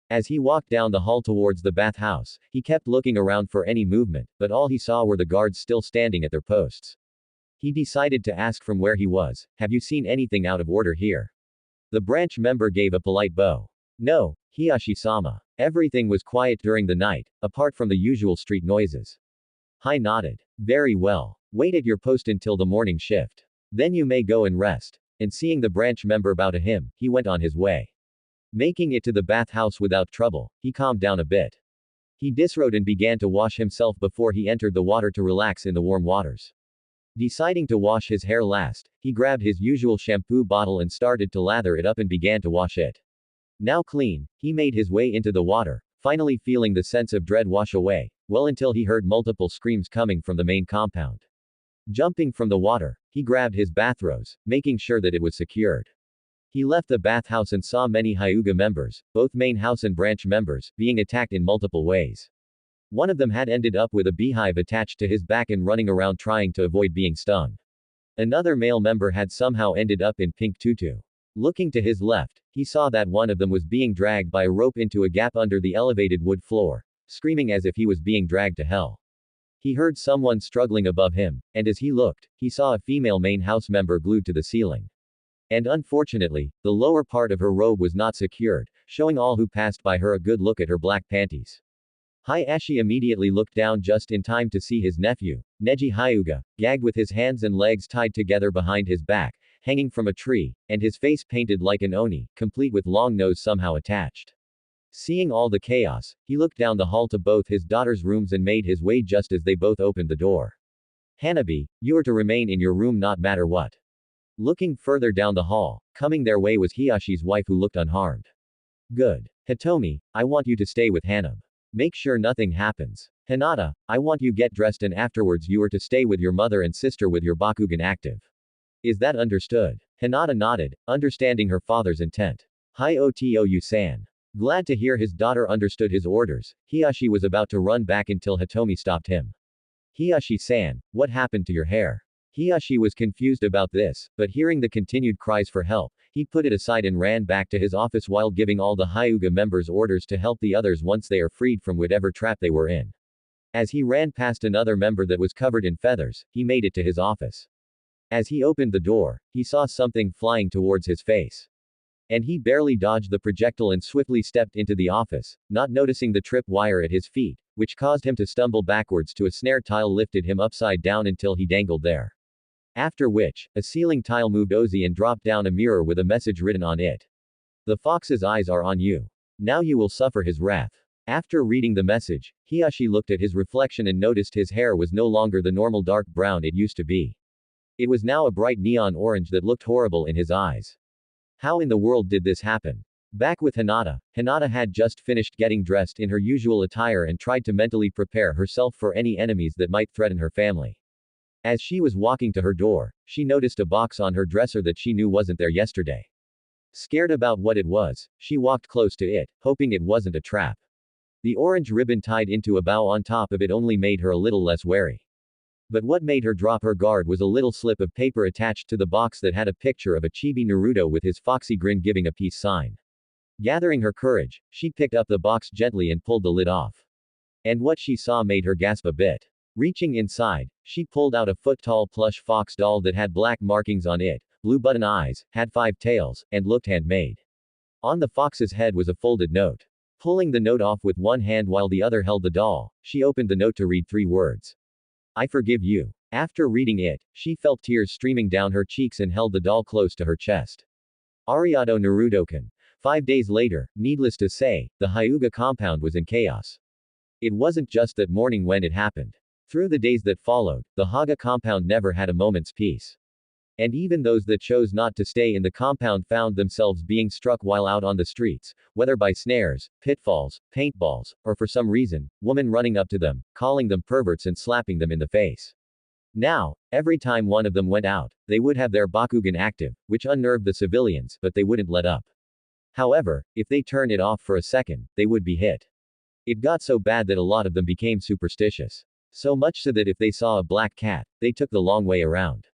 [SPEAKER 1] As he walked down the hall towards the bathhouse, he kept looking around for any movement, but all he saw were the guards still standing at their posts. He decided to ask from where he was, "Have you seen anything out of order here?" The branch member gave a polite bow. "No, Hiyashi-sama. Everything was quiet during the night, apart from the usual street noises." Hai nodded. "Very well. Wait at your post until the morning shift. Then you may go and rest." And seeing the branch member bow to him, he went on his way. Making it to the bathhouse without trouble, he calmed down a bit. He disrobed and began to wash himself before he entered the water to relax in the warm waters. Deciding to wash his hair last, he grabbed his usual shampoo bottle and started to lather it up and began to wash it. Now clean, he made his way into the water, finally feeling the sense of dread wash away, well until he heard multiple screams coming from the main compound. Jumping from the water, he grabbed his bathrobes, making sure that it was secured. He left the bathhouse and saw many Hyuga members, both main house and branch members, being attacked in multiple ways. One of them had ended up with a beehive attached to his back and running around trying to avoid being stung. Another male member had somehow ended up in pink tutu. Looking to his left, he saw that one of them was being dragged by a rope into a gap under the elevated wood floor, screaming as if he was being dragged to hell. He heard someone struggling above him, and as he looked, he saw a female main house member glued to the ceiling. And unfortunately, the lower part of her robe was not secured, showing all who passed by her a good look at her black panties. Hayashi immediately looked down just in time to see his nephew, Neji Hyuga, gagged with his hands and legs tied together behind his back, hanging from a tree, and his face painted like an oni, complete with long nose somehow attached. Seeing all the chaos, he looked down the hall to both his daughter's rooms and made his way just as they both opened the door. Hanabi, you are to remain in your room not matter what. Looking further down the hall, coming their way was Hiyashi's wife who looked unharmed. Good. Hitomi, I want you to stay with Hanab. Make sure nothing happens. Hinata, I want you get dressed and afterwards you are to stay with your mother and sister with your Bakugan active. Is that understood? Hinata nodded, understanding her father's intent. Hi-otou-san. Glad to hear his daughter understood his orders, Hiyashi was about to run back until Hitomi stopped him. Hiyashi-san, what happened to your hair? Hiyashi was confused about this, but hearing the continued cries for help, he put it aside and ran back to his office while giving all the Hyuga members orders to help the others once they are freed from whatever trap they were in. As he ran past another member that was covered in feathers, he made it to his office. As he opened the door, he saw something flying towards his face. And he barely dodged the projectile and swiftly stepped into the office, not noticing the trip wire at his feet, which caused him to stumble backwards to a snare tile lifted him upside down until he dangled there. After which, a ceiling tile moved Ozzy and dropped down a mirror with a message written on it. The fox's eyes are on you. Now you will suffer his wrath. After reading the message, Hiyashi looked at his reflection and noticed his hair was no longer the normal dark brown it used to be. It was now a bright neon orange that looked horrible in his eyes. How in the world did this happen? Back with Hinata, Hinata had just finished getting dressed in her usual attire and tried to mentally prepare herself for any enemies that might threaten her family. As she was walking to her door, she noticed a box on her dresser that she knew wasn't there yesterday. Scared about what it was, she walked close to it, hoping it wasn't a trap. The orange ribbon tied into a bow on top of it only made her a little less wary. But what made her drop her guard was a little slip of paper attached to the box that had a picture of a chibi Naruto with his foxy grin giving a peace sign. Gathering her courage, she picked up the box gently and pulled the lid off. And what she saw made her gasp a bit. Reaching inside, she pulled out a foot-tall plush fox doll that had black markings on it, blue button eyes, had 5 tails, and looked handmade. On the fox's head was a folded note. Pulling the note off with one hand while the other held the doll, she opened the note to read 3 words. I forgive you. After reading it, she felt tears streaming down her cheeks and held the doll close to her chest. Arigato Naruto-kun. 5 days later, needless to say, the Hyuga compound was in chaos. It wasn't just that morning when it happened. Through the days that followed, the Haga compound never had a moment's peace. And even those that chose not to stay in the compound found themselves being struck while out on the streets, whether by snares, pitfalls, paintballs, or for some reason, women running up to them, calling them perverts and slapping them in the face. Now, every time one of them went out, they would have their Bakugan active, which unnerved the civilians, but they wouldn't let up. However, if they turned it off for a second, they would be hit. It got so bad that a lot of them became superstitious. So much so that if they saw a black cat, they took the long way around.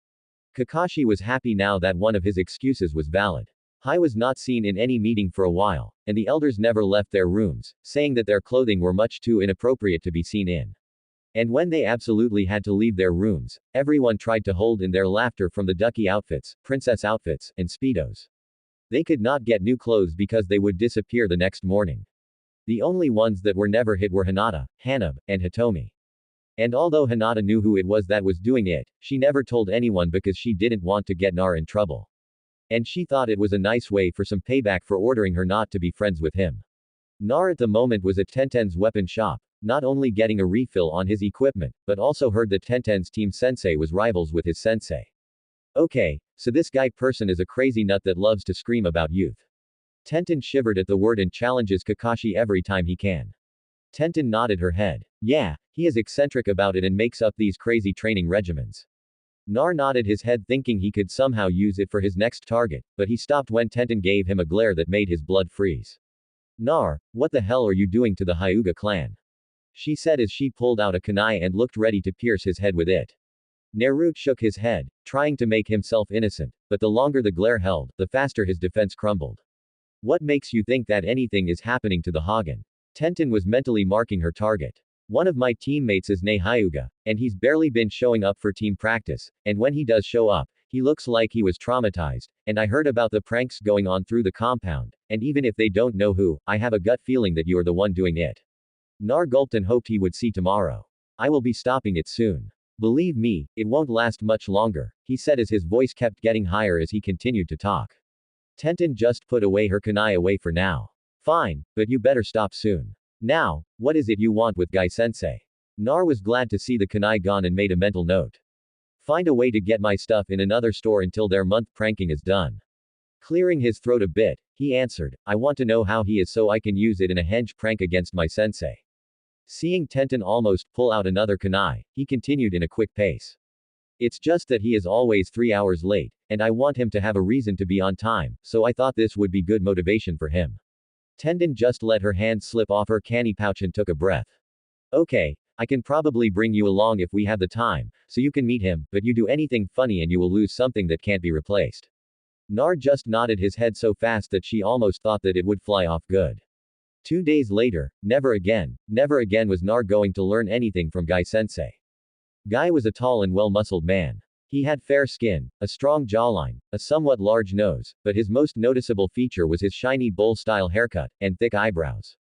[SPEAKER 1] Kakashi was happy now that one of his excuses was valid. Hai was not seen in any meeting for a while, and the elders never left their rooms, saying that their clothing were much too inappropriate to be seen in. And when they absolutely had to leave their rooms, everyone tried to hold in their laughter from the ducky outfits, princess outfits, and speedos. They could not get new clothes because they would disappear the next morning. The only ones that were never hit were Hinata, Hanab, and Hitomi. And although Hinata knew who it was that was doing it, she never told anyone because she didn't want to get Nar in trouble. And she thought it was a nice way for some payback for ordering her not to be friends with him. Nar at the moment was at Tenten's weapon shop, not only getting a refill on his equipment, but also heard that Tenten's team sensei was rivals with his sensei. Okay, so this guy person is a crazy nut that loves to scream about youth. Tenten shivered at the word and challenges Kakashi every time he can. Tenten nodded her head. Yeah, he is eccentric about it and makes up these crazy training regimens. Nar nodded his head thinking he could somehow use it for his next target, but he stopped when Tenten gave him a glare that made his blood freeze. Nar, what the hell are you doing to the Hyuga clan? She said as she pulled out a kunai and looked ready to pierce his head with it. Naruto shook his head, trying to make himself innocent, but the longer the glare held, the faster his defense crumbled. What makes you think that anything is happening to the Hagen? Tenten was mentally marking her target. One of my teammates is Ne Hyuga, and he's barely been showing up for team practice, and when he does show up, he looks like he was traumatized, and I heard about the pranks going on through the compound, and even if they don't know who, I have a gut feeling that you are the one doing it. Nar gulped and hoped he would see tomorrow. I will be stopping it soon. Believe me, it won't last much longer, he said as his voice kept getting higher as he continued to talk. Tenten just put away her kunai away for now. Fine, but you better stop soon. Now, what is it you want with Guy-sensei? Nar was glad to see the kunai gone and made a mental note. Find a way to get my stuff in another store until their month pranking is done. Clearing his throat a bit, he answered, I want to know how he is so I can use it in a henge prank against my sensei. Seeing Tenten almost pull out another kunai, he continued in a quick pace. It's just that he is always 3 hours late, and I want him to have a reason to be on time, so I thought this would be good motivation for him. Tenden just let her hand slip off her canny pouch and took a breath. Okay, I can probably bring you along if we have the time, so you can meet him, but you do anything funny and you will lose something that can't be replaced. Nar just nodded his head so fast that she almost thought that it would fly off good. 2 days later, never again was Nar going to learn anything from Guy-sensei. Guy was a tall and well-muscled man. He had fair skin, a strong jawline, a somewhat large nose, but his most noticeable feature was his shiny bowl-style haircut, and thick eyebrows.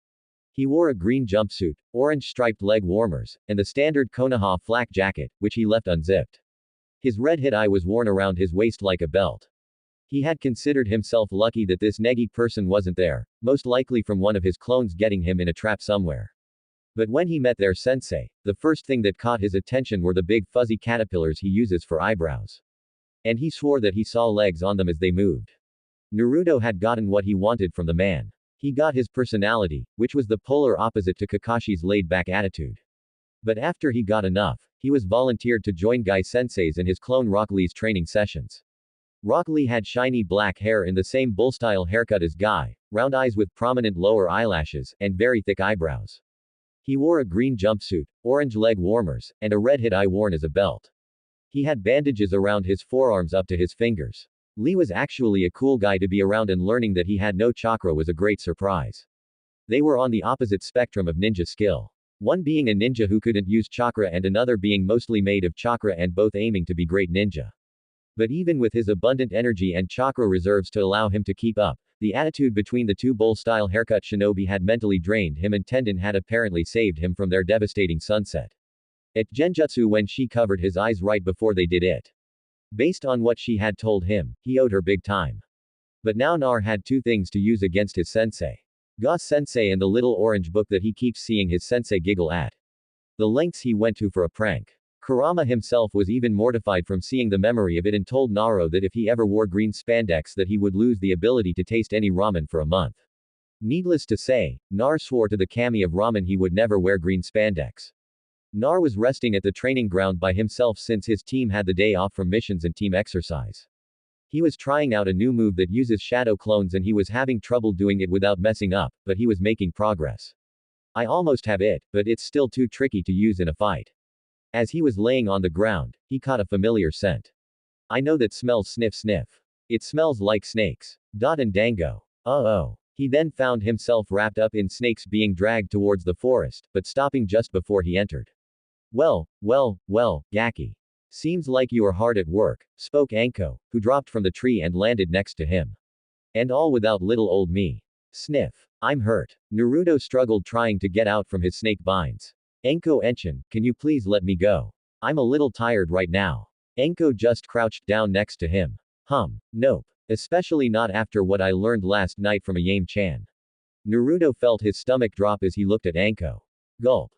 [SPEAKER 1] He wore a green jumpsuit, orange-striped leg warmers, and the standard Konoha flak jacket, which he left unzipped. His red hit-eye was worn around his waist like a belt. He had considered himself lucky that this neggy person wasn't there, most likely from one of his clones getting him in a trap somewhere. But when he met their sensei, the first thing that caught his attention were the big fuzzy caterpillars he uses for eyebrows. And he swore that he saw legs on them as they moved. Naruto had gotten what he wanted from the man. He got his personality, which was the polar opposite to Kakashi's laid-back attitude. But after he got enough, he was volunteered to join Guy-sensei's and his clone Rock Lee's training sessions. Rock Lee had shiny black hair in the same bull-style haircut as Guy, round eyes with prominent lower eyelashes, and very thick eyebrows. He wore a green jumpsuit, orange leg warmers, and a red hit-eye worn as a belt. He had bandages around his forearms up to his fingers. Lee was actually a cool guy to be around, and learning that he had no chakra was a great surprise. They were on the opposite spectrum of ninja skill. One being a ninja who couldn't use chakra and another being mostly made of chakra, and both aiming to be great ninja. But even with his abundant energy and chakra reserves to allow him to keep up, the attitude between the two bowl-style haircut shinobi had mentally drained him, and Tenden had apparently saved him from their devastating sunset. At Genjutsu, when she covered his eyes right before they did it. Based on what she had told him, he owed her big time. But now Nar had 2 things to use against his sensei. Ga-sensei and the little orange book that he keeps seeing his sensei giggle at. The lengths he went to for a prank. Kurama himself was even mortified from seeing the memory of it, and told Naro that if he ever wore green spandex that he would lose the ability to taste any ramen for a month. Needless to say, Nar swore to the kami of ramen he would never wear green spandex. Nar was resting at the training ground by himself since his team had the day off from missions and team exercise. He was trying out a new move that uses shadow clones, and he was having trouble doing it without messing up, but he was making progress. I almost have it, but it's still too tricky to use in a fight. As he was laying on the ground, he caught a familiar scent. I know that smells. Sniff sniff. It smells like snakes. Dot and Dango. Oh. He then found himself wrapped up in snakes being dragged towards the forest, but stopping just before he entered. Well, Gaki. Seems like you are hard at work, spoke Anko, who dropped from the tree and landed next to him. And all without little old me. Sniff. I'm hurt. Naruto struggled trying to get out from his snake binds. Anko Enshin, can you please let me go? I'm a little tired right now. Anko just crouched down next to him. Nope. Especially not after what I learned last night from Ayame-chan. Naruto felt his stomach drop as he looked at Anko. Gulp.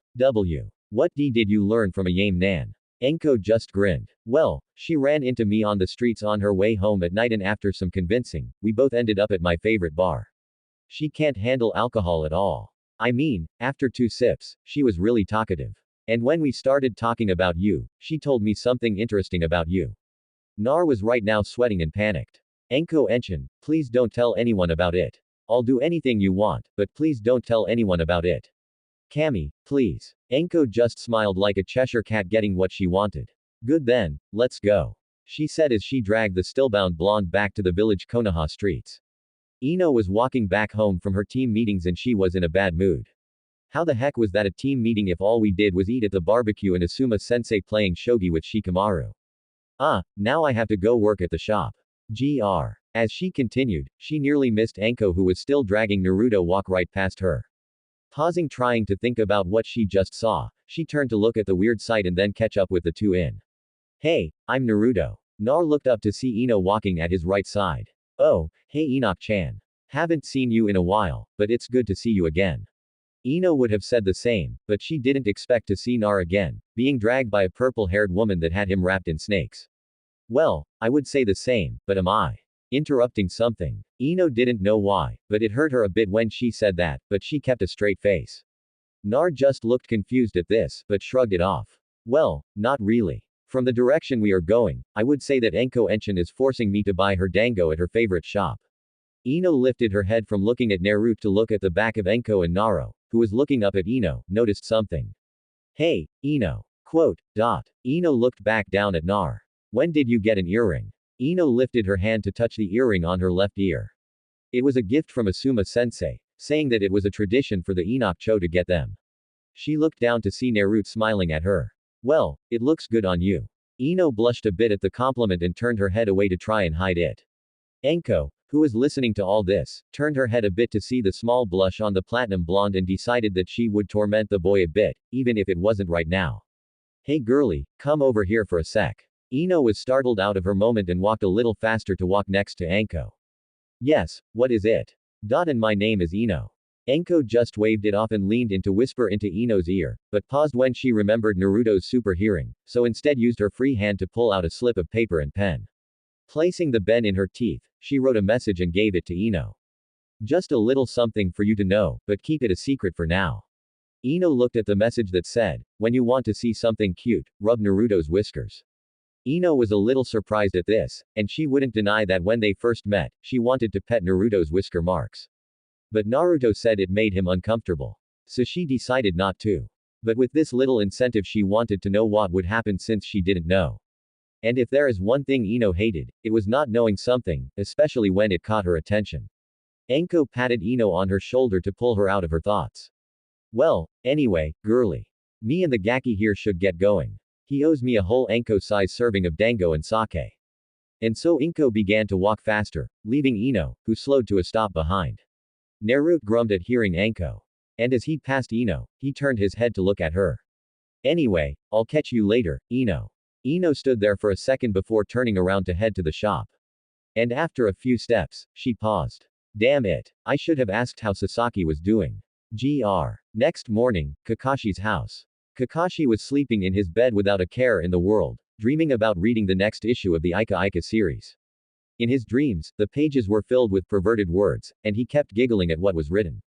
[SPEAKER 1] What did you learn from Ayame-nan? Anko just grinned. Well, she ran into me on the streets on her way home at night, and after some convincing, we both ended up at my favorite bar. She can't handle alcohol at all. I mean, after 2 sips, she was really talkative. And when we started talking about you, she told me something interesting about you. Nar was right now sweating and panicked. Enko Enshin, please don't tell anyone about it. I'll do anything you want, but please don't tell anyone about it. Cammy, please. Enko just smiled like a Cheshire cat getting what she wanted. Good then, let's go. She said as she dragged the stillbound blonde back to the village Konoha streets. Ino was walking back home from her team meetings and she was in a bad mood. How the heck was that a team meeting if all we did was eat at the barbecue and Asuma-sensei playing shogi with Shikamaru? Now I have to go work at the shop. Gr. As she continued, she nearly missed Anko who was still dragging Naruto walk right past her. Pausing trying to think about what she just saw, she turned to look at the weird sight and then catch up with the two in. Hey, I'm Naruto. Nar looked up to see Ino walking at his right side. Oh, hey Enoch-chan. Haven't seen you in a while, but it's good to see you again. Ino would have said the same, but she didn't expect to see Nar again, being dragged by a purple-haired woman that had him wrapped in snakes. Well, I would say the same, but am I interrupting something? Ino didn't know why, but it hurt her a bit when she said that, but she kept a straight face. Nar just looked confused at this, but shrugged it off. Well, not really. From the direction we are going, I would say that Enko Enshin is forcing me to buy her dango at her favorite shop. Ino lifted her head from looking at Naruto to look at the back of Enko and Naro, who was looking up at Ino, noticed something. Hey, Ino. Quote. Ino looked back down at Nar. When did you get an earring? Ino lifted her hand to touch the earring on her left ear. It was a gift from Asuma-sensei, saying that it was a tradition for the Enoch-cho to get them. She looked down to see Naruto smiling at her. Well, it looks good on you. Ino blushed a bit at the compliment and turned her head away to try and hide it. Enko, who was listening to all this, turned her head a bit to see the small blush on the platinum blonde and decided that she would torment the boy a bit, even if it wasn't right now. Hey girlie, come over here for a sec. Ino was startled out of her moment and walked a little faster to walk next to Enko. Yes, what is it? And my name is Ino. Enko just waved it off and leaned in to whisper into Ino's ear, but paused when she remembered Naruto's super hearing, so instead used her free hand to pull out a slip of paper and pen. Placing the pen in her teeth, she wrote a message and gave it to Ino. Just a little something for you to know, but keep it a secret for now. Ino looked at the message that said, when you want to see something cute, rub Naruto's whiskers. Ino was a little surprised at this, and she wouldn't deny that when they first met, she wanted to pet Naruto's whisker marks. But Naruto said it made him uncomfortable. So she decided not to. But with this little incentive she wanted to know what would happen since she didn't know. And if there is one thing Ino hated, it was not knowing something, especially when it caught her attention. Enko patted Ino on her shoulder to pull her out of her thoughts. Well, anyway, girlie. Me and the Gaki here should get going. He owes me a whole Enko-size serving of dango and sake. And so Enko began to walk faster, leaving Ino, who slowed to a stop behind. Naruto grumbled at hearing Enko. And as he passed Ino, he turned his head to look at her. Anyway, I'll catch you later, Ino. Ino stood there for a second before turning around to head to the shop. And after a few steps, she paused. Damn it, I should have asked how Sasaki was doing. Gr. Next morning, Kakashi's house. Kakashi was sleeping in his bed without a care in the world, dreaming about reading the next issue of the Ika Ika series. In his dreams, the pages were filled with perverted words, and he kept giggling at what was written.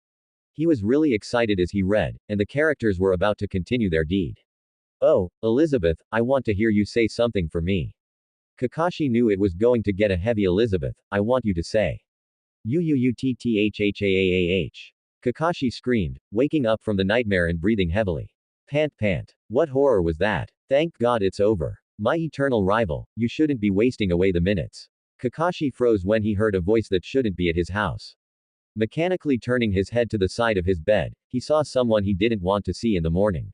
[SPEAKER 1] He was really excited as he read, and the characters were about to continue their deed. Oh, Elizabeth, I want to hear you say something for me. Kakashi knew it was going to get a heavy Elizabeth, I want you to say. Uutthahahaah. Kakashi screamed, waking up from the nightmare and breathing heavily. Pant. What horror was that? Thank God it's over. My eternal rival, you shouldn't be wasting away the minutes. Kakashi froze when he heard a voice that shouldn't be at his house. Mechanically turning his head to the side of his bed, he saw someone he didn't want to see in the morning.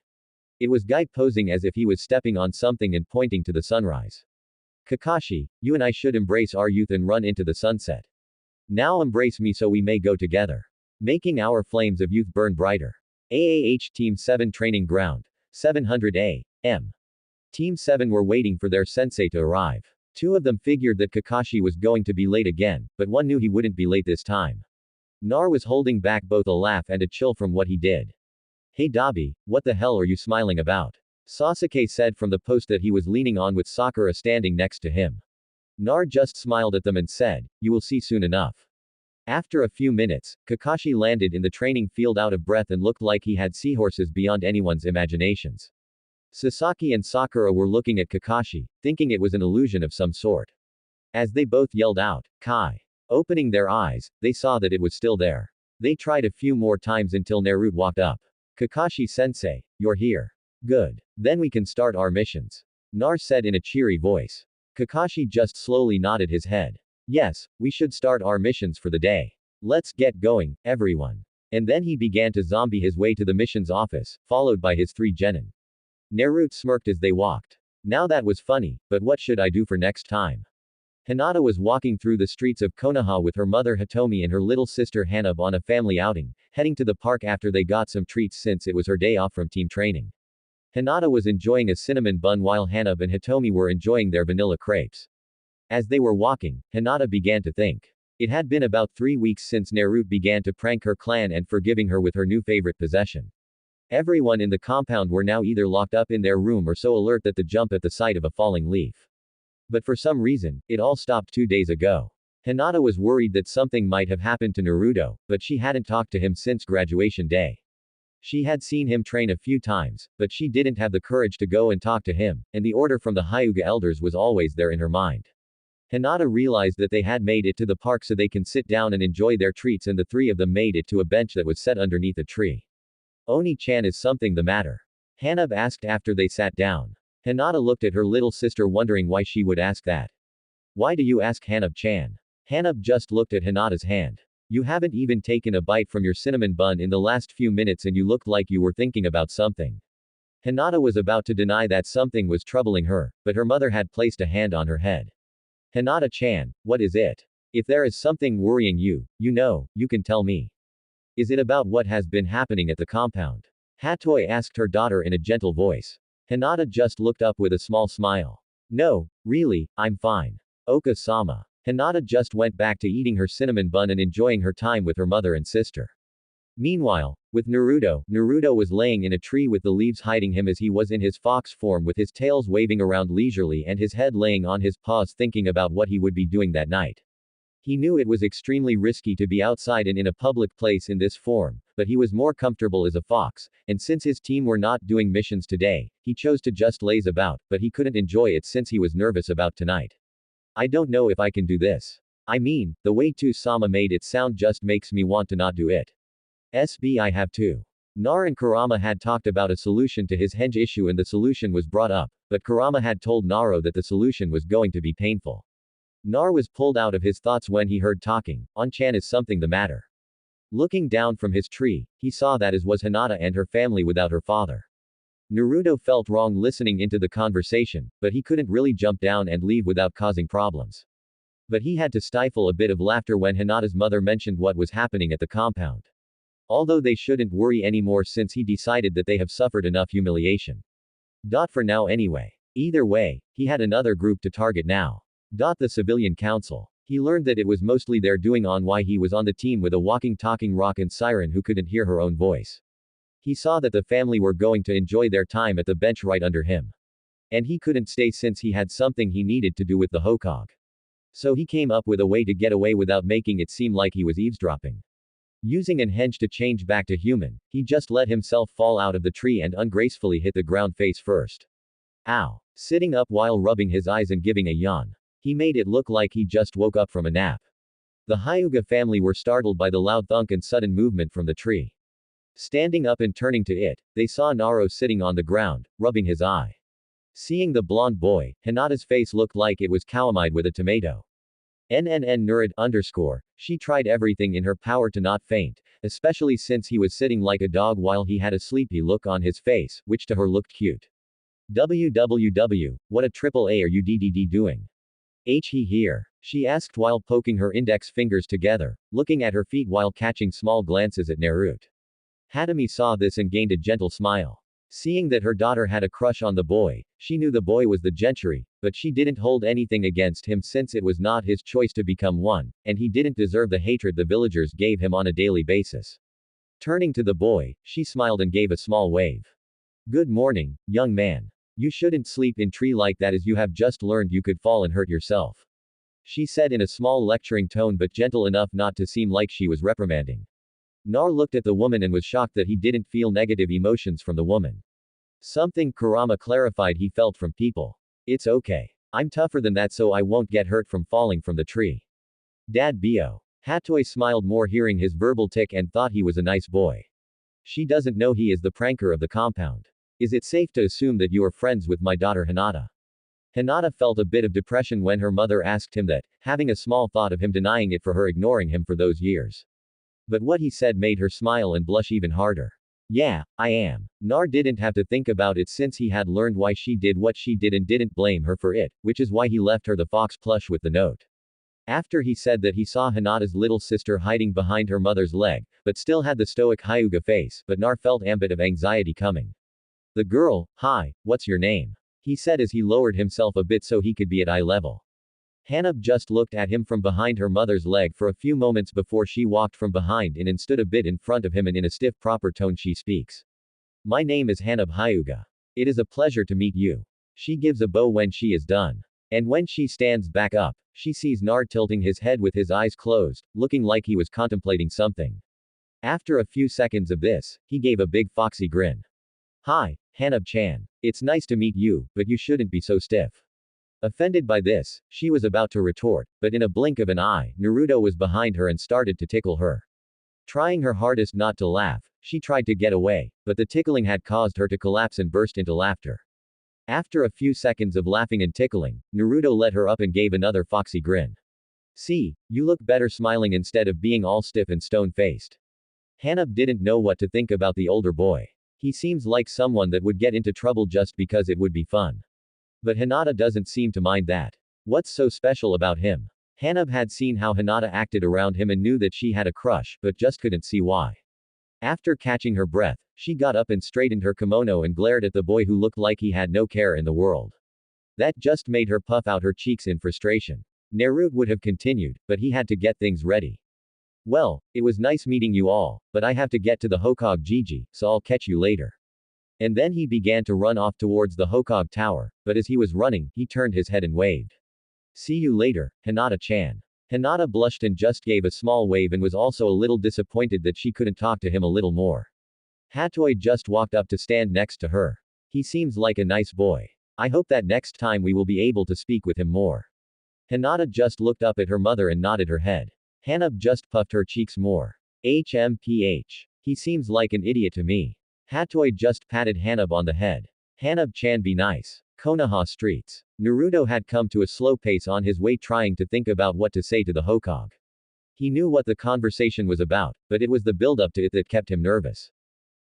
[SPEAKER 1] It was Guy posing as if he was stepping on something and pointing to the sunrise. Kakashi, you and I should embrace our youth and run into the sunset. Now embrace me so we may go together. Making our flames of youth burn brighter. Team 7 Training Ground. 700 a.m. Team 7 were waiting for their sensei to arrive. Two of them figured that Kakashi was going to be late again, but one knew he wouldn't be late this time. Nar was holding back both a laugh and a chill from what he did. Hey Dabi, what the hell are you smiling about? Sasuke said from the post that he was leaning on with Sakura standing next to him. Nar just smiled at them and said, you will see soon enough. After a few minutes, Kakashi landed in the training field out of breath and looked like he had seahorses beyond anyone's imaginations. Sasaki and Sakura were looking at Kakashi, thinking it was an illusion of some sort. As they both yelled out, Kai. Opening their eyes, they saw that it was still there. They tried a few more times until Naruto walked up. Kakashi-sensei, you're here. Good. Then we can start our missions. Nar said in a cheery voice. Kakashi just slowly nodded his head. Yes, we should start our missions for the day. Let's get going, everyone. And then he began to zombie his way to the missions office, followed by his 3 genin. Naruto smirked as they walked. Now that was funny, but what should I do for next time? Hinata was walking through the streets of Konoha with her mother Hitomi and her little sister Hanabi on a family outing, heading to the park after they got some treats since it was her day off from team training. Hinata was enjoying a cinnamon bun while Hanabi and Hitomi were enjoying their vanilla crepes. As they were walking, Hinata began to think. It had been about 3 weeks since Naruto began to prank her clan and forgiving her with her new favorite possession. Everyone in the compound were now either locked up in their room or so alert that they jump at the sight of a falling leaf. But for some reason, it all stopped 2 days ago. Hinata was worried that something might have happened to Naruto, but she hadn't talked to him since graduation day. She had seen him train a few times, but she didn't have the courage to go and talk to him, and the order from the Hyuga elders was always there in her mind. Hinata realized that they had made it to the park so they can sit down and enjoy their treats, and the 3 of them made it to a bench that was set underneath a tree. Oni-chan, is something the matter? Hanabi asked after they sat down. Hinata looked at her little sister wondering why she would ask that. Why do you ask, Hanabi-chan? Hanabi just looked at Hinata's hand. You haven't even taken a bite from your cinnamon bun in the last few minutes and you looked like you were thinking about something. Hinata was about to deny that something was troubling her, but her mother had placed a hand on her head. Hinata-chan, what is it? If there is something worrying you, you can tell me. Is it about what has been happening at the compound? Hatoi asked her daughter in a gentle voice. Hinata just looked up with a small smile. No, really, I'm fine. Oka-sama. Hinata just went back to eating her cinnamon bun and enjoying her time with her mother and sister. Meanwhile, with Naruto was laying in a tree with the leaves hiding him as he was in his fox form with his tails waving around leisurely and his head laying on his paws thinking about what he would be doing that night. He knew it was extremely risky to be outside and in a public place in this form, but he was more comfortable as a fox, and since his team were not doing missions today, he chose to just laze about, but he couldn't enjoy it since he was nervous about tonight. I don't know if I can do this. I mean, the way Sama made it sound just makes me want to not do it. I have to. Nar and Kurama had talked about a solution to his henge issue and the solution was brought up, but Kurama had told Naro that the solution was going to be painful. Nar was pulled out of his thoughts when he heard talking. On-chan, is something the matter? Looking down from his tree, he saw that as was Hinata and her family without her father. Naruto felt wrong listening into the conversation, but he couldn't really jump down and leave without causing problems. But he had to stifle a bit of laughter when Hinata's mother mentioned what was happening at the compound. Although they shouldn't worry anymore since he decided that they have suffered enough humiliation. For now anyway. Either way, he had another group to target now. The civilian council. He learned that it was mostly their doing on why he was on the team with a walking talking rock and siren who couldn't hear her own voice. He saw that the family were going to enjoy their time at the bench right under him. And he couldn't stay since he had something he needed to do with the Hokage. So he came up with a way to get away without making it seem like he was eavesdropping. Using an henge to change back to human, he just let himself fall out of the tree and ungracefully hit the ground face first. Ow. Sitting up while rubbing his eyes and giving a yawn. He made it look like he just woke up from a nap. The Hyuga family were startled by the loud thunk and sudden movement from the tree. Standing up and turning to it, they saw Naro sitting on the ground, rubbing his eye. Seeing the blonde boy, Hinata's face looked like it was cowamide with a tomato. Nurid_. She tried everything in her power to not faint, especially since he was sitting like a dog while he had a sleepy look on his face, which to her looked cute. WWW, what a triple A are you doing? He here? She asked while poking her index fingers together, looking at her feet while catching small glances at Naruto. Hitomi saw this and gained a gentle smile. Seeing that her daughter had a crush on the boy, she knew the boy was the gentry, but she didn't hold anything against him since it was not his choice to become one, and he didn't deserve the hatred the villagers gave him on a daily basis. Turning to the boy, she smiled and gave a small wave. Good morning, young man. You shouldn't sleep in tree like that as you have just learned you could fall and hurt yourself. she said in a small lecturing tone but gentle enough not to seem like she was reprimanding. Nar looked at the woman and was shocked that he didn't feel negative emotions from the woman. Something Kurama clarified he felt from people. It's okay. I'm tougher than that so I won't get hurt from falling from the tree. Dad Bio. Hatoi smiled more hearing his verbal tick and thought he was a nice boy. She doesn't know he is the pranker of the compound. Is it safe to assume that you are friends with my daughter Hinata? Hinata felt a bit of depression when her mother asked him that, having a small thought of him denying it for her ignoring him for those years. But what he said made her smile and blush even harder. Yeah, I am. Nar didn't have to think about it since he had learned why she did what she did and didn't blame her for it, which is why he left her the fox plush with the note. After he said that he saw Hinata's little sister hiding behind her mother's leg, but still had the stoic Hyuga face, but Nar felt a bit of anxiety coming. The girl, hi, what's your name? He said as he lowered himself a bit so he could be at eye level. Hannah just looked at him from behind her mother's leg for a few moments before she walked from behind and stood a bit in front of him and in a stiff proper tone she speaks. My name is Hannah Hyuga. It is a pleasure to meet you. She gives a bow when she is done. And when she stands back up, she sees Nar tilting his head with his eyes closed, looking like he was contemplating something. After a few seconds of this, he gave a big foxy grin. Hi, Hanab-chan. It's nice to meet you, but you shouldn't be so stiff. Offended by this, she was about to retort, but in a blink of an eye, Naruto was behind her and started to tickle her. Trying her hardest not to laugh, she tried to get away, but the tickling had caused her to collapse and burst into laughter. After a few seconds of laughing and tickling, Naruto let her up and gave another foxy grin. See, you look better smiling instead of being all stiff and stone-faced. Hanab didn't know what to think about the older boy. He seems like someone that would get into trouble just because it would be fun. But Hinata doesn't seem to mind that. What's so special about him? Hanab had seen how Hinata acted around him and knew that she had a crush, but just couldn't see why. After catching her breath, she got up and straightened her kimono and glared at the boy who looked like he had no care in the world. That just made her puff out her cheeks in frustration. Naruto would have continued, but he had to get things ready. Well, it was nice meeting you all, but I have to get to the Hokage Gigi, so I'll catch you later. And then he began to run off towards the Hokage Tower, but as he was running, he turned his head and waved. See you later, Hinata-chan. Hinata blushed and just gave a small wave and was also a little disappointed that she couldn't talk to him a little more. Hatoi just walked up to stand next to her. He seems like a nice boy. I hope that next time we will be able to speak with him more. Hinata just looked up at her mother and nodded her head. Hanab just puffed her cheeks more. HMPH. He seems like an idiot to me. Hatoi just patted Hanab on the head. Hanab-chan be nice. Konoha streets. Naruto had come to a slow pace on his way trying to think about what to say to the Hokage. He knew what the conversation was about, but it was the build-up to it that kept him nervous.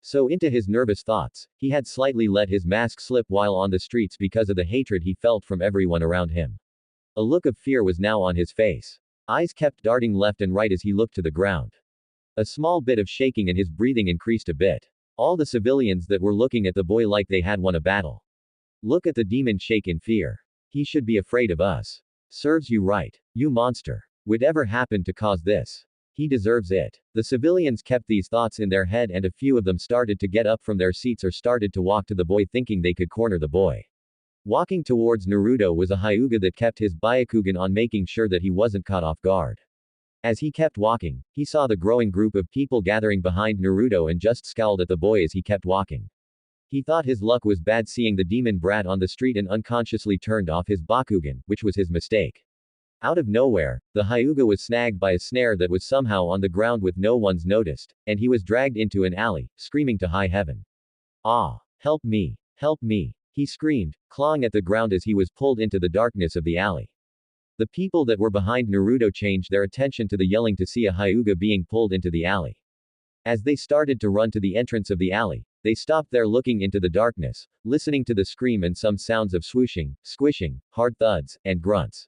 [SPEAKER 1] So into his nervous thoughts, he had slightly let his mask slip while on the streets because of the hatred he felt from everyone around him. A look of fear was now on his face. Eyes kept darting left and right as he looked to the ground. A small bit of shaking and his breathing increased a bit. All the civilians that were looking at the boy like they had won a battle. Look at the demon shake in fear. He should be afraid of us. Serves you right. You monster. Whatever happened to cause this? He deserves it. The civilians kept these thoughts in their head and a few of them started to get up from their seats or started to walk to the boy thinking they could corner the boy. Walking towards Naruto was a Hyuga that kept his Byakugan on making sure that he wasn't caught off guard. As he kept walking, he saw the growing group of people gathering behind Naruto and just scowled at the boy as he kept walking. He thought his luck was bad seeing the demon brat on the street and unconsciously turned off his Bakugan, which was his mistake. Out of nowhere, the Hyuga was snagged by a snare that was somehow on the ground with no one's noticed, and he was dragged into an alley, screaming to high heaven. Ah! Help me! Help me! He screamed, clawing at the ground as he was pulled into the darkness of the alley. The people that were behind Naruto changed their attention to the yelling to see a Hyuga being pulled into the alley. As they started to run to the entrance of the alley, they stopped there looking into the darkness, listening to the scream and some sounds of swooshing, squishing, hard thuds, and grunts.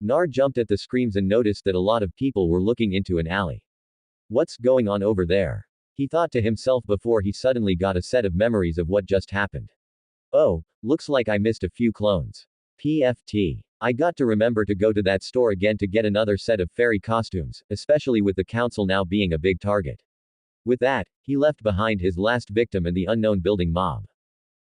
[SPEAKER 1] Nar jumped at the screams and noticed that a lot of people were looking into an alley. What's going on over there? He thought to himself before he suddenly got a set of memories of what just happened. Oh, looks like I missed a few clones. PFT. I got to remember to go to that store again to get another set of fairy costumes, especially with the council now being a big target. With that, he left behind his last victim and the unknown building mob.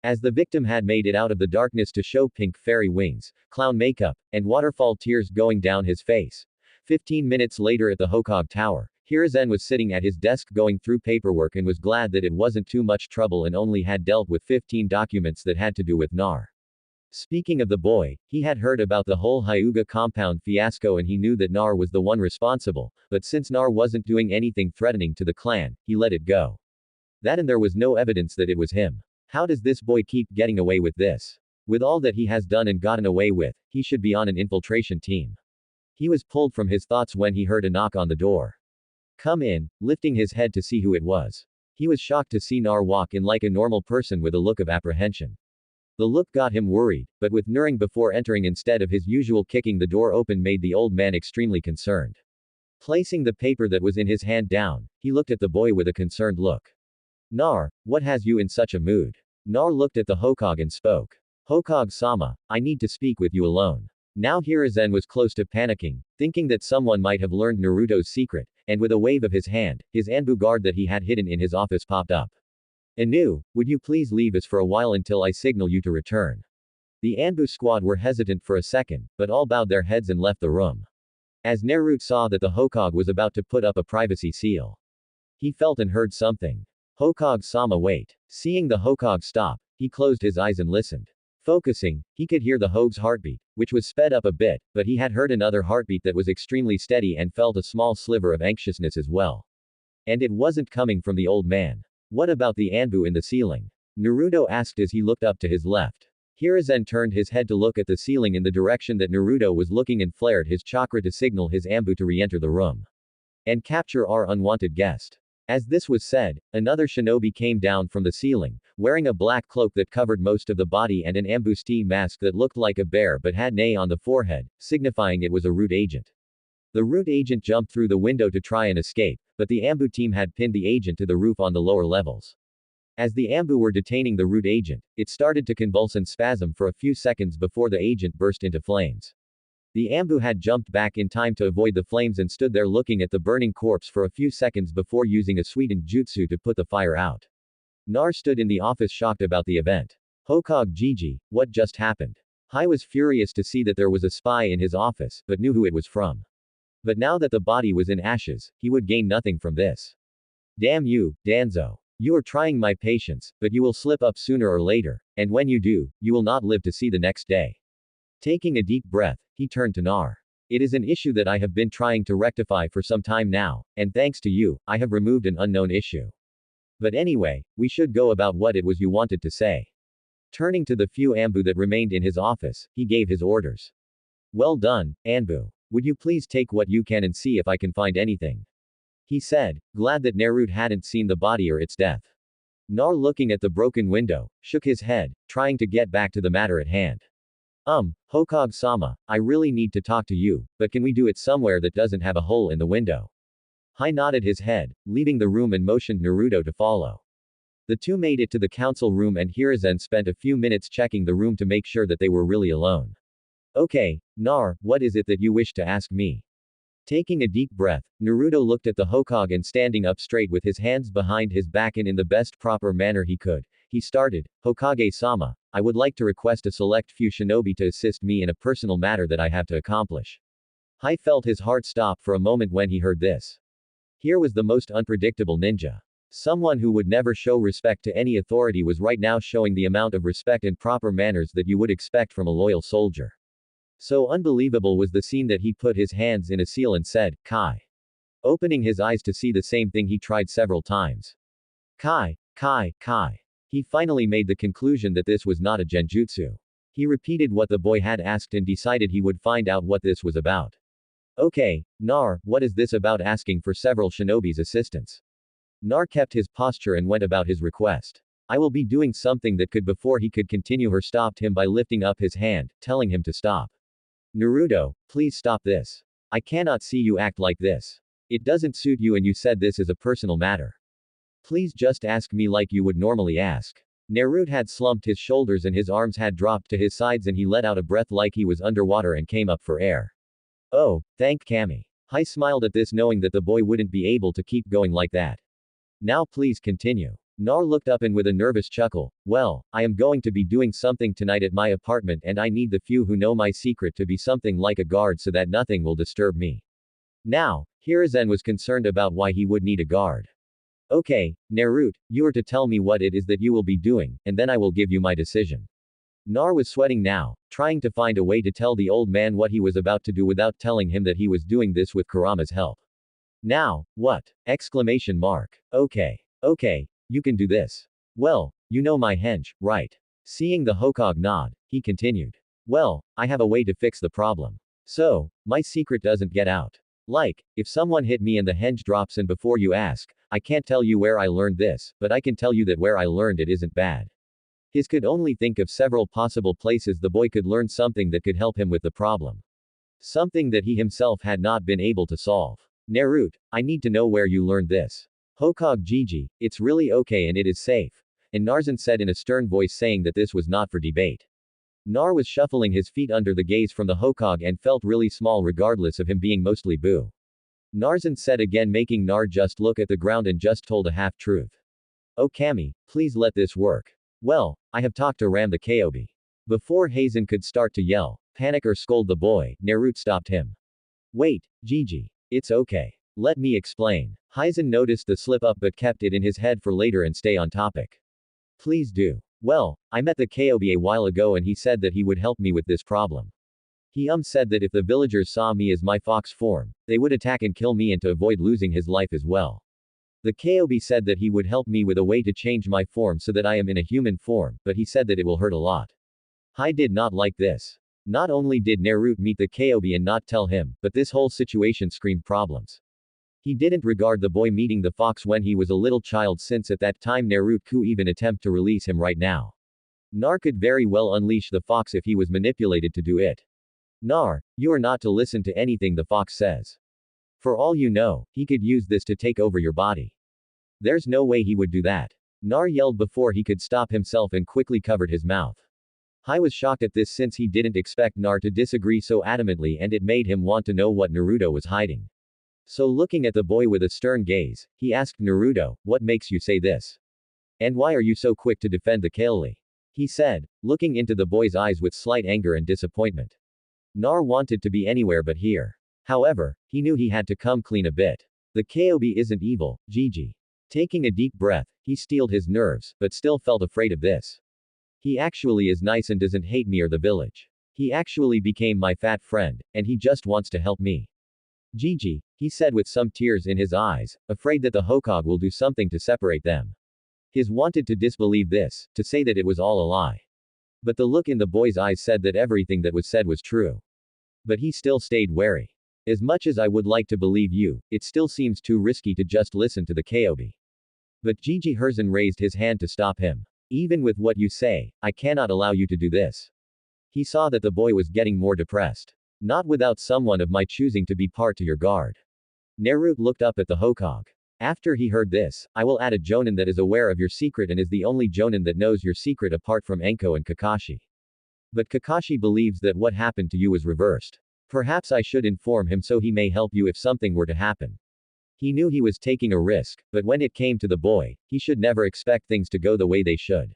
[SPEAKER 1] As the victim had made it out of the darkness to show pink fairy wings, clown makeup, and waterfall tears going down his face. 15 minutes later at the Hokage Tower, Hiruzen was sitting at his desk going through paperwork and was glad that it wasn't too much trouble and only had dealt with 15 documents that had to do with Nar. Speaking of the boy, he had heard about the whole Hyuga compound fiasco and he knew that Nar was the one responsible, but since Nar wasn't doing anything threatening to the clan, he let it go. That and there was no evidence that it was him. How does this boy keep getting away with this? With all that he has done and gotten away with, he should be on an infiltration team. He was pulled from his thoughts when he heard a knock on the door. Come in, lifting his head to see who it was. He was shocked to see Nar walk in like a normal person with a look of apprehension. The look got him worried, but with Nuring before entering instead of his usual kicking the door open made the old man extremely concerned. Placing the paper that was in his hand down, he looked at the boy with a concerned look. Nar, what has you in such a mood? Nar looked at the Hokage and spoke. Hokage-sama, I need to speak with you alone. Now Hiruzen was close to panicking, thinking that someone might have learned Naruto's secret, and with a wave of his hand, his Anbu guard that he had hidden in his office popped up. Anu, would you please leave us for a while until I signal you to return? The Anbu squad were hesitant for a second, but all bowed their heads and left the room. As Naruto saw that the Hokage was about to put up a privacy seal, he felt and heard something. Hokage-sama, wait. Seeing the Hokage stop, he closed his eyes and listened. Focusing, he could hear the Hoga's heartbeat, which was sped up a bit, but he had heard another heartbeat that was extremely steady and felt a small sliver of anxiousness as well. And it wasn't coming from the old man. What about the Anbu in the ceiling? Naruto asked as he looked up to his left. Hiruzen turned his head to look at the ceiling in the direction that Naruto was looking and flared his chakra to signal his Anbu to re-enter the room and capture our unwanted guest. As this was said, another shinobi came down from the ceiling, wearing a black cloak that covered most of the body and an ambusti mask that looked like a bear but had an A on the forehead, signifying it was a root agent. The root agent jumped through the window to try and escape, but the Ambu team had pinned the agent to the roof on the lower levels. As the Ambu were detaining the root agent, it started to convulse and spasm for a few seconds before the agent burst into flames. The Ambu had jumped back in time to avoid the flames and stood there looking at the burning corpse for a few seconds before using a sweetened jutsu to put the fire out. Nar stood in the office shocked about the event. Hokage Gigi, what just happened? Hai was furious to see that there was a spy in his office, but knew who it was from. But now that the body was in ashes, he would gain nothing from this. Damn you, Danzo. You are trying my patience, but you will slip up sooner or later, and when you do, you will not live to see the next day. Taking a deep breath, he turned to Nar. It is an issue that I have been trying to rectify for some time now, and thanks to you, I have removed an unknown issue. But anyway, we should go about what it was you wanted to say. Turning to the few Ambu that remained in his office, he gave his orders. Well done, Anbu. Would you please take what you can and see if I can find anything? He said, glad that Naruto hadn't seen the body or its death. Nar, looking at the broken window, shook his head, trying to get back to the matter at hand. Hokage-sama, I really need to talk to you, but can we do it somewhere that doesn't have a hole in the window? Hai nodded his head, leaving the room and motioned Naruto to follow. The two made it to the council room and Hiruzen spent a few minutes checking the room to make sure that they were really alone. Okay, Nar, what is it that you wish to ask me? Taking a deep breath, Naruto looked at the Hokage and standing up straight with his hands behind his back and in the best proper manner he could, he started, Hokage-sama, I would like to request a select few shinobi to assist me in a personal matter that I have to accomplish. Hai felt his heart stop for a moment when he heard this. Here was the most unpredictable ninja. Someone who would never show respect to any authority was right now showing the amount of respect and proper manners that you would expect from a loyal soldier. So unbelievable was the scene that he put his hands in a seal and said, Kai. Opening his eyes to see the same thing he tried several times. Kai, Kai, Kai. He finally made the conclusion that this was not a genjutsu. He repeated what the boy had asked and decided he would find out what this was about. Okay, Nar, what is this about asking for several shinobi's assistance? Nar kept his posture and went about his request. I will be doing something that could before he could continue her stopped him by lifting up his hand, telling him to stop. Naruto, please stop this. I cannot see you act like this. It doesn't suit you and you said this is a personal matter. Please just ask me like you would normally ask. Naruto had slumped his shoulders and his arms had dropped to his sides and he let out a breath like he was underwater and came up for air. Oh, thank Kami. Hai smiled at this knowing that the boy wouldn't be able to keep going like that. Now please continue. Nar looked up and with a nervous chuckle, well, I am going to be doing something tonight at my apartment and I need the few who know my secret to be something like a guard so that nothing will disturb me. Now, Hiruzen was concerned about why he would need a guard. Okay, Naruto, you are to tell me what it is that you will be doing, and then I will give you my decision. Nar was sweating now, trying to find a way to tell the old man what he was about to do without telling him that he was doing this with Kurama's help. Now, what? Exclamation mark. Okay, you can do this. Well, you know my hench, right? Seeing the Hokage nod, he continued. Well, I have a way to fix the problem. So, my secret doesn't get out. Like, if someone hit me and the henge drops in before you ask, I can't tell you where I learned this, but I can tell you that where I learned it isn't bad. His could only think of several possible places the boy could learn something that could help him with the problem. Something that he himself had not been able to solve. Naruto, I need to know where you learned this. Hokage Gigi, it's really okay and it is safe. And Narzan said in a stern voice saying that this was not for debate. Nar was shuffling his feet under the gaze from the Hokage and felt really small regardless of him being mostly boo. Narzan said again making Nar just look at the ground and just told a half-truth. Oh Kami, please let this work. Well, I have talked to Ram the Kobe. Before Hazen could start to yell, panic or scold the boy, Naruto stopped him. Wait, Gigi. It's okay. Let me explain. Hazen noticed the slip-up but kept it in his head for later and stay on topic. Please do. Well, I met the Kobe a while ago and he said that he would help me with this problem. He said that if the villagers saw me as my fox form, they would attack and kill me and to avoid losing his life as well. The Kobe said that he would help me with a way to change my form so that I am in a human form, but he said that it will hurt a lot. I did not like this. Not only did Naruto meet the Kobe and not tell him, but this whole situation screamed problems. He didn't regard the boy meeting the fox when he was a little child since at that time Naruto could even attempt to release him right now. Nar could very well unleash the fox if he was manipulated to do it. Nar, you are not to listen to anything the fox says. For all you know, he could use this to take over your body. There's no way he would do that. Nar yelled before he could stop himself and quickly covered his mouth. Hai was shocked at this since he didn't expect Nar to disagree so adamantly and it made him want to know what Naruto was hiding. So looking at the boy with a stern gaze, he asked Naruto, what makes you say this? And why are you so quick to defend the Kale? He said, looking into the boy's eyes with slight anger and disappointment. Nar wanted to be anywhere but here. However, he knew he had to come clean a bit. The Kobe isn't evil, Gigi. Taking a deep breath, he steeled his nerves, but still felt afraid of this. He actually is nice and doesn't hate me or the village. He actually became my fat friend, and he just wants to help me. Gigi, he said with some tears in his eyes, afraid that the Hokage will do something to separate them. His wanted to disbelieve this, to say that it was all a lie. But the look in the boy's eyes said that everything that was said was true. But he still stayed wary. As much as I would like to believe you, it still seems too risky to just listen to the Kobe. But Gigi Hiruzen raised his hand to stop him. Even with what you say, I cannot allow you to do this. He saw that the boy was getting more depressed. Not without someone of my choosing to be part to your guard. Naruto looked up at the Hokage. After he heard this, I will add a Jonin that is aware of your secret and is the only Jonin that knows your secret apart from Enko and Kakashi. But Kakashi believes that what happened to you is reversed. Perhaps I should inform him so he may help you if something were to happen. He knew he was taking a risk, but when it came to the boy, he should never expect things to go the way they should.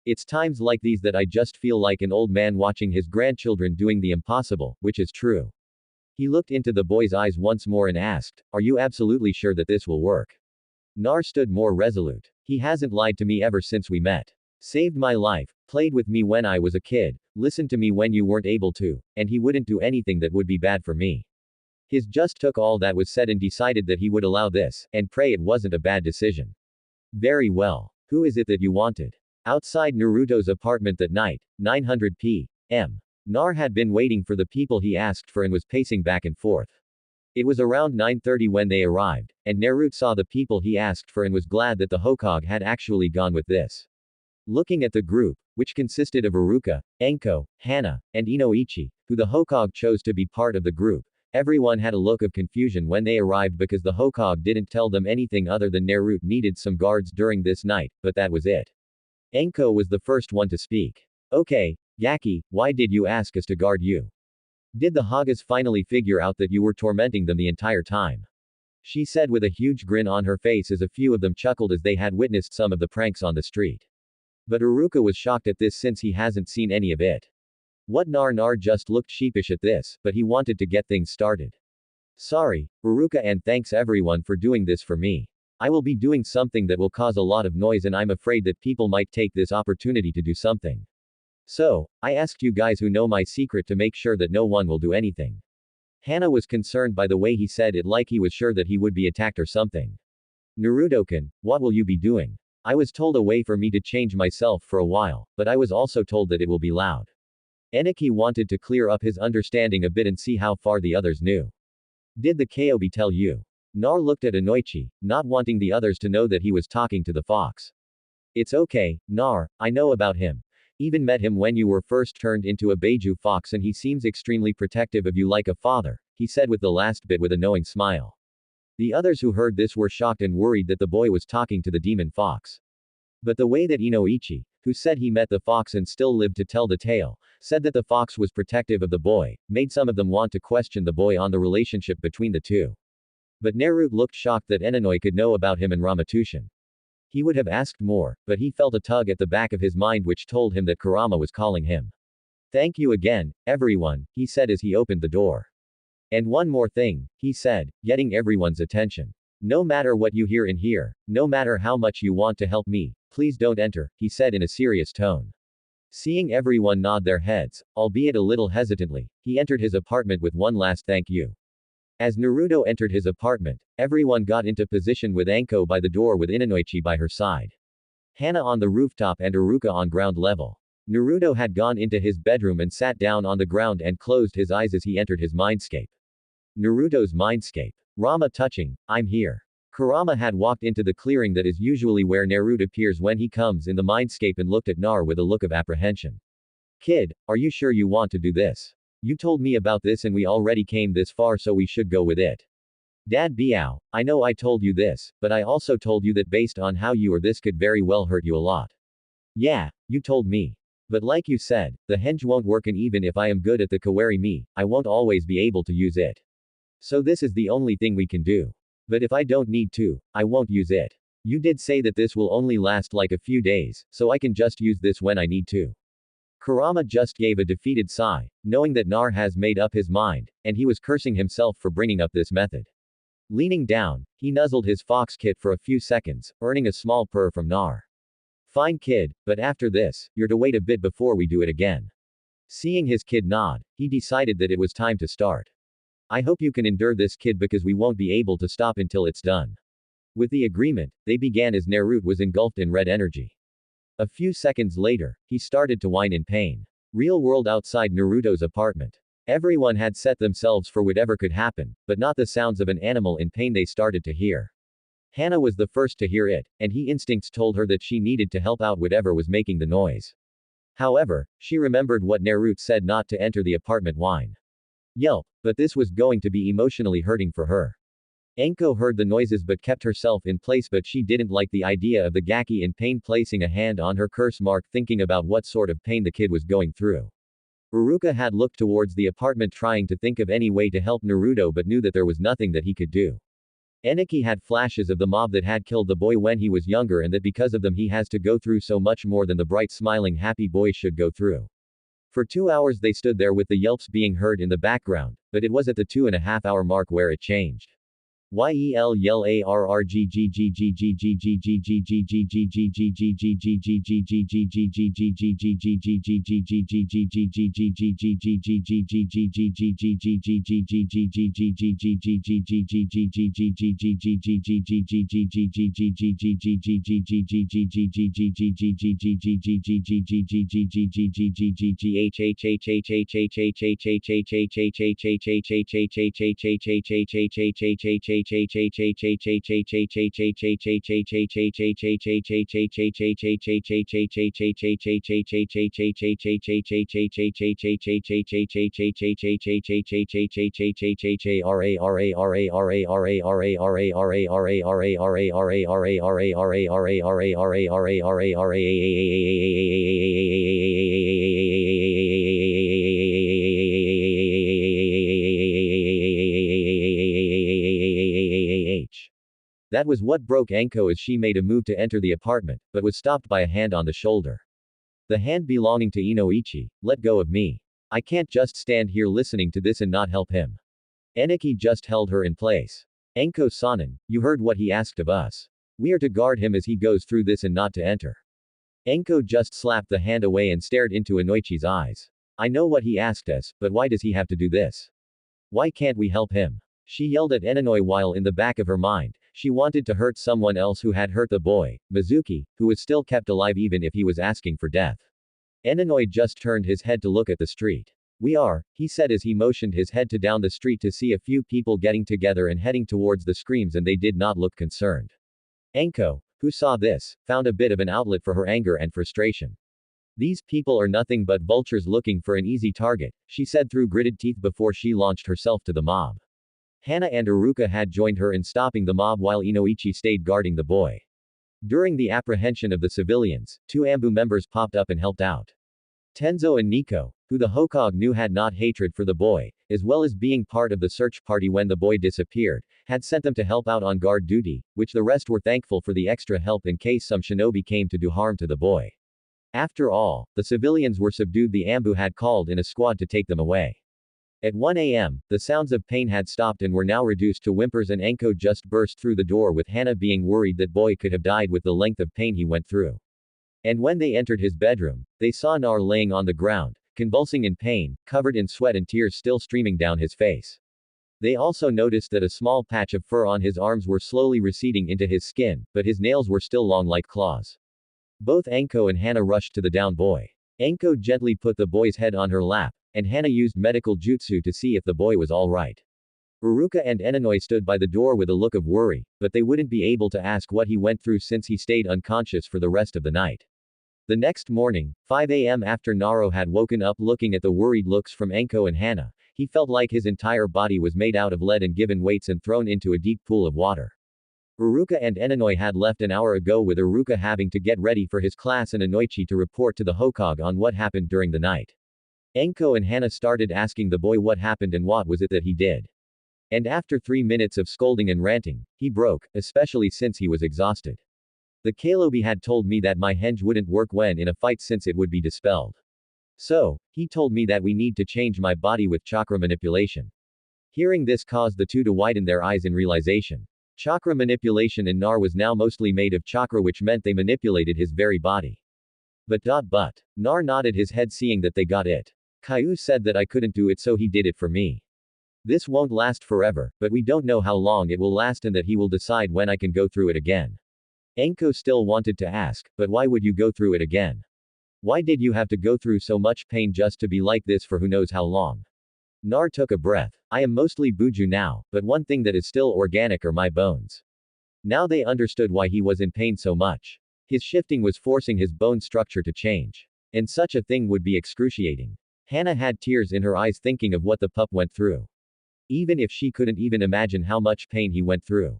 [SPEAKER 1] It's times like these that I just feel like an old man watching his grandchildren doing the impossible, which is true. He looked into the boy's eyes once more and asked, are you absolutely sure that this will work? Nar stood more resolute. He hasn't lied to me ever since we met. Saved my life, played with me when I was a kid, listened to me when you weren't able to, and he wouldn't do anything that would be bad for me. He just took all that was said and decided that he would allow this, and pray it wasn't a bad decision. Very well. Who is it that you wanted? Outside Naruto's apartment that night, 900 p.m. Nar had been waiting for the people he asked for and was pacing back and forth. It was around 9:30 when they arrived, and Naruto saw the people he asked for and was glad that the Hokage had actually gone with this. Looking at the group, which consisted of Iruka, Enko, Hana, and Inoichi, who the Hokage chose to be part of the group, everyone had a look of confusion when they arrived because the Hokage didn't tell them anything other than Naruto needed some guards during this night, but that was it. Enko was the first one to speak. Okay, Yaki, why did you ask us to guard you? Did the Hagas finally figure out that you were tormenting them the entire time? she said with a huge grin on her face as a few of them chuckled as they had witnessed some of the pranks on the street. But Iruka was shocked at this since he hasn't seen any of it. What Nar just looked sheepish at this, but he wanted to get things started. Sorry, Iruka, and thanks everyone for doing this for me. I will be doing something that will cause a lot of noise and I'm afraid that people might take this opportunity to do something. So, I asked you guys who know my secret to make sure that no one will do anything. Hana was concerned by the way he said it, like he was sure that he would be attacked or something. Naruto-kun, what will you be doing? I was told a way for me to change myself for a while, but I was also told that it will be loud. Eniki wanted to clear up his understanding a bit and see how far the others knew. Did the Kobe tell you? Nar looked at Inoichi, not wanting the others to know that he was talking to the fox. It's okay, Nar, I know about him. Even met him when you were first turned into a Beiju fox and he seems extremely protective of you like a father, he said with the last bit with a knowing smile. The others who heard this were shocked and worried that the boy was talking to the demon fox. But the way that Inoichi, who said he met the fox and still lived to tell the tale, said that the fox was protective of the boy, made some of them want to question the boy on the relationship between the two. But Naruto looked shocked that Enoi could know about him and Ramatushin. He would have asked more, but he felt a tug at the back of his mind which told him that Kurama was calling him. Thank you again, everyone, he said as he opened the door. And one more thing, he said, getting everyone's attention. No matter what you hear in here, no matter how much you want to help me, please don't enter, he said in a serious tone. Seeing everyone nod their heads, albeit a little hesitantly, he entered his apartment with one last thank you. As Naruto entered his apartment, everyone got into position with Anko by the door with Inoichi by her side. Hana on the rooftop and Iruka on ground level. Naruto had gone into his bedroom and sat down on the ground and closed his eyes as he entered his mindscape. Naruto's mindscape. Rama touching, I'm here. Kurama had walked into the clearing that is usually where Naruto appears when he comes in the mindscape and looked at Nar with a look of apprehension. Kid, are you sure you want to do this? You told me about this and we already came this far, so we should go with it. Dad Biao, I know I told you this, but I also told you that based on how you or this could very well hurt you a lot. Yeah, you told me. But like you said, the henge won't work, and even if I am good at the Kawari me, I won't always be able to use it. So this is the only thing we can do. But if I don't need to, I won't use it. You did say that this will only last like a few days, so I can just use this when I need to. Kurama just gave a defeated sigh, knowing that Nar has made up his mind, and he was cursing himself for bringing up this method. Leaning down, he nuzzled his fox kit for a few seconds, earning a small purr from Nar. Fine kid, but after this, you're to wait a bit before we do it again. Seeing his kid nod, he decided that it was time to start. I hope you can endure this, kid, because we won't be able to stop until it's done. With the agreement, they began as Naruto was engulfed in red energy. A few seconds later, he started to whine in pain. Real world outside Naruto's apartment. Everyone had set themselves for whatever could happen, but not the sounds of an animal in pain they started to hear. Hana was the first to hear it, and he instincts told her that she needed to help out whatever was making the noise. However, she remembered what Naruto said not to enter the apartment whine. Yelp, but this was going to be emotionally hurting for her. Anko heard the noises but kept herself in place, but she didn't like the idea of the Gaki in pain placing a hand on her curse mark, thinking about what sort of pain the kid was going through. Iruka had looked towards the apartment trying to think of any way to help Naruto but knew that there was nothing that he could do. Eniki had flashes of the mob that had killed the boy when he was younger and that because of them he has to go through so much more than the bright smiling happy boy should go through. For 2 hours they stood there with the yelps being heard in the background, but it was at the 2.5 hour mark where it changed. Yel yell That was what broke Anko as she made a move to enter the apartment, but was stopped by a hand on the shoulder. The hand belonging to Inoichi. Let go of me. I can't just stand here listening to this and not help him. Eniki just held her in place. Anko-sanan, you heard what he asked of us. We are to guard him as he goes through this and not to enter. Anko just slapped the hand away and stared into Inoichi's eyes. I know what he asked us, but why does he have to do this? Why can't we help him? She yelled at Enoi while in the back of her mind, she wanted to hurt someone else who had hurt the boy, Mizuki, who was still kept alive even if he was asking for death. Enoi just turned his head to look at the street. We are, he said as he motioned his head to down the street to see a few people getting together and heading towards the screams, and they did not look concerned. Anko, who saw this, found a bit of an outlet for her anger and frustration. These people are nothing but vultures looking for an easy target, she said through gritted teeth before she launched herself to the mob. Hana and Iruka had joined her in stopping the mob while Inoichi stayed guarding the boy. During the apprehension of the civilians, 2 Ambu members popped up and helped out. Tenzo and Nico, who the Hokage knew had not hatred for the boy, as well as being part of the search party when the boy disappeared, had sent them to help out on guard duty, which the rest were thankful for the extra help in case some shinobi came to do harm to the boy. After all, the civilians were subdued. The Ambu had called in a squad to take them away. At 1 a.m., the sounds of pain had stopped and were now reduced to whimpers, and Anko just burst through the door with Hana being worried that boy could have died with the length of pain he went through. And when they entered his bedroom, they saw Nar laying on the ground, convulsing in pain, covered in sweat and tears still streaming down his face. They also noticed that a small patch of fur on his arms were slowly receding into his skin, but his nails were still long like claws. Both Anko and Hana rushed to the down boy. Anko gently put the boy's head on her lap, and Hana used medical jutsu to see if the boy was all right. Iruka and Enoi stood by the door with a look of worry, but they wouldn't be able to ask what he went through since he stayed unconscious for the rest of the night. The next morning, 5 a.m. after Naro had woken up looking at the worried looks from Anko and Hana, he felt like his entire body was made out of lead and given weights and thrown into a deep pool of water. Iruka and Enoi had left an hour ago, with Iruka having to get ready for his class and Inoichi to report to the Hokage on what happened during the night. Anko and Hana started asking the boy what happened and what was it that he did. And after 3 minutes of scolding and ranting, he broke, especially since he was exhausted. The Kalobi had told me that my henge wouldn't work when in a fight since it would be dispelled. So, he told me that we need to change my body with chakra manipulation. Hearing this caused the two to widen their eyes in realization. Chakra manipulation in Nar was now mostly made of chakra, which meant they manipulated his very body. But. Nar nodded his head seeing that they got it. Caillou said that I couldn't do it, so he did it for me. This won't last forever, but we don't know how long it will last and that he will decide when I can go through it again. Anko still wanted to ask, but why would you go through it again? Why did you have to go through so much pain just to be like this for who knows how long? Nar took a breath. I am mostly Buju now, but one thing that is still organic are my bones. Now they understood why he was in pain so much. His shifting was forcing his bone structure to change. And such a thing would be excruciating. Hana had tears in her eyes thinking of what the pup went through. Even if she couldn't even imagine how much pain he went through.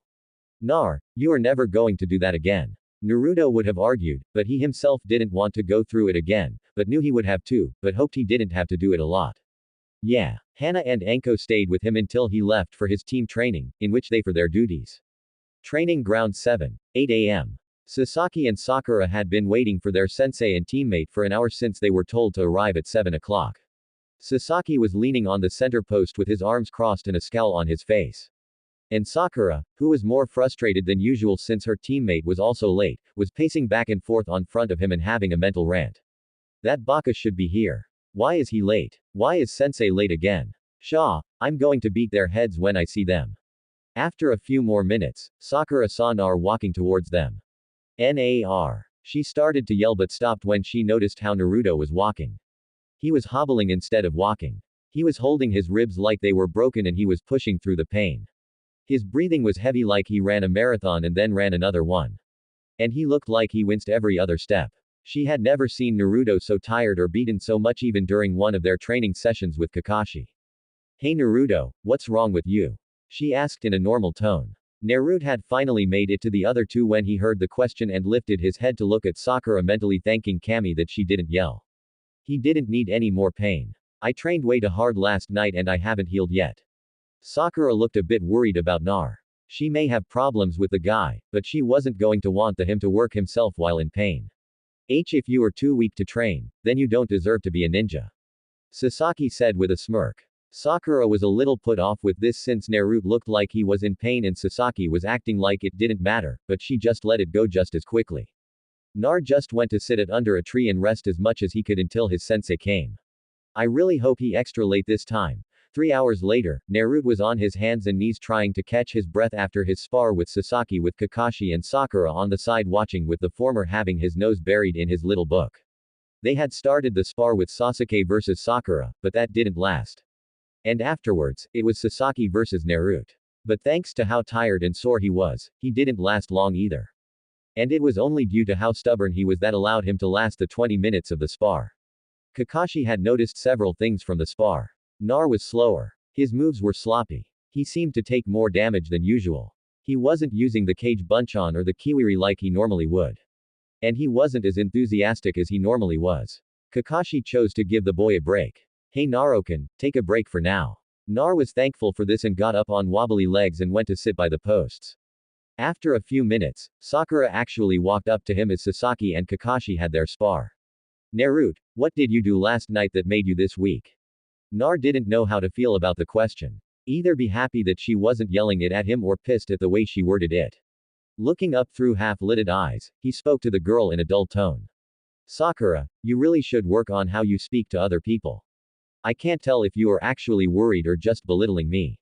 [SPEAKER 1] Nar, you are never going to do that again. Naruto would have argued, but he himself didn't want to go through it again, but knew he would have to, but hoped he didn't have to do it a lot. Yeah. Hana and Anko stayed with him until he left for his team training, in which they for their duties. Training Ground 7, 8 a.m. Sasaki and Sakura had been waiting for their sensei and teammate for an hour since they were told to arrive at 7 o'clock. Sasaki was leaning on the center post with his arms crossed and a scowl on his face. And Sakura, who was more frustrated than usual since her teammate was also late, was pacing back and forth on front of him and having a mental rant. That baka should be here. Why is he late? Why is sensei late again? Shaw, I'm going to beat their heads when I see them. After a few more minutes, Sakura saw Nar walking towards them. Nar. She started to yell but stopped when she noticed how Naruto was walking. He was hobbling instead of walking. He was holding his ribs like they were broken and he was pushing through the pain. His breathing was heavy like he ran a marathon and then ran another one. And he looked like he winced every other step. She had never seen Naruto so tired or beaten so much even during one of their training sessions with Kakashi. Hey Naruto, what's wrong with you? She asked in a normal tone. Naruto had finally made it to the other two when he heard the question and lifted his head to look at Sakura, mentally thanking Kami that she didn't yell. He didn't need any more pain. I trained way too hard last night and I haven't healed yet. Sakura looked a bit worried about Nar. She may have problems with the guy, but she wasn't going to want him to work himself while in pain. If you are too weak to train, then you don't deserve to be a ninja. Sasaki said with a smirk. Sakura was a little put off with this since Naruto looked like he was in pain and Sasaki was acting like it didn't matter, but she just let it go just as quickly. Nar just went to sit at under a tree and rest as much as he could until his sensei came. I really hope he extra late this time. 3 hours later, Naruto was on his hands and knees trying to catch his breath after his spar with Sasaki with Kakashi and Sakura on the side watching with the former having his nose buried in his little book. They had started the spar with Sasuke versus Sakura, but that didn't last. And afterwards, it was Sasaki versus Naruto. But thanks to how tired and sore he was, he didn't last long either. And it was only due to how stubborn he was that allowed him to last the 20 minutes of the spar. Kakashi had noticed several things from the spar. Nar was slower. His moves were sloppy. He seemed to take more damage than usual. He wasn't using the cage bunchan or the kiwiri like he normally would. And he wasn't as enthusiastic as he normally was. Kakashi chose to give the boy a break. Hey Naruto-kun, take a break for now. Nar was thankful for this and got up on wobbly legs and went to sit by the posts. After a few minutes, Sakura actually walked up to him as Sasaki and Kakashi had their spar. Naruto, what did you do last night that made you this weak? Nar didn't know how to feel about the question. Either be happy that she wasn't yelling it at him or pissed at the way she worded it. Looking up through half-lidded eyes, he spoke to the girl in a dull tone. Sakura, you really should work on how you speak to other people. I can't tell if you are actually worried or just belittling me.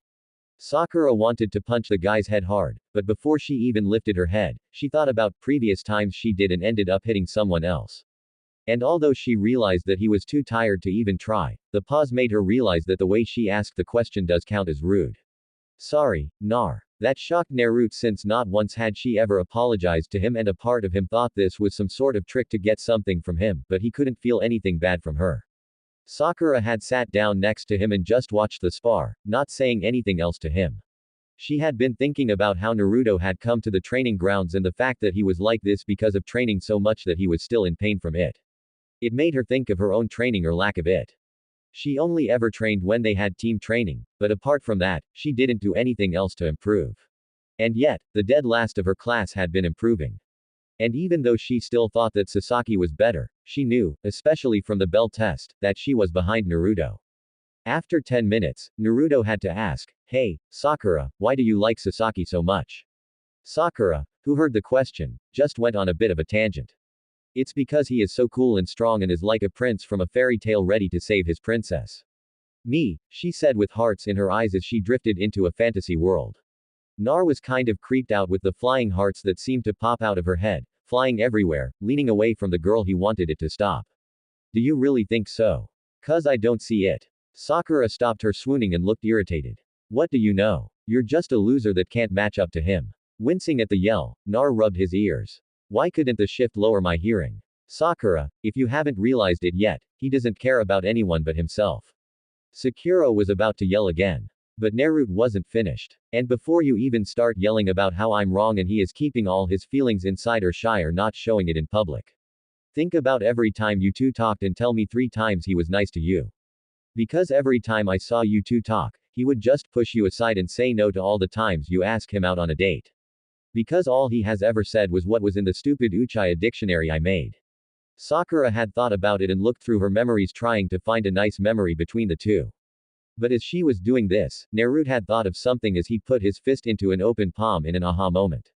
[SPEAKER 1] Sakura wanted to punch the guy's head hard, but before she even lifted her head, she thought about previous times she did and ended up hitting someone else. And although she realized that he was too tired to even try, the pause made her realize that the way she asked the question does count as rude. Sorry, Nar. That shocked Naruto since not once had she ever apologized to him and a part of him thought this was some sort of trick to get something from him, but he couldn't feel anything bad from her. Sakura had sat down next to him and just watched the spar, not saying anything else to him. She had been thinking about how Naruto had come to the training grounds and the fact that he was like this because of training so much that he was still in pain from it. It made her think of her own training or lack of it. She only ever trained when they had team training, but apart from that, she didn't do anything else to improve. And yet, the dead last of her class had been improving. And even though she still thought that Sasaki was better, she knew, especially from the bell test, that she was behind Naruto. After 10 minutes, Naruto had to ask, hey, Sakura, why do you like Sasaki so much? Sakura, who heard the question, just went on a bit of a tangent. It's because he is so cool and strong and is like a prince from a fairy tale ready to save his princess. Me, she said with hearts in her eyes as she drifted into a fantasy world. Nar was kind of creeped out with the flying hearts that seemed to pop out of her head, flying everywhere, leaning away from the girl he wanted it to stop. Do you really think so? 'Cause I don't see it. Sakura stopped her swooning and looked irritated. What do you know? You're just a loser that can't match up to him. Wincing at the yell, Nar rubbed his ears. Why couldn't the shift lower my hearing? Sakura, if you haven't realized it yet, he doesn't care about anyone but himself. Sakura was about to yell again. But Naruto wasn't finished. And before you even start yelling about how I'm wrong and he is keeping all his feelings inside or shy or not showing it in public. Think about every time you two talked and tell me 3 times he was nice to you. Because every time I saw you two talk, he would just push you aside and say no to all the times you ask him out on a date. Because all he has ever said was what was in the stupid Uchiha dictionary I made. Sakura had thought about it and looked through her memories trying to find a nice memory between the two. But as she was doing this, Naruto had thought of something as he put his fist into an open palm in an aha moment.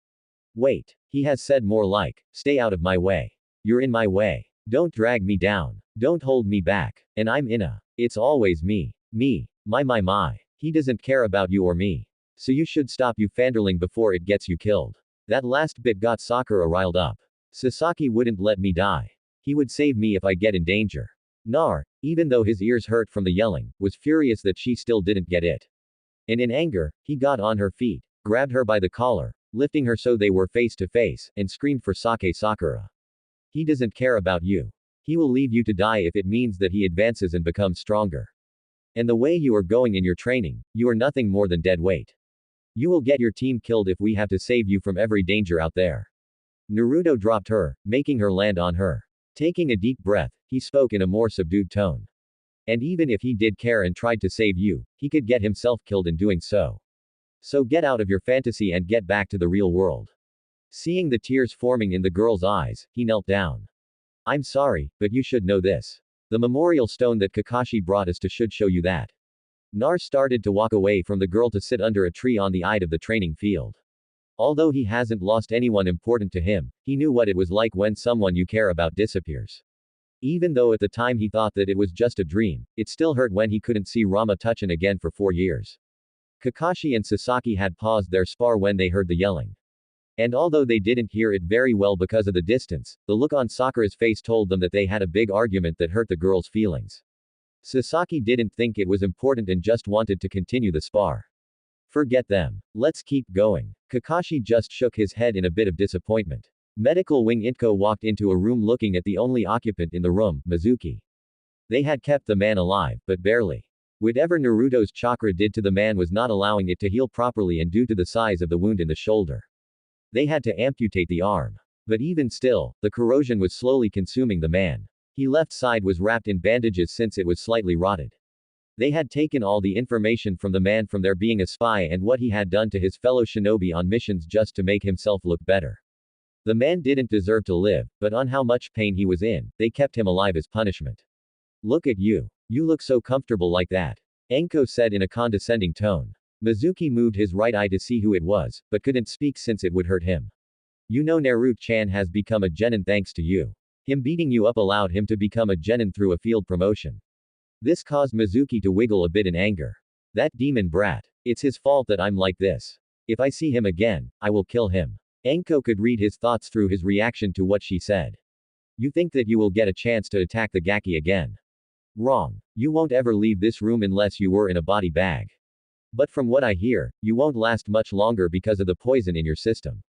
[SPEAKER 1] Wait. He has said more like, stay out of my way. You're in my way. Don't drag me down. Don't hold me back. And I'm in a. It's always me. Me. My. He doesn't care about you or me. So you should stop you fandling before it gets you killed. That last bit got Sakura riled up. Sasaki wouldn't let me die. He would save me if I get in danger. Nar, even though his ears hurt from the yelling, was furious that she still didn't get it. And in anger, he got on her feet, grabbed her by the collar, lifting her so they were face to face, and screamed for Sakura. He doesn't care about you. He will leave you to die if it means that he advances and becomes stronger. And the way you are going in your training, you are nothing more than dead weight. You will get your team killed if we have to save you from every danger out there. Naruto dropped her, making her land on her. Taking a deep breath, he spoke in a more subdued tone. And even if he did care and tried to save you, he could get himself killed in doing so. So get out of your fantasy and get back to the real world. Seeing the tears forming in the girl's eyes, he knelt down. I'm sorry, but you should know this. The memorial stone that Kakashi brought us to should show you that. Nar started to walk away from the girl to sit under a tree on the side of the training field. Although he hasn't lost anyone important to him, he knew what it was like when someone you care about disappears. Even though at the time he thought that it was just a dream, it still hurt when he couldn't see Rama Tuchin again for 4 years. Kakashi and Sasaki had paused their spar when they heard the yelling. And although they didn't hear it very well because of the distance, the look on Sakura's face told them that they had a big argument that hurt the girl's feelings. Sasaki didn't think it was important and just wanted to continue the spar. Forget them. Let's keep going. Kakashi just shook his head in a bit of disappointment. Medical Wing Itko walked into a room looking at the only occupant in the room, Mizuki. They had kept the man alive, but barely. Whatever Naruto's chakra did to the man was not allowing it to heal properly and due to the size of the wound in the shoulder. They had to amputate the arm. But even still, the corrosion was slowly consuming the man. His left side was wrapped in bandages since it was slightly rotted. They had taken all the information from the man from their being a spy and what he had done to his fellow shinobi on missions just to make himself look better. The man didn't deserve to live, but on how much pain he was in, they kept him alive as punishment. Look at you. You look so comfortable like that. Enko said in a condescending tone. Mizuki moved his right eye to see who it was, but couldn't speak since it would hurt him. You know Naruto-chan has become a genin thanks to you. Him beating you up allowed him to become a genin through a field promotion. This caused Mizuki to wiggle a bit in anger. That demon brat. It's his fault that I'm like this. If I see him again, I will kill him. Enko could read his thoughts through his reaction to what she said. You think that you will get a chance to attack the Gaki again? Wrong. You won't ever leave this room unless you were in a body bag. But from what I hear, you won't last much longer because of the poison in your system.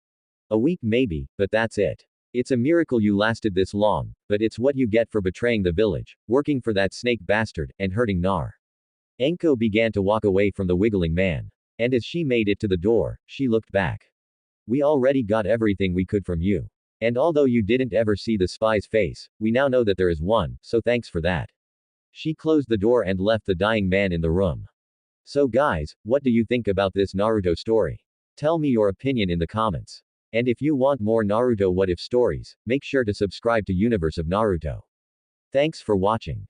[SPEAKER 1] A week maybe, but that's it. It's a miracle you lasted this long, but it's what you get for betraying the village, working for that snake bastard, and hurting Nar. Enko began to walk away from the wiggling man. And as she made it to the door, she looked back. We already got everything we could from you. And although you didn't ever see the spy's face, we now know that there is one, so thanks for that. She closed the door and left the dying man in the room. So guys, what do you think about this Naruto story? Tell me your opinion in the comments. And if you want more Naruto what if stories, make sure to subscribe to Universe of Naruto. Thanks for watching.